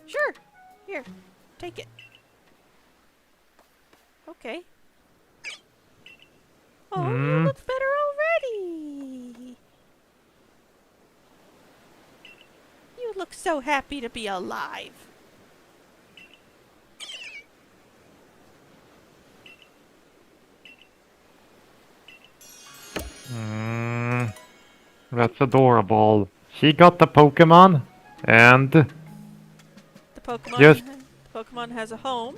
Sure. Here. Take it. Okay. Oh, you look better already. You look so happy to be alive. That's adorable. She got the Pokemon, and The Pokemon, Yes. the Pokemon has a home,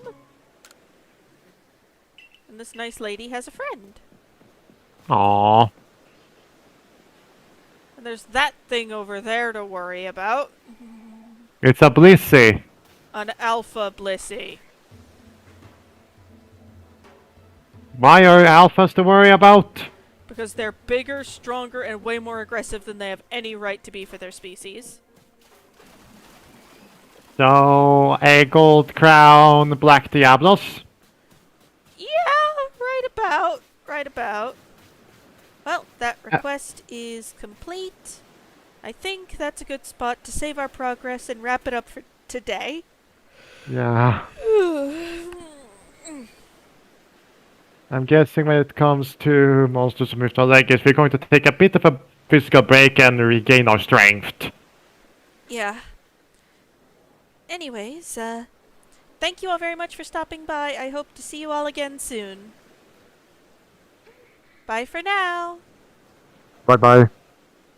and this nice lady has a friend. aww. And there's that thing over there to worry about. It's a Blissey. An Alpha Blissey. Why are alphas to worry about? Because they're bigger, stronger, and way more aggressive than they have any right to be for their species. So, a gold crown Black Diablos? Yeah, right about. Well, that request is complete. I think that's a good spot to save our progress and wrap it up for today. Yeah. I'm guessing when it comes to Monsters of Mythos Legends, we're going to take a bit of a physical break and regain our strength. Yeah. Anyways, thank you all very much for stopping by. I hope to see you all again soon. Bye for now. Bye bye.